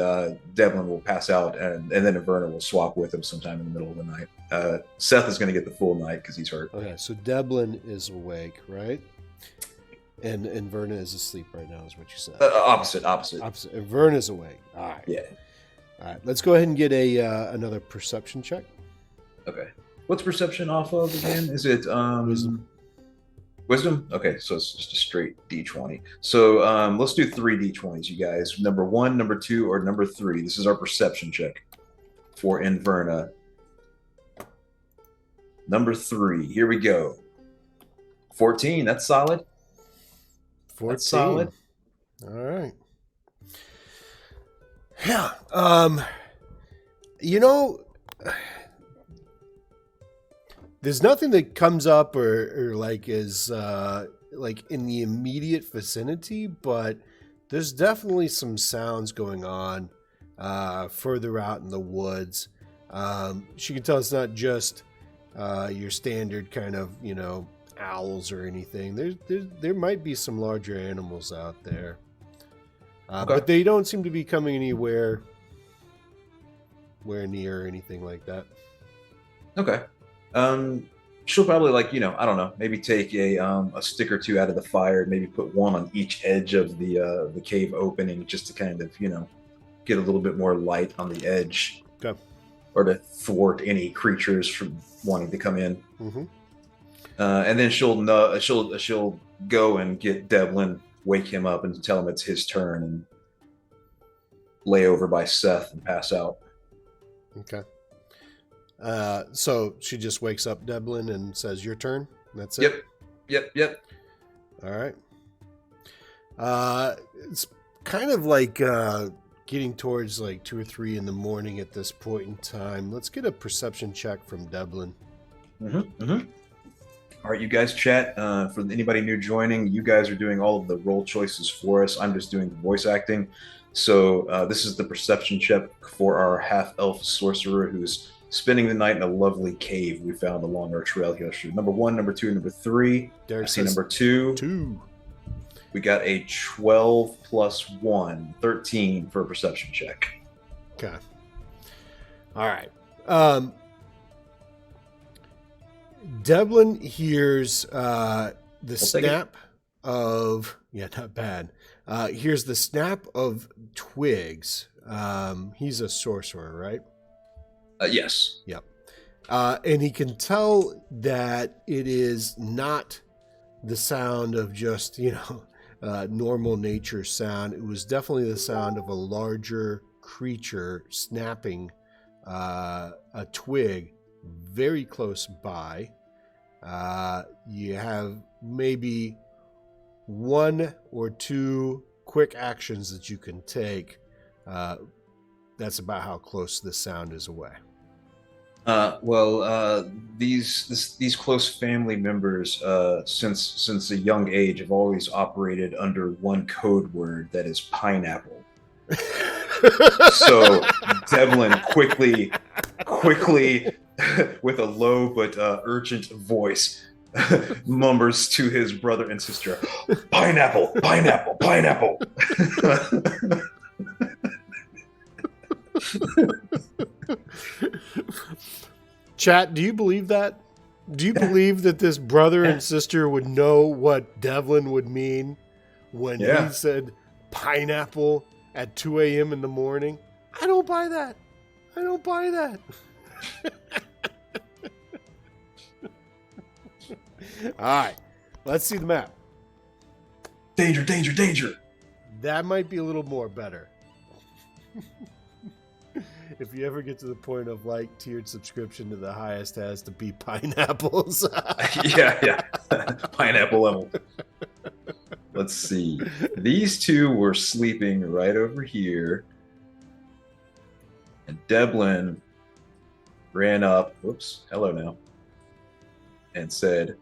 Devlin will pass out, and then Inverna will swap with him sometime in the middle of the night. Seth is going to get the full night because he's hurt. Okay, so Devlin is awake, right? And Verna is asleep right now, is what you said. Opposite. Opposite. And Verna's awake. All right. Yeah. All right. Let's go ahead and get another perception check. Okay. What's perception off of again? Is it Wisdom. Wisdom? Okay, so it's just a straight D20. So let's do 3 D20s, you guys. Number 1, number 2, or number 3. This is our perception check for Inverna. Number 3. Here we go. 14. That's solid. 14. That's solid. All right. Yeah. There's nothing that comes up or like is like in the immediate vicinity, but there's definitely some sounds going on further out in the woods. She can tell it's not just your standard kind of, owls or anything. There might be some larger animals out there, but they don't seem to be coming anywhere near or anything like that. Okay. She'll probably I don't know, maybe take a stick or two out of the fire, maybe put one on each edge of the cave opening, just to kind of get a little bit more light on the edge, or to thwart any creatures from wanting to come in. Mm-hmm. And then she'll go and get Devlin, wake him up, and tell him it's his turn, and lay over by Seth and pass out. Okay. So she just wakes up Devlin and says, "Your turn." That's it. Yep. All right. It's kind of like getting towards like 2 or 3 in the morning at this point in time. Let's get a perception check from Devlin. All right, you guys chat. For anybody new joining, you guys are doing all of the role choices for us. I'm just doing the voice acting. So this is the perception check for our half-elf sorcerer who's spending the night in a lovely cave we found along our trail here. Number 1, number 2, number 3. Derek I see number 2. 2. We got a 12 plus 1, 13 for a perception check. Okay. All right. Devlin hears the snap of... Yeah, not bad. Hears the snap of twigs. He's a sorcerer, right? Yes. Yep. And he can tell that it is not the sound of just, normal nature sound. It was definitely the sound of a larger creature snapping a twig very close by. You have maybe 1 or 2 quick actions that you can take. That's about how close this sound is away. These close family members, since a young age, have always operated under one code word, that is pineapple. So Devlin quickly, with a low but urgent voice, murmurs to his brother and sister, "Pineapple, pineapple, pineapple." Chat, do you believe that? Do you believe that this brother and sister would know what Devlin would mean when he said pineapple at 2 a.m. in the morning? I don't buy that. All right, let's see the map. Danger, danger, danger. That might be a little more better. If you ever get to the point of tiered subscription to the highest has to be pineapples. yeah. Pineapple level. Let's see. These two were sleeping right over here. And Devlin ran up. Whoops. Hello now. And said,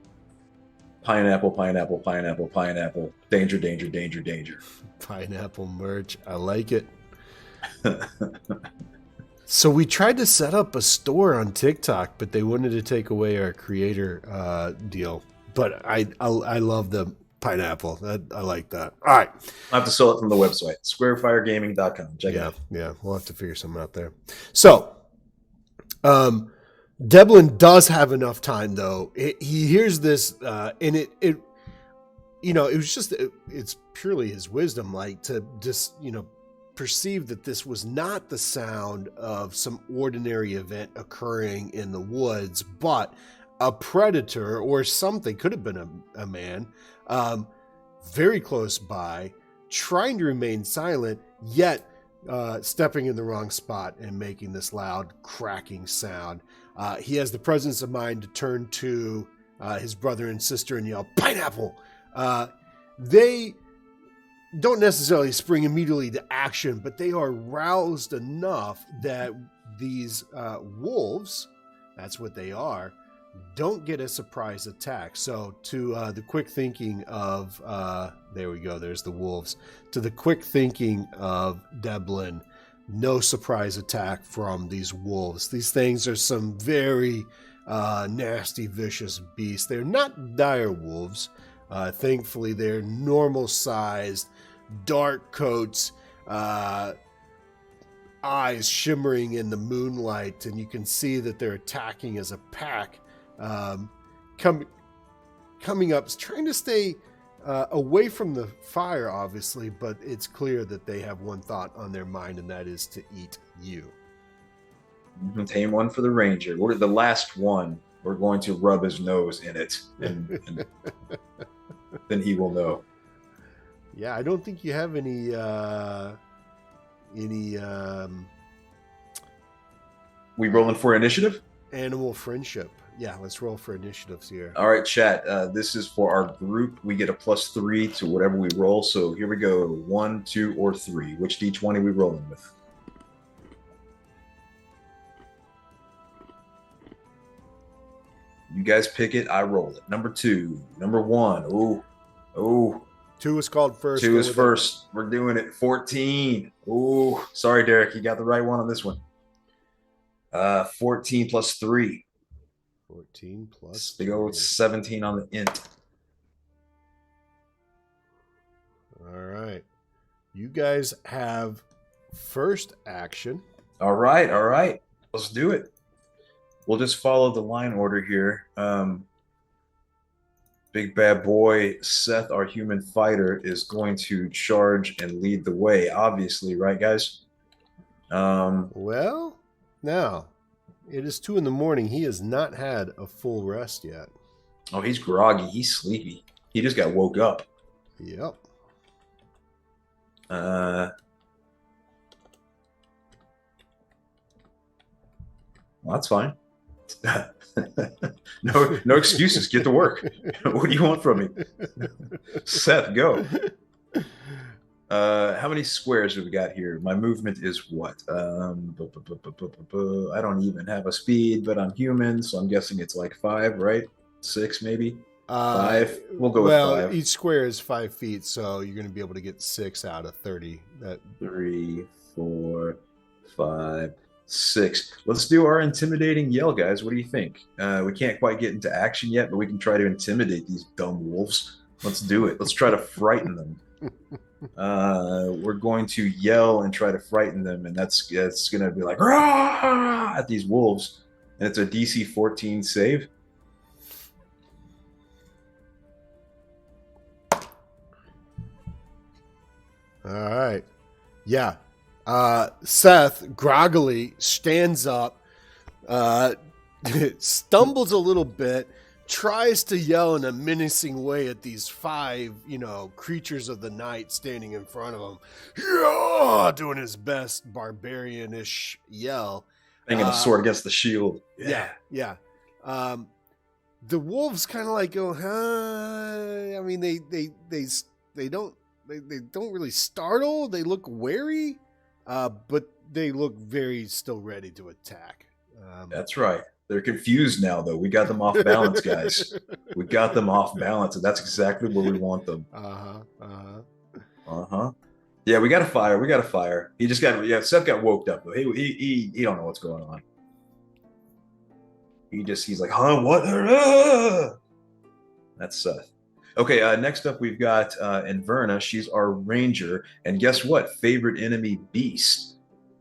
"Pineapple, pineapple, pineapple, pineapple. Danger, danger, danger, danger." Pineapple merch. I like it. So we tried to set up a store on TikTok, but they wanted to take away our creator deal. But I love the pineapple. I like that. All right. I'll have to sell it from the website, squarefiregaming.com. Check it out. Yeah. We'll have to figure something out there. So Devlin does have enough time, though. He hears this, and it was just, it's purely his wisdom, like to just, perceive that this was not the sound of some ordinary event occurring in the woods, but a predator or something, could have been a man, very close by, trying to remain silent, yet stepping in the wrong spot and making this loud cracking sound. He has the presence of mind to turn to his brother and sister and yell, "Pineapple!" They don't necessarily spring immediately to action, but they are roused enough that these wolves, that's what they are, don't get a surprise attack. So to the quick thinking of, there we go, there's the wolves. To the quick thinking of Deblin, no surprise attack from these wolves. These things are some very nasty, vicious beasts. They're not dire wolves. Thankfully, they're normal-sized, dark coats, eyes shimmering in the moonlight, and you can see that they're attacking as a pack, coming up, trying to stay away from the fire, obviously, but it's clear that they have one thought on their mind, and that is to eat you. Tame one for the ranger. We're the last one. We're going to rub his nose in it, and then he will know. Yeah, I don't think you have any We rolling for initiative? animal friendship. Yeah, let's roll for initiatives here. All right, chat. This is for our group. We get a +3 to whatever we roll. So here we go. 1, 2, or 3. Which D20 are we rolling with? You guys pick it. I roll it. Number 2. Number 1. Ooh. 2 is called first. 2 is first. We're doing it. 14. Ooh. Sorry, Derek. You got the right one on this one. 14 plus 3. 14 plus. Big old 17 on the int. All right. You guys have first action. All right. Let's do it. We'll just follow the line order here. Big bad boy Seth, our human fighter, is going to charge and lead the way, obviously, right, guys? Well, now, it is 2 a.m. He has not had a full rest yet. Oh, he's groggy. He's sleepy. He just got woke up. Yep. Well, that's fine. No excuses. Get to work. What do you want from me? Seth, go. How many squares have we got here? My movement is what? I don't even have a speed, but I'm human, so I'm guessing it's like 5, right? 6, maybe? 5? We'll go with 5. Each square is 5 feet, so you're going to be able to get 6 out of 30. 3, 4, 5, 6. Let's do our intimidating yell, guys. What do you think? We can't quite get into action yet, but we can try to intimidate these dumb wolves. Let's do it. Let's try to frighten them. We're going to yell and try to frighten them, and that's going to be like "Rah!" at these wolves, and it's a DC 14 save. All right. Yeah. Seth groggily stands up, stumbles a little bit, tries to yell in a menacing way at these 5, creatures of the night standing in front of him. Yeah, doing his best barbarian-ish yell. Banging a sword against the shield. Yeah. The wolves kind of like go, huh? I mean, they don't really startle. They look wary, but they look very still ready to attack. That's right. They're confused now, though. We got them off balance, guys. We got them off balance, and that's exactly where we want them. Yeah, we got to fire. He just Seth got woke up, though. He don't know what's going on. He's like, huh, what? That's Seth. Okay, next up we've got Inverna. She's our ranger, and guess what? Favorite enemy beast.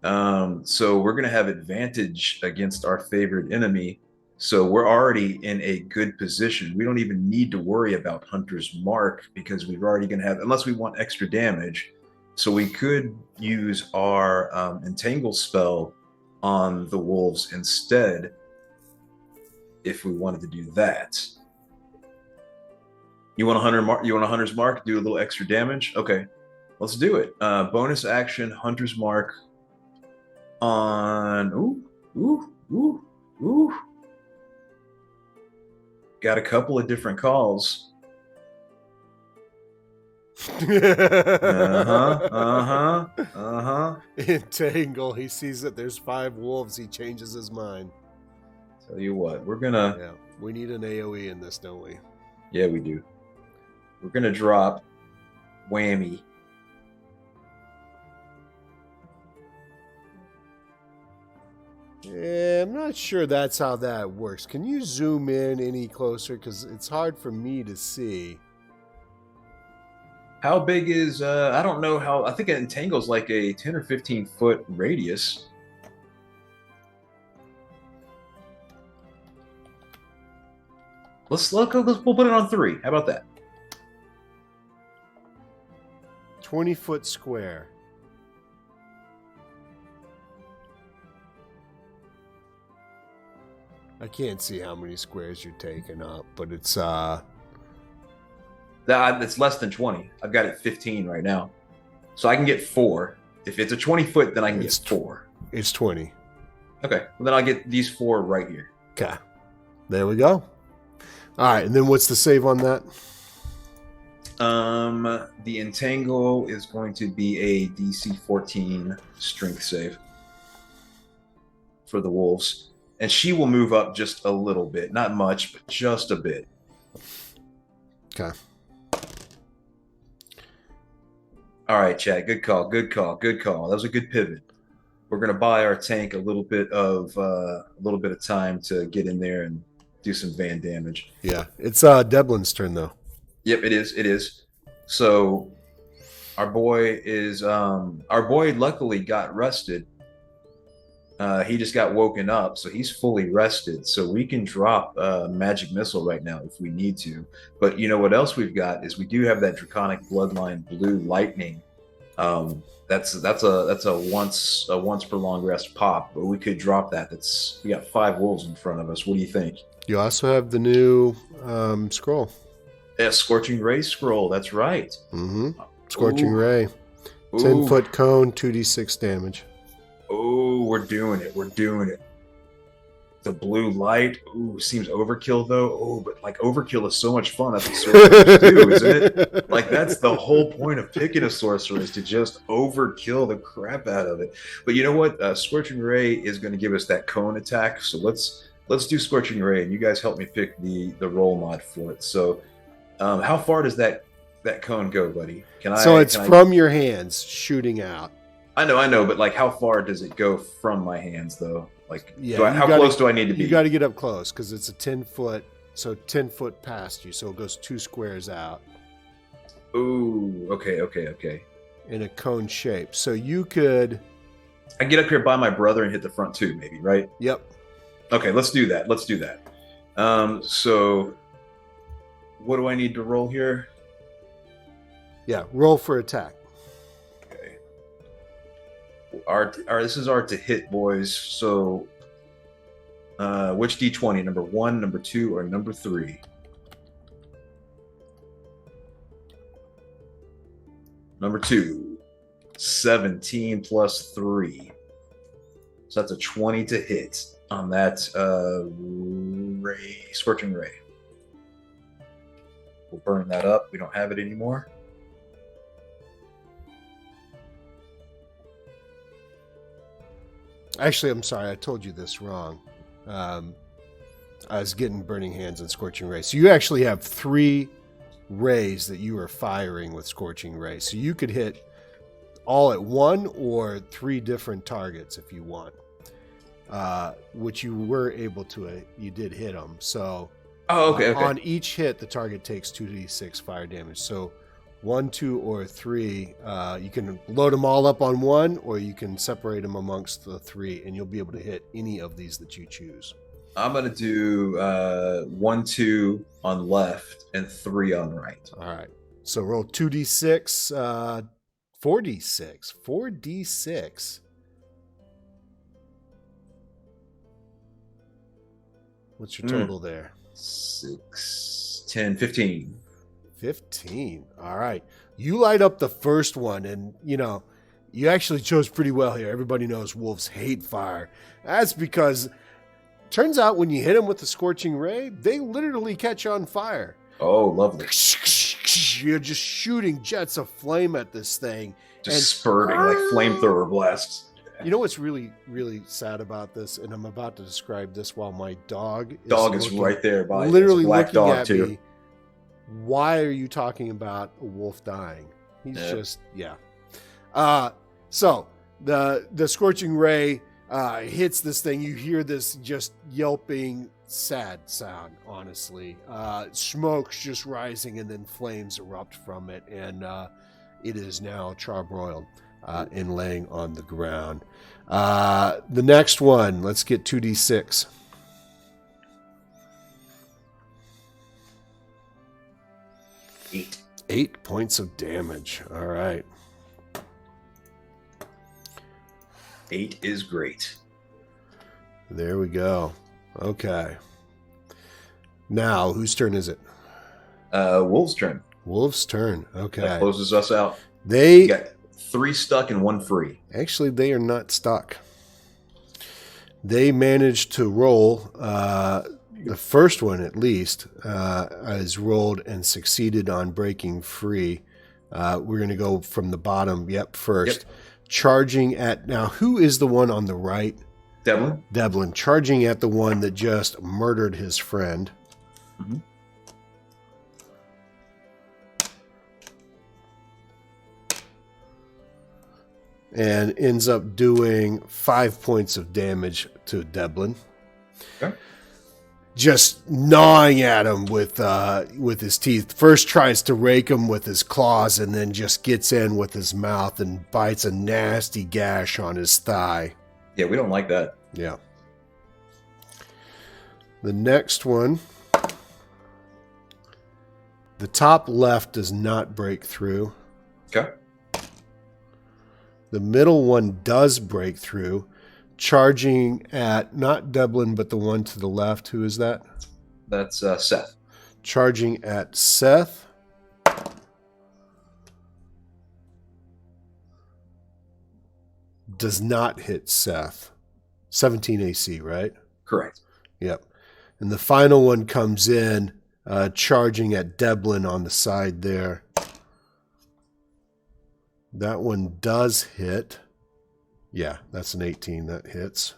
So we're gonna have advantage against our favorite enemy. So we're already in a good position. We don't even need to worry about Hunter's Mark because we're already going to have, unless we want extra damage. So we could use our Entangle spell on the wolves instead if we wanted to do that. You want You want a Hunter's Mark? Do a little extra damage? Okay, let's do it. Bonus action, Hunter's Mark on. Ooh. Got a couple of different calls. Entangle. He sees that there's 5 wolves. He changes his mind. Tell you what, we're gonna. Yeah, we need an AOE in this, don't we? Yeah, we do. We're gonna drop whammy. Yeah, I'm not sure that's how that works. Can you zoom in any closer? Because it's hard for me to see. How big is, I don't know how, I think it entangles like a 10 or 15 foot radius. We'll put it on 3. How about that? 20-foot square. I can't see how many squares you're taking up, but it's It's less than 20. I've got it 15 right now. So I can get 4. If it's a 20 foot, then I can get 4. It's 20. Okay. Well, then I'll get these 4 right here. Okay. There we go. All right. And then what's the save on that? The entangle is going to be a DC 14 strength save for the wolves. And she will move up just a little bit. Not much, but just a bit. Okay. All right, chat. Good call. That was a good pivot. We're gonna buy our tank a little bit of time to get in there and do some van damage. Yeah, it's Devlin's turn though. Yep, it is. So our boy luckily got rested. He just got woken up, so he's fully rested. So we can drop magic missile right now if we need to. But you know what else we've got is we do have that draconic bloodline blue lightning. That's a once per long rest pop, but we could drop that. We got 5 wolves in front of us. What do you think? You also have the new scroll. Yeah, Scorching Ray scroll. That's right. Mm-hmm. Scorching Ray. 10-foot cone, 2d6 damage. Oh, we're doing it. The blue light, seems overkill though. Oh, but like overkill is so much fun. That's what sorcerers do, isn't it? Like that's the whole point of picking a sorcerer is to just overkill the crap out of it. But you know what? Scorching Ray is going to give us that cone attack. So let's do Scorching Ray, and you guys help me pick the roll mod for it. So, how far does that cone go, buddy? It's from your hands shooting out. I know, but like, how far does it go from my hands, though? Like, yeah, how close do I need to be? You got to get up close because it's a 10-foot, so 10 foot past you, so it goes 2 squares out. Ooh, okay. In a cone shape, so you could. I get up here by my brother and hit the front too, maybe, right? Yep. Okay, let's do that. So, what do I need to roll here? Yeah, roll for attack. This is our to hit, boys. So, which D20? Number 1, number 2, or number 3? Number 2. 17 plus 3. So that's a 20 to hit on that Scorching Ray. We'll burn that up. We don't have it anymore. Actually, I'm sorry. I told you this wrong. I was getting Burning Hands and Scorching Ray. So you actually have 3 rays that you are firing with Scorching Ray. So you could hit all at 1 or 3 different targets if you want. Which you were able to. You did hit them. So okay. On each hit, the target takes 2d6 fire damage. So 1, 2, or 3. You can load them all up on 1, or you can separate them amongst the 3, and you'll be able to hit any of these that you choose. I'm gonna do 1, 2 on left and 3 on right. All right. So roll 2d6, 4d6. 4d6. What's your total there? 6, 10, 15. 15. All right. You light up the first one, and, you actually chose pretty well here. Everybody knows wolves hate fire. That's because turns out when you hit them with the scorching ray, they literally catch on fire. Oh, lovely. You're just shooting jets of flame at this thing. Just spurting like flamethrower blasts. You know what's really, really sad about this, and I'm about to describe this while my dog is right there by literally black looking dog at too. me. Why are you talking about a wolf dying? He's just so the scorching ray hits this thing. You hear this just yelping, sad sound. Honestly, smoke's just rising, and then flames erupt from it, and it is now charbroiled and laying on the ground. The next one, let's get 2d6. 8. 8 points of damage. All right. 8 is great. There we go. Okay. Now, whose turn is it? Wolf's turn. Wolf's turn. Okay. That closes us out. They You got 3 stuck and 1 free. actually they are not stuck. They managed to roll. The first one, at least, is rolled and succeeded on breaking free. We're going to go from the bottom. First. Yep. Charging at now. Who is the one on the right? Devlin? Devlin, charging at the one that just murdered his friend. Mm-hmm. And ends up doing 5 points of damage to Devlin. Okay. Just gnawing at him with his teeth. First tries to rake him with his claws, and then just gets in with his mouth and bites a nasty gash on his thigh. Yeah, we don't like that. Yeah. The next one, the top left does not break through. Okay. The middle one does break through, charging at not Devlin, but the one to the left. Who is that? That's Seth. Charging at Seth. Does not hit Seth. 17 AC, right? Correct. Yep. And the final one comes in, charging at Devlin on the side there. That one does hit. Yeah, that's an 18. That hits.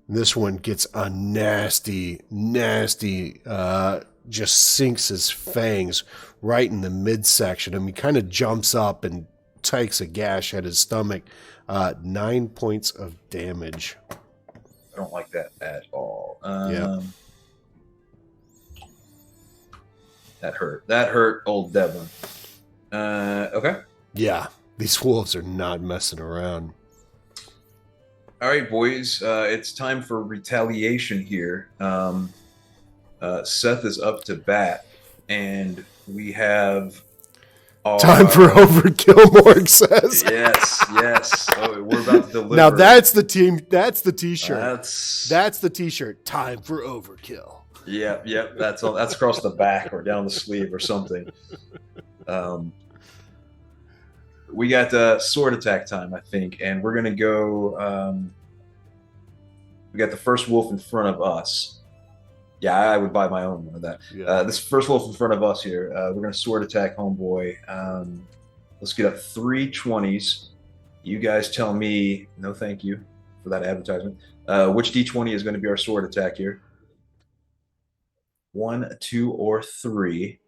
This one gets a nasty, just sinks his fangs right in the midsection. I mean, kind of jumps up and takes a gash at his stomach. 9 points of damage. I don't like that at all. Yeah. That hurt. That hurt old Devlin. Okay. Yeah, these wolves are not messing around. All right, boys. It's time for retaliation here. Seth is up to bat, and we have Time for overkill, Morg says. Yes. Oh, we're about to deliver. Now that's the team. That's the T-shirt. That's the T-shirt. Time for overkill. Yep. That's all. That's across the back or down the sleeve or something. We got sword attack time, I think, and we're gonna go. We got the first wolf in front of us. Yeah, I would buy my own one of that. Yeah. This first wolf in front of us here. We're gonna sword attack homeboy. Let's get up 3 20s. You guys tell me. No, thank you for that advertisement. Which D20 is going to be our sword attack here? 1, 2, or 3.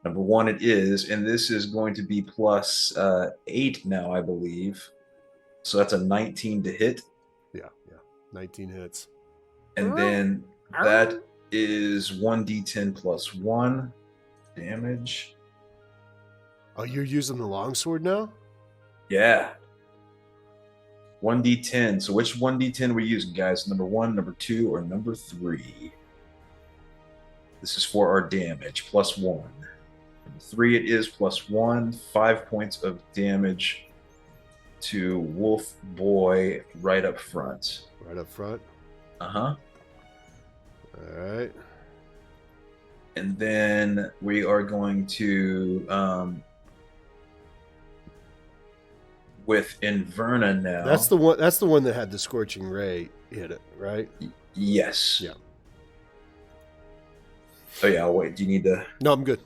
Number 1 it is, and this is going to be plus 8 now, I believe. So that's a 19 to hit. Yeah. 19 hits. And then that is 1d10 plus 1 damage. Oh, you're using the longsword now? Yeah. 1d10. So which 1d10 are we using, guys? Number 1, number 2, or number 3? This is for our damage, +1. Number 3 it is +1. 5 points of damage to Wolf Boy right up front. Right up front. Uh-huh. All right. And then we are going to with Inverna now. That's the one. That's the one that had the scorching ray hit it, right? Yes. Yeah. Oh yeah. I'll wait. Do you need to? No, I'm good.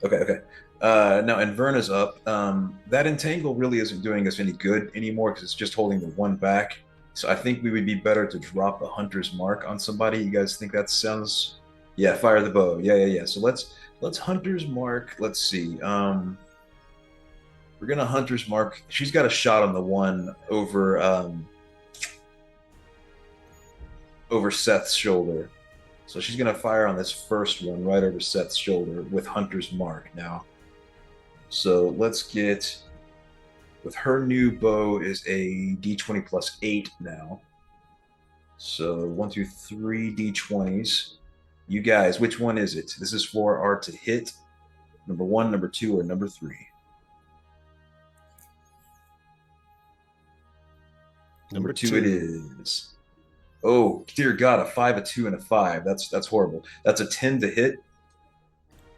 Okay. Now Inverna's up. That entangle really isn't doing us any good anymore because it's just holding the one back. So I think we would be better to drop a hunter's mark on somebody. You guys think that sounds? Yeah. Fire the bow. Yeah. So let's hunter's mark. Let's see. We're gonna hunter's mark. She's got a shot on the one over over Seth's shoulder. So she's gonna fire on this first one right over Seth's shoulder with hunter's mark now. So let's get with her new bow is a d20 +8 now. So 1, 2, 3 d20s. You guys, which one is it? This is for our to hit. Number 1, number 2, or number 3. Number 2 it is. Oh, dear God, a 5, a 2, and a 5. That's horrible. That's a 10 to hit.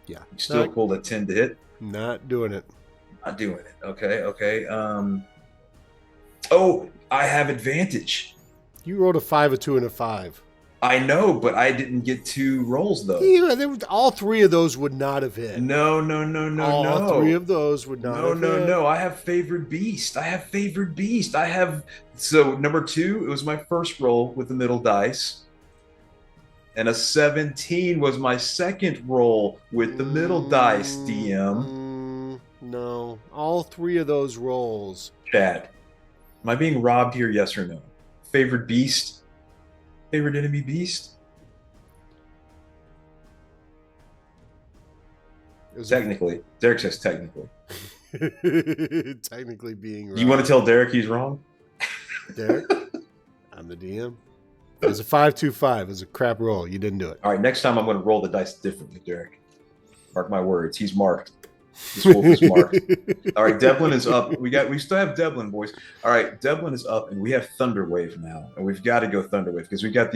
Yeah. You still pulled a 10 to hit. Not doing it. Not doing it. Okay. Oh, I have advantage. You rolled a 5, a 2, and a 5. I know, but I didn't get 2 rolls though. Yeah, all 3 of those would not have hit. No. All 3 of those would not have hit. No. I have favored beast. So number 2, it was my first roll with the middle dice. And a 17 was my second roll with the middle dice, DM. No. All 3 of those rolls. Chad, am I being robbed here, yes or no? Favored beast? Favorite enemy beast? Technically. Derek says technically. Technically being right. You want to tell Derek he's wrong? Derek, I'm the DM. It was a 5-2-5. It was a crap roll. You didn't do it. All right, next time I'm going to roll the dice differently, Derek. Mark my words. He's marked. This wolf is marked. All right, Devlin is up. We still have Devlin, boys. All right, Devlin is up, and we have Thunderwave now, and we've got to go Thunderwave because we got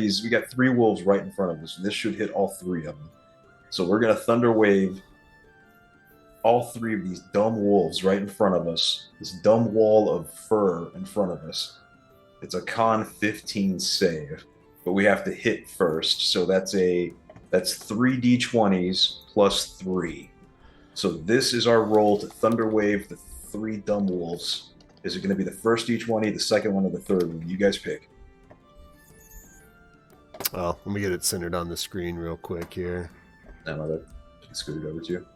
3 wolves right in front of us. This should hit all 3 of them. So we're gonna Thunderwave all 3 of these dumb wolves right in front of us. This dumb wall of fur in front of us. It's a con 15 save, but we have to hit first. So that's 3 d20s +3. So this is our roll to Thunderwave the 3 dumb wolves. Is it going to be the first d20, the second one, or the third one? You guys pick. Well, let me get it centered on the screen real quick here. No, that scoot it over to you.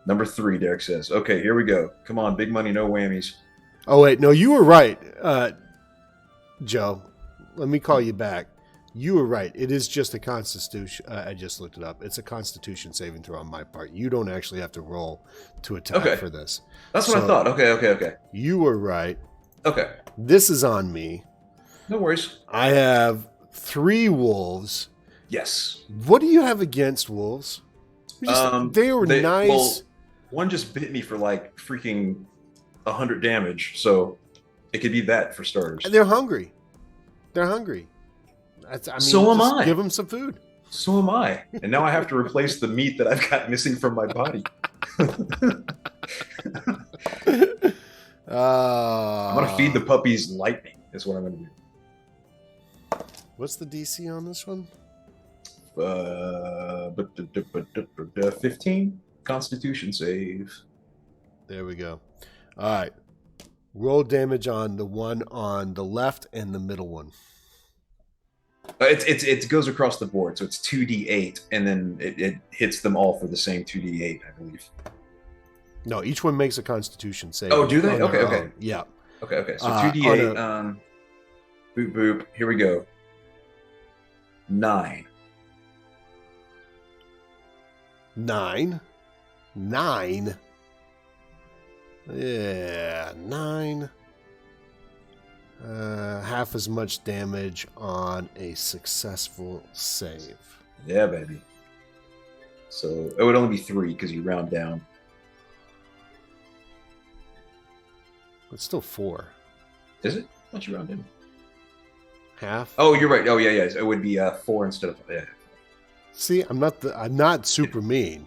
Number 3, Derek says. Okay, here we go. Come on, big money, no whammies. Oh, wait. No, you were right, Joe. Let me call you back. You were right. It is just a Constitution. I just looked it up. It's a Constitution saving throw on my part. You don't actually have to roll to attack for this. That's what I thought. Okay. You were right. Okay. This is on me. No worries. I have 3 wolves. Yes. What do you have against wolves? They were nice. Well, one just bit me for like freaking 100 damage, so it could be that for starters. They're hungry. So am I. Give them some food. So am I. And now I have to replace the meat that I've got missing from my body. I'm going to feed the puppies lightning, is what I'm going to do. What's the DC on this one? 15 Constitution save. There we go. All right. Roll damage on the one on the left and the middle one. It goes across the board, so it's 2d8, and then it hits them all for the same 2d8, I believe. No, each one makes a Constitution save. Oh, do they? Okay. Yeah. Okay. So 2d8. Boop boop. Here we go. 9. 9. Yeah, 9. Half as much damage on a successful save. Yeah, baby. So it would only be 3 because you round down. It's still 4. Is it? I thought you round down. Half. Oh, you're right. Oh, yeah. It would be 4 instead of 5. Yeah. See, I'm not super mean.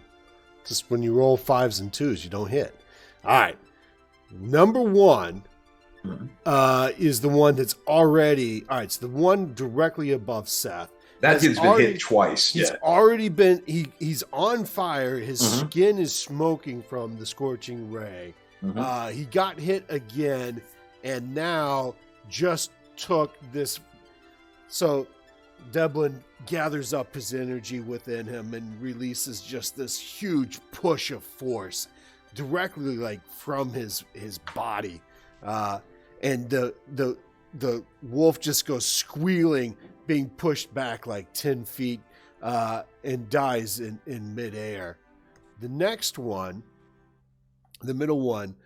Just when you roll 5s and 2s, you don't hit. All right. Number 1 is the one that's already. All right, it's the one directly above Seth. That dude's been hit twice. He's already been. He's on fire. His skin is smoking from the scorching ray. He got hit again, and now just took this. So Devlin gathers up his energy within him and releases just this huge push of force directly from his body. And the wolf just goes squealing, being pushed back like 10 feet and dies in midair. The next one, the middle one,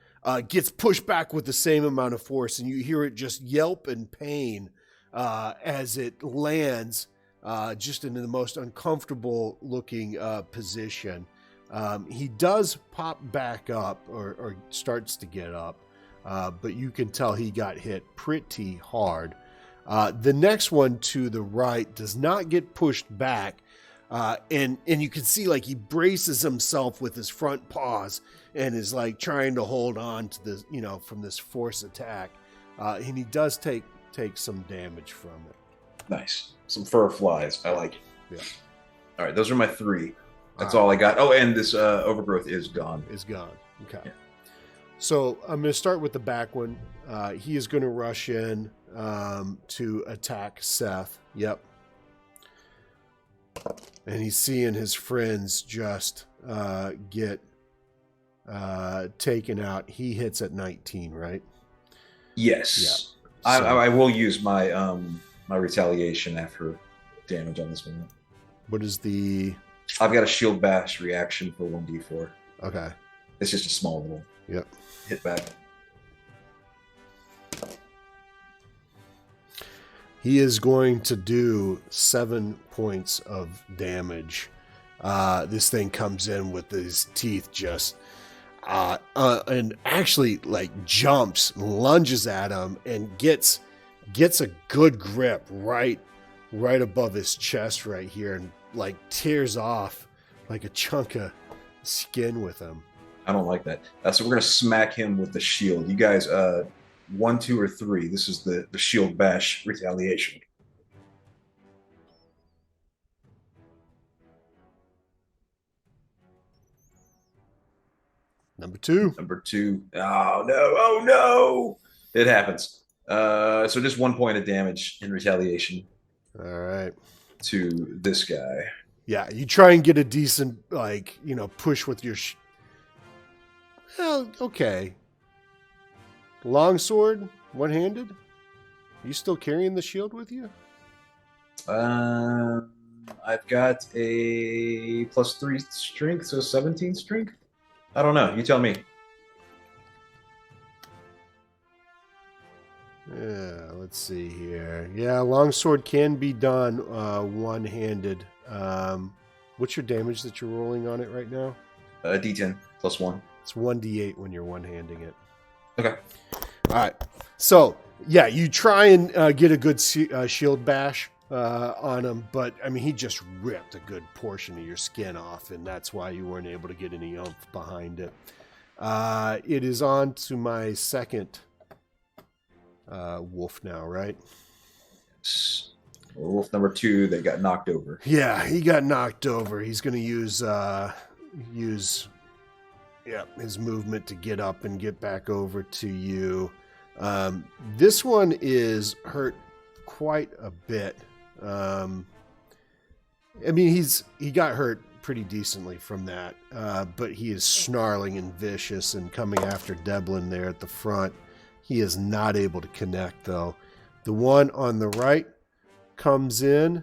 gets pushed back with the same amount of force, and you hear it just yelp in pain as it lands just in the most uncomfortable looking position. He does pop back up or starts to get up, but you can tell he got hit pretty hard. The next one to the right does not get pushed back, and you can see he braces himself with his front paws and is trying to hold on to this, from this force attack, and he does take some damage from it. Nice. Some fur flies. I like it. Yeah. All right, those are my 3. That's all I got. Oh, and this overgrowth is gone. Is gone. Okay. Yeah. So I'm going to start with the back one. He is going to rush in to attack Seth. Yep. And he's seeing his friends just get taken out. He hits at 19, right? Yes. Yeah. I will use my my retaliation after damage on this one. What is the... I've got a shield bash reaction for 1d4. Okay. It's just a small little hit back. He is going to do 7 points of damage. This thing comes in with his teeth just... and actually jumps, lunges at him, and gets a good grip right above his chest right here, and tears off a chunk of skin with him. I don't like that. So we're gonna smack him with the shield. You guys, 1, 2, or 3. This is the shield bash retaliation. Number 2. Number 2. Oh no! Oh no! It happens. So just 1 point of damage in retaliation. All right. To this guy. Yeah, you try and get a decent push with your. Well, okay. Longsword, one-handed. Are you still carrying the shield with you? I've got a +3 strength, so 17 strength. I don't know. You tell me. Yeah, let's see here. Yeah, longsword can be done one-handed. What's your damage that you're rolling on it right now? D10 +1. It's 1d8 when you're one-handing it. Okay. All right. So, yeah, you try and get a good shield bash on him, but, he just ripped a good portion of your skin off, and that's why you weren't able to get any oomph behind it. It is on to my second wolf now, right? Wolf number 2 that got knocked over. Yeah, he got knocked over. He's going to use his movement to get up and get back over to you. This one is hurt quite a bit. He got hurt pretty decently from that, but he is snarling and vicious and coming after Devlin there at the front. He is not able to connect, though. The one on the right comes in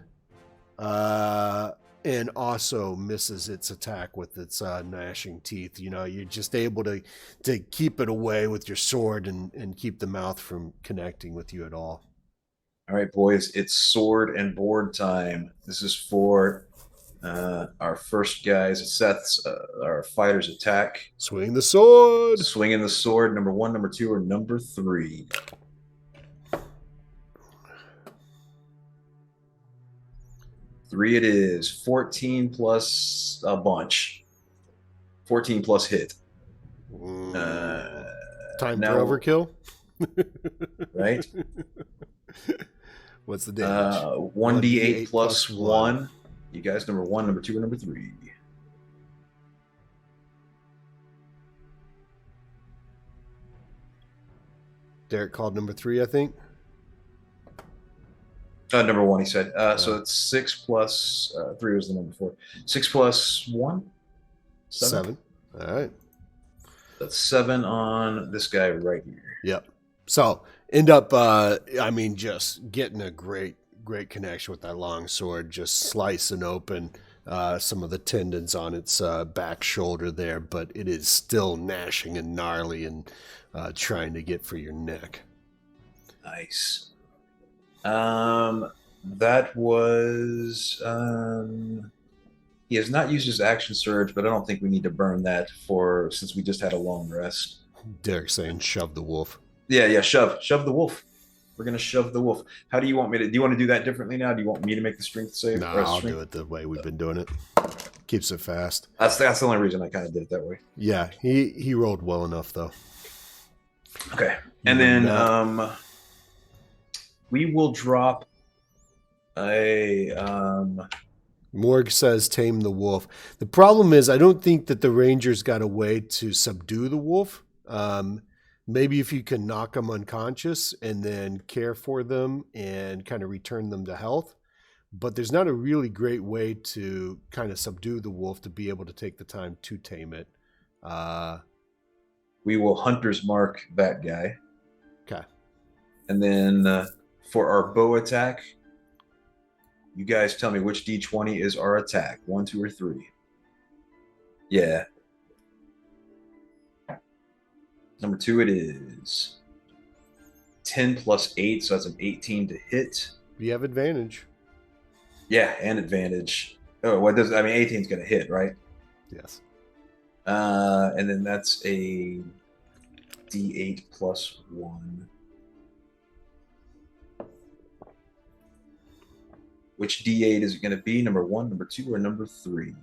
and also misses its attack with its gnashing teeth. You know, you're just able to keep it away with your sword and keep the mouth from connecting with you at all. All right, boys, it's sword and board time. This is for our first guys. Seth's our fighter's attack. Swing the sword. Swinging the sword. Number 1, number 2, or number 3. Three it is. 14 plus a bunch. 14 plus hit. Time now, for overkill. Right? What's the damage? 1d8 plus 1. You guys, number 1, number 2, or number 3. Derek called number 3, I think. Number 1, he said. So it's 6 plus 3 was the number 4. 6 plus 1? 7. All right. That's 7 on this guy right here. Yep. So end up, just getting a great connection with that long sword, just slicing open some of the tendons on its back shoulder there, but it is still gnashing and gnarly and trying to get for your neck. Nice. That was he has not used his action surge, but I don't think we need to burn that since we just had a long rest. Derek saying shove the wolf. Yeah, shove the wolf. We're gonna shove the wolf. How do you want me to? Do you want to do that differently now? Do you want me to make the strength save? No, I'll do it the way we've been doing it. Keeps it fast. That's the only reason I kind of did it that way. Yeah, he rolled well enough though. Okay, and then we will drop a Morg says tame the wolf. The problem is I don't think that the Rangers got a way to subdue the wolf. Maybe if you can knock them unconscious and then care for them and kind of return them to health. But there's not a really great way to kind of subdue the wolf to be able to take the time to tame it. We will hunter's mark that guy. Okay. And then for our bow attack, you guys tell me which D20 is our attack. 1, 2, or 3. Yeah. Number 2 it is. 10 plus 8, so that's an 18 to hit. You have advantage. Yeah, and advantage. Oh, what does 18 is going to hit, right? Yes. And then that's a D8 plus 1. Which D8 is it going to be? Number 1, number 2, or number 3?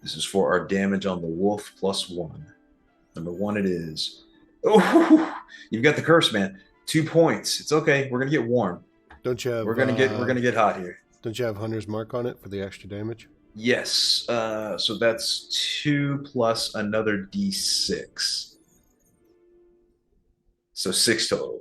This is for our damage on the wolf plus 1. Number 1 it is. Oh, you've got the curse, man. 2 points. It's okay. We're gonna get warm. Don't you have? We're gonna get hot here. Don't you have hunter's mark on it for the extra damage? Yes. So that's 2 plus another D6. So 6 total.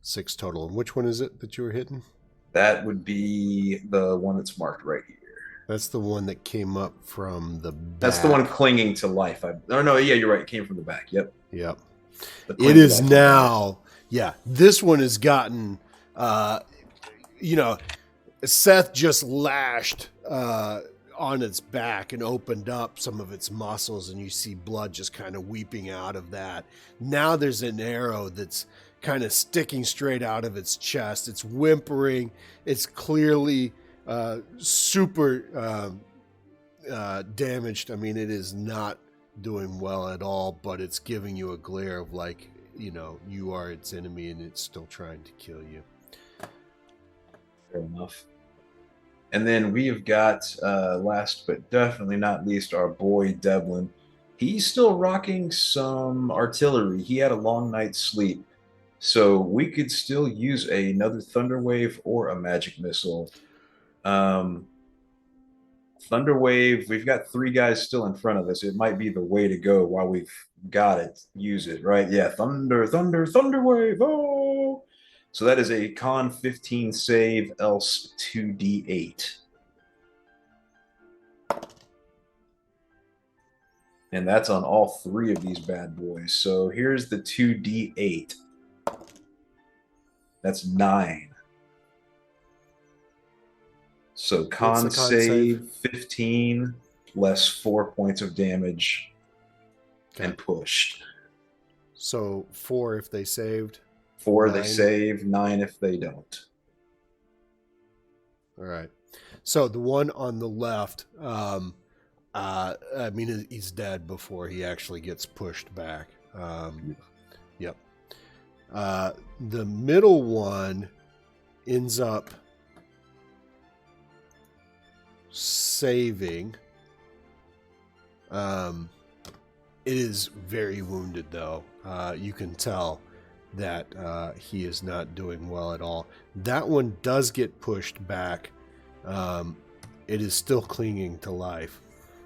6 total. And which one is it that you were hitting? That would be the one that's marked right here. That's the one that came up from the back. That's the one clinging to life. No, yeah, you're right. It came from the back. Yep. It is now. Yeah, this one has gotten. Seth just lashed on its back and opened up some of its muscles, and you see blood just kind of weeping out of that. Now there's an arrow that's kind of sticking straight out of its chest. It's whimpering. It's clearly super damaged. I mean, it is not doing well at all, but it's giving you a glare of like, you are its enemy and it's still trying to kill you. Fair enough. And then we have got, last but definitely not least, our boy Devlin. He's still rocking some artillery. He had a long night's sleep. So we could still use another Thunder Wave or a magic missile. Thunder Wave, we've got 3 guys still in front of us. It might be the way to go while we've got it. Use it, right? Yeah, Thunder Wave. Oh! So that is a con 15 save, else 2d8. And that's on all 3 of these bad boys. So here's the 2d8. That's 9. So What's con the con save 15 less 4 points of damage and pushed. So 4 if they saved. 4 they 9. save, 9 if they don't. All right. So the one on the left, he's dead before he actually gets pushed back. Yep. The middle one ends up saving. It is very wounded, though. You can tell that he is not doing well at all. That one does get pushed back. It is still clinging to life,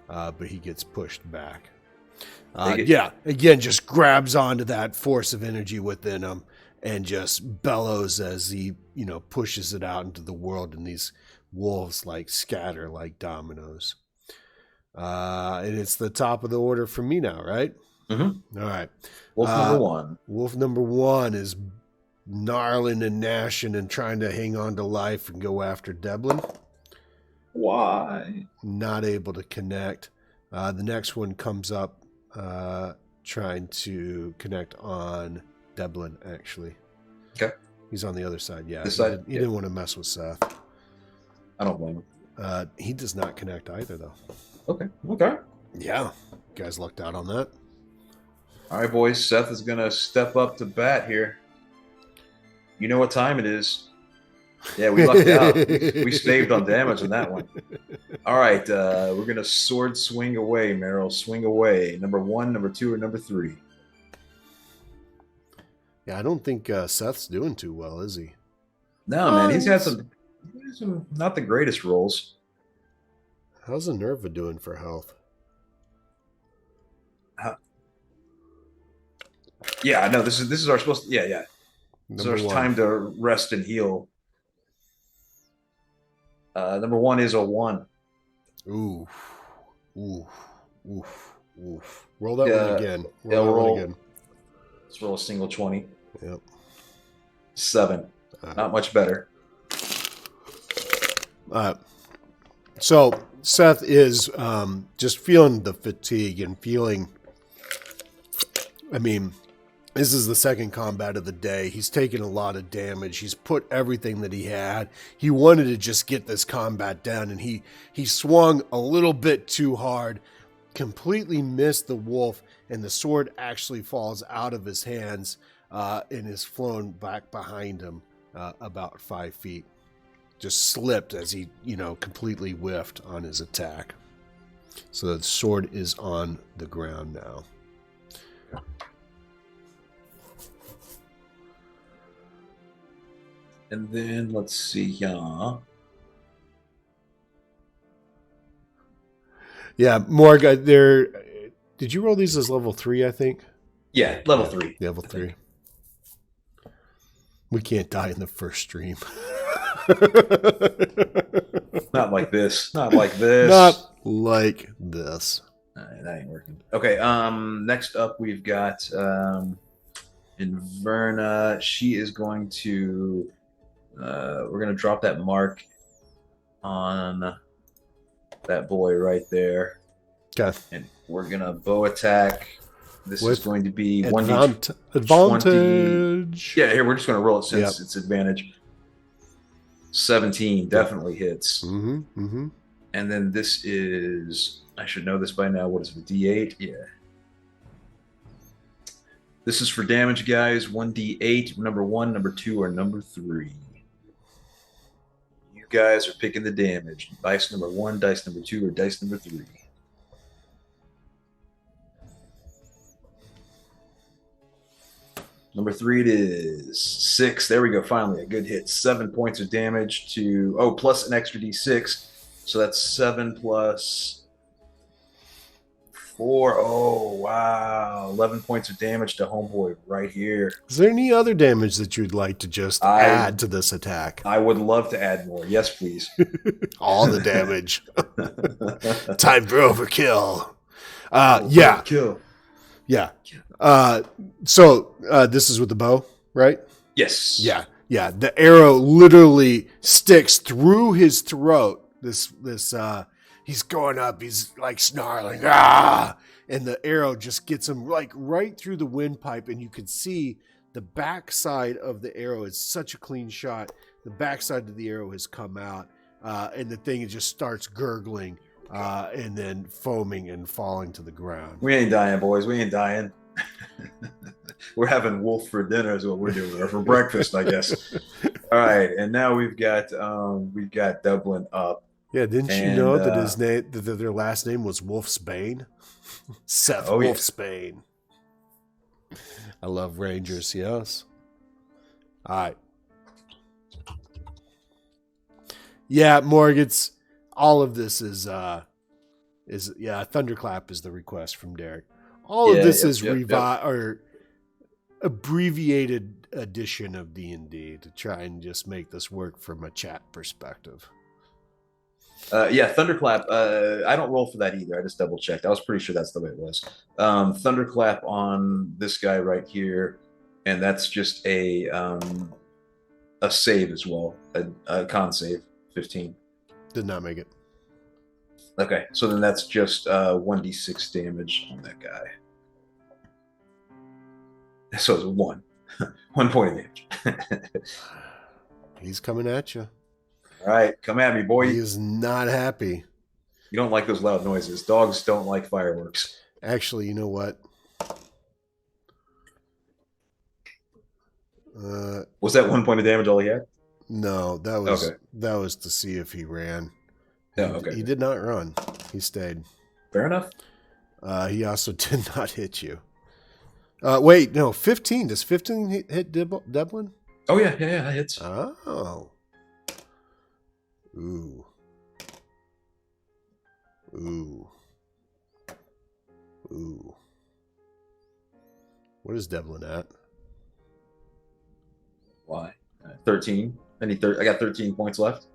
but he gets pushed back. Again, just grabs onto that force of energy within him and just bellows as he, pushes it out into the world, and these wolves scatter like dominoes. And it's the top of the order for me now, right? Mm-hmm. All right. Wolf number 1. Wolf number 1 is gnarling and gnashing and trying to hang on to life and go after Devlin. Why? Not able to connect. The next one comes up trying to connect on Devlin, actually. Okay. He's on the other side, yeah. This side? He didn't want to mess with Seth. I don't blame him. He does not connect either, though. Okay. Yeah. You guys lucked out on that. All right, boys. Seth is going to step up to bat here. You know what time it is. Yeah, we lucked out. We saved on damage on that one. All right. We're going to sword swing away, Meryl. Swing away. Number 1, number 2, or number 3? Yeah, I don't think Seth's doing too well, is he? No, man. He's had some not the greatest rolls. How's Minerva doing for health? Yeah, no, this is our supposed to, yeah. This is our time to rest and heal. Number 1 is a 1. Ooh. Roll that one again. Roll again. Let's roll a single 20. Yep. 7. Not much better. So Seth is just feeling the fatigue and feeling, this is the second combat of the day. He's taken a lot of damage. He's put everything that he had. He wanted to just get this combat done, and he swung a little bit too hard, completely missed the wolf, and the sword actually falls out of his hands and is flown back behind him about 5 feet. Just slipped as he, completely whiffed on his attack. So the sword is on the ground now. And then let's see, yeah. Yeah, Morg, did you roll these as level 3, I think? Yeah, level 3. Level 3. We can't die in the first stream. Not like this. Not like this. That ain't working. Okay, next up we've got Inverna. She is going to we're gonna drop that mark on that boy right there. Okay. And we're gonna bow attack. This is going to be advantage. 20. Yeah, here we're just gonna roll it since it's advantage. 17 definitely hits. Mm-hmm. And then this is, I should know this by now. What is it? D8? Yeah. This is for damage, guys. 1d8, number 1, number 2, or number 3. You guys are picking the damage. Dice number 1, dice number 2, or dice number 3. Number 3 it is. 6. There we go. Finally, a good hit. 7 points of damage to, plus an extra d6. So that's 7 plus 4. Oh, wow. 11 points of damage to homeboy right here. Is there any other damage that you'd like to just add to this attack? I would love to add more. Yes, please. All the damage. Time for overkill. Kill. Yeah. So this is with the bow, right? Yes. Yeah. The arrow literally sticks through his throat He's going up. He's like snarling, ah, and the arrow just gets him like right through the windpipe, and you can see the backside of the arrow is such a clean shot. The backside of the arrow has come out, and the thing just starts gurgling, and then foaming and falling to the ground. We ain't dying, boys. We ain't dying. We're having wolf for dinner is what we're doing, or for breakfast, I guess. All right, and now we've got Dublin up. Yeah, didn't you know that his name, that their last name was Wolfsbane? Seth Wolfsbane. Yeah. I love Rangers. Yes. All right. Yeah, Morgans. All of this is Thunderclap is the request from Derek. All of this is or abbreviated edition of D&D to try and just make this work from a chat perspective. Thunderclap. I don't roll for that either. I just double checked. I was pretty sure that's the way it was. Thunderclap on this guy right here, and that's just a save as well. A con save, 15. Did not make it. Okay, so then that's just 1d6 damage on that guy. So it's 1. 1 point of damage. He's coming at you. All right, come at me, boy. He is not happy. You don't like those loud noises. Dogs don't like fireworks. Actually, you know what? Was that 1 point of damage all he had? No, that was to see if he ran. Yeah, okay. He did not run. He stayed. Fair enough. He also did not hit you. Wait, no, 15. Does 15 hit Dublin? Oh, yeah, that hits. Oh. Ooh. What is Devlin at? Why? 13. I got 13 points left.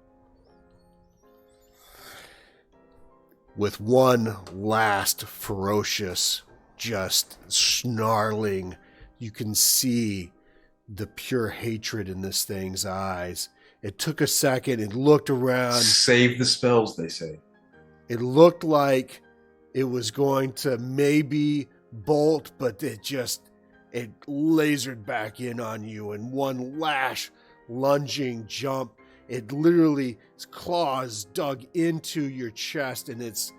With one last ferocious, just snarling, you can see the pure hatred in this thing's eyes. It took a second. It looked around. Save the spells, they say. It looked like it was going to maybe bolt, but it lasered back in on you in one lunging jump. It literally, its claws dug into your chest, and it's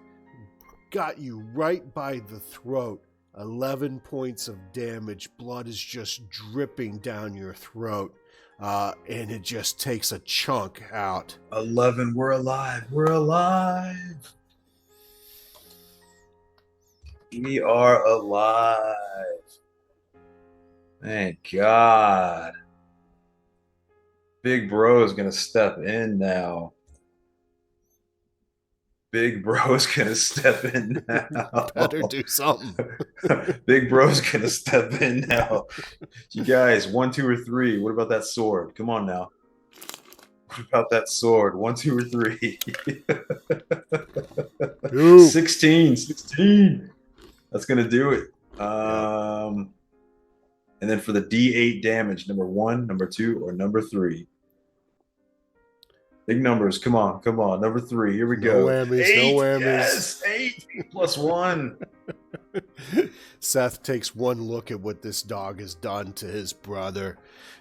got you right by the throat. 11 points of damage. Blood is just dripping down your throat. And it just takes a chunk out. 11, we're alive. We're alive. We are alive. Thank God. Big bro is going to step in now. Big bro's going to step in now. Better do something. Big bro's going to step in now. You guys, 1, 2, or 3. What about that sword? Come on now. What about that sword? 1, 2, or 3. 16. That's going to do it. And then for the D8 damage, number 1, number 2, or number 3. Big numbers. Come on. Number 3. Here we go. Whammies, 8. No whammies. Yes, 8 plus 1. Seth takes one look at what this dog has done to his brother,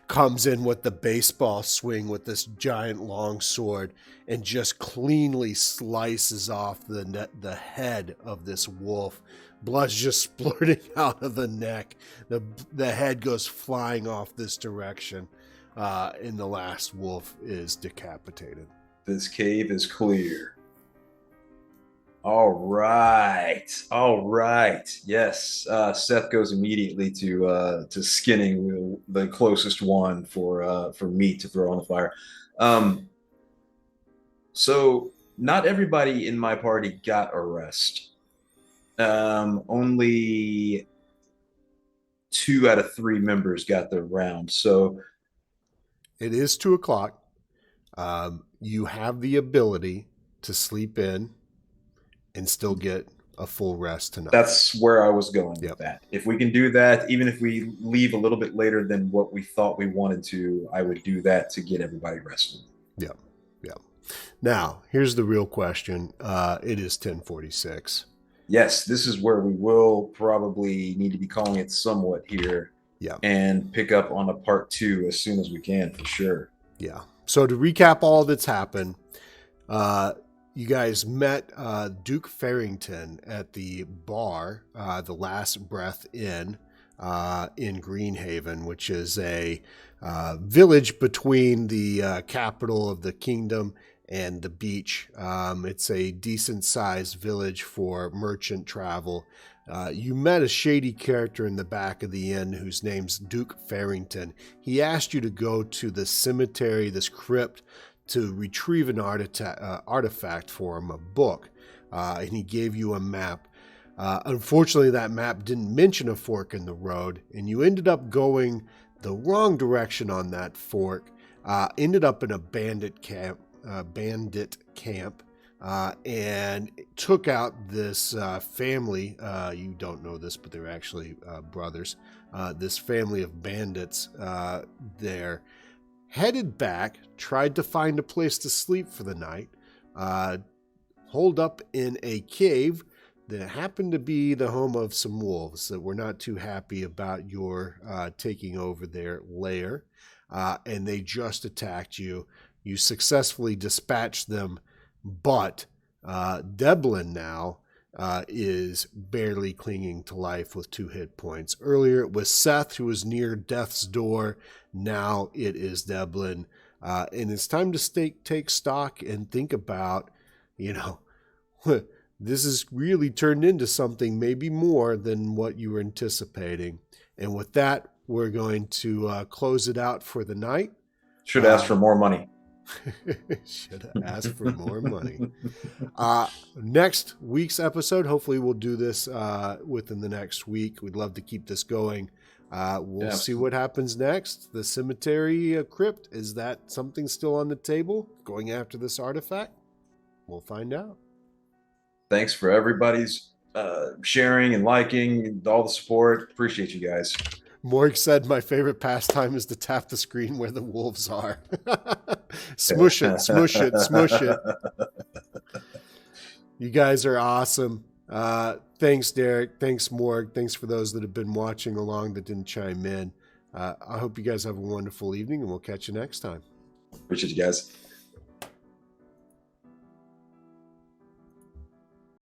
comes in with the baseball swing with this giant long sword, and just cleanly slices off the head of this wolf. Blood's just splurting out of the neck. The head goes flying off this direction. And the last wolf is decapitated. This cave is clear. All right. Yes. Seth goes immediately to skinning the closest one for meat to throw on the fire. So not everybody in my party got a rest. Only 2 out of 3 members got their round. So it is 2:00. You have the ability to sleep in and still get a full rest tonight. That's where I was going with that. If we can do that, even if we leave a little bit later than what we thought we wanted to, I would do that to get everybody rested. Yeah. Now, here's the real question. It is 1046. Yes, this is where we will probably need to be calling it somewhat here. Yeah. And pick up on a part 2 as soon as we can, for sure. Yeah. So to recap all that's happened, you guys met Duke Farrington at the bar, the Last Breath Inn in Greenhaven, which is a village between the capital of the kingdom and the beach. It's a decent-sized village for merchant travel. You met a shady character in the back of the inn whose name's Duke Farrington. He asked you to go to the cemetery, this crypt, to retrieve an artifact for him, a book, and he gave you a map. Unfortunately, that map didn't mention a fork in the road, and you ended up going the wrong direction on that fork, ended up in a bandit camp, and took out this family. You don't know this, but they're actually brothers. This family of bandits there. Headed back, tried to find a place to sleep for the night, holed up in a cave that happened to be the home of some wolves that were not too happy about your taking over their lair, and they just attacked you. You successfully dispatched them, but Deblin now is barely clinging to life with 2 hit points. Earlier it was Seth who was near death's door. Now it is Deblin. And it's time to take stock and think about, this has really turned into something maybe more than what you were anticipating. And with that, we're going to close it out for the night. Should ask for more money. Should have asked for more money. Next week's episode, hopefully we'll do this within the next week. We'd love to keep this going. We'll see what happens next. The cemetery crypt, is that something still on the table? Going after this artifact? We'll find out. Thanks for everybody's sharing and liking, all the support. Appreciate you guys. Morg said my favorite pastime is to tap the screen where the wolves are. Smush it, smush it, smush it. You guys are awesome. Thanks, Derek. Thanks, Morg. Thanks for those that have been watching along that didn't chime in. I hope you guys have a wonderful evening, and we'll catch you next time. Appreciate you guys.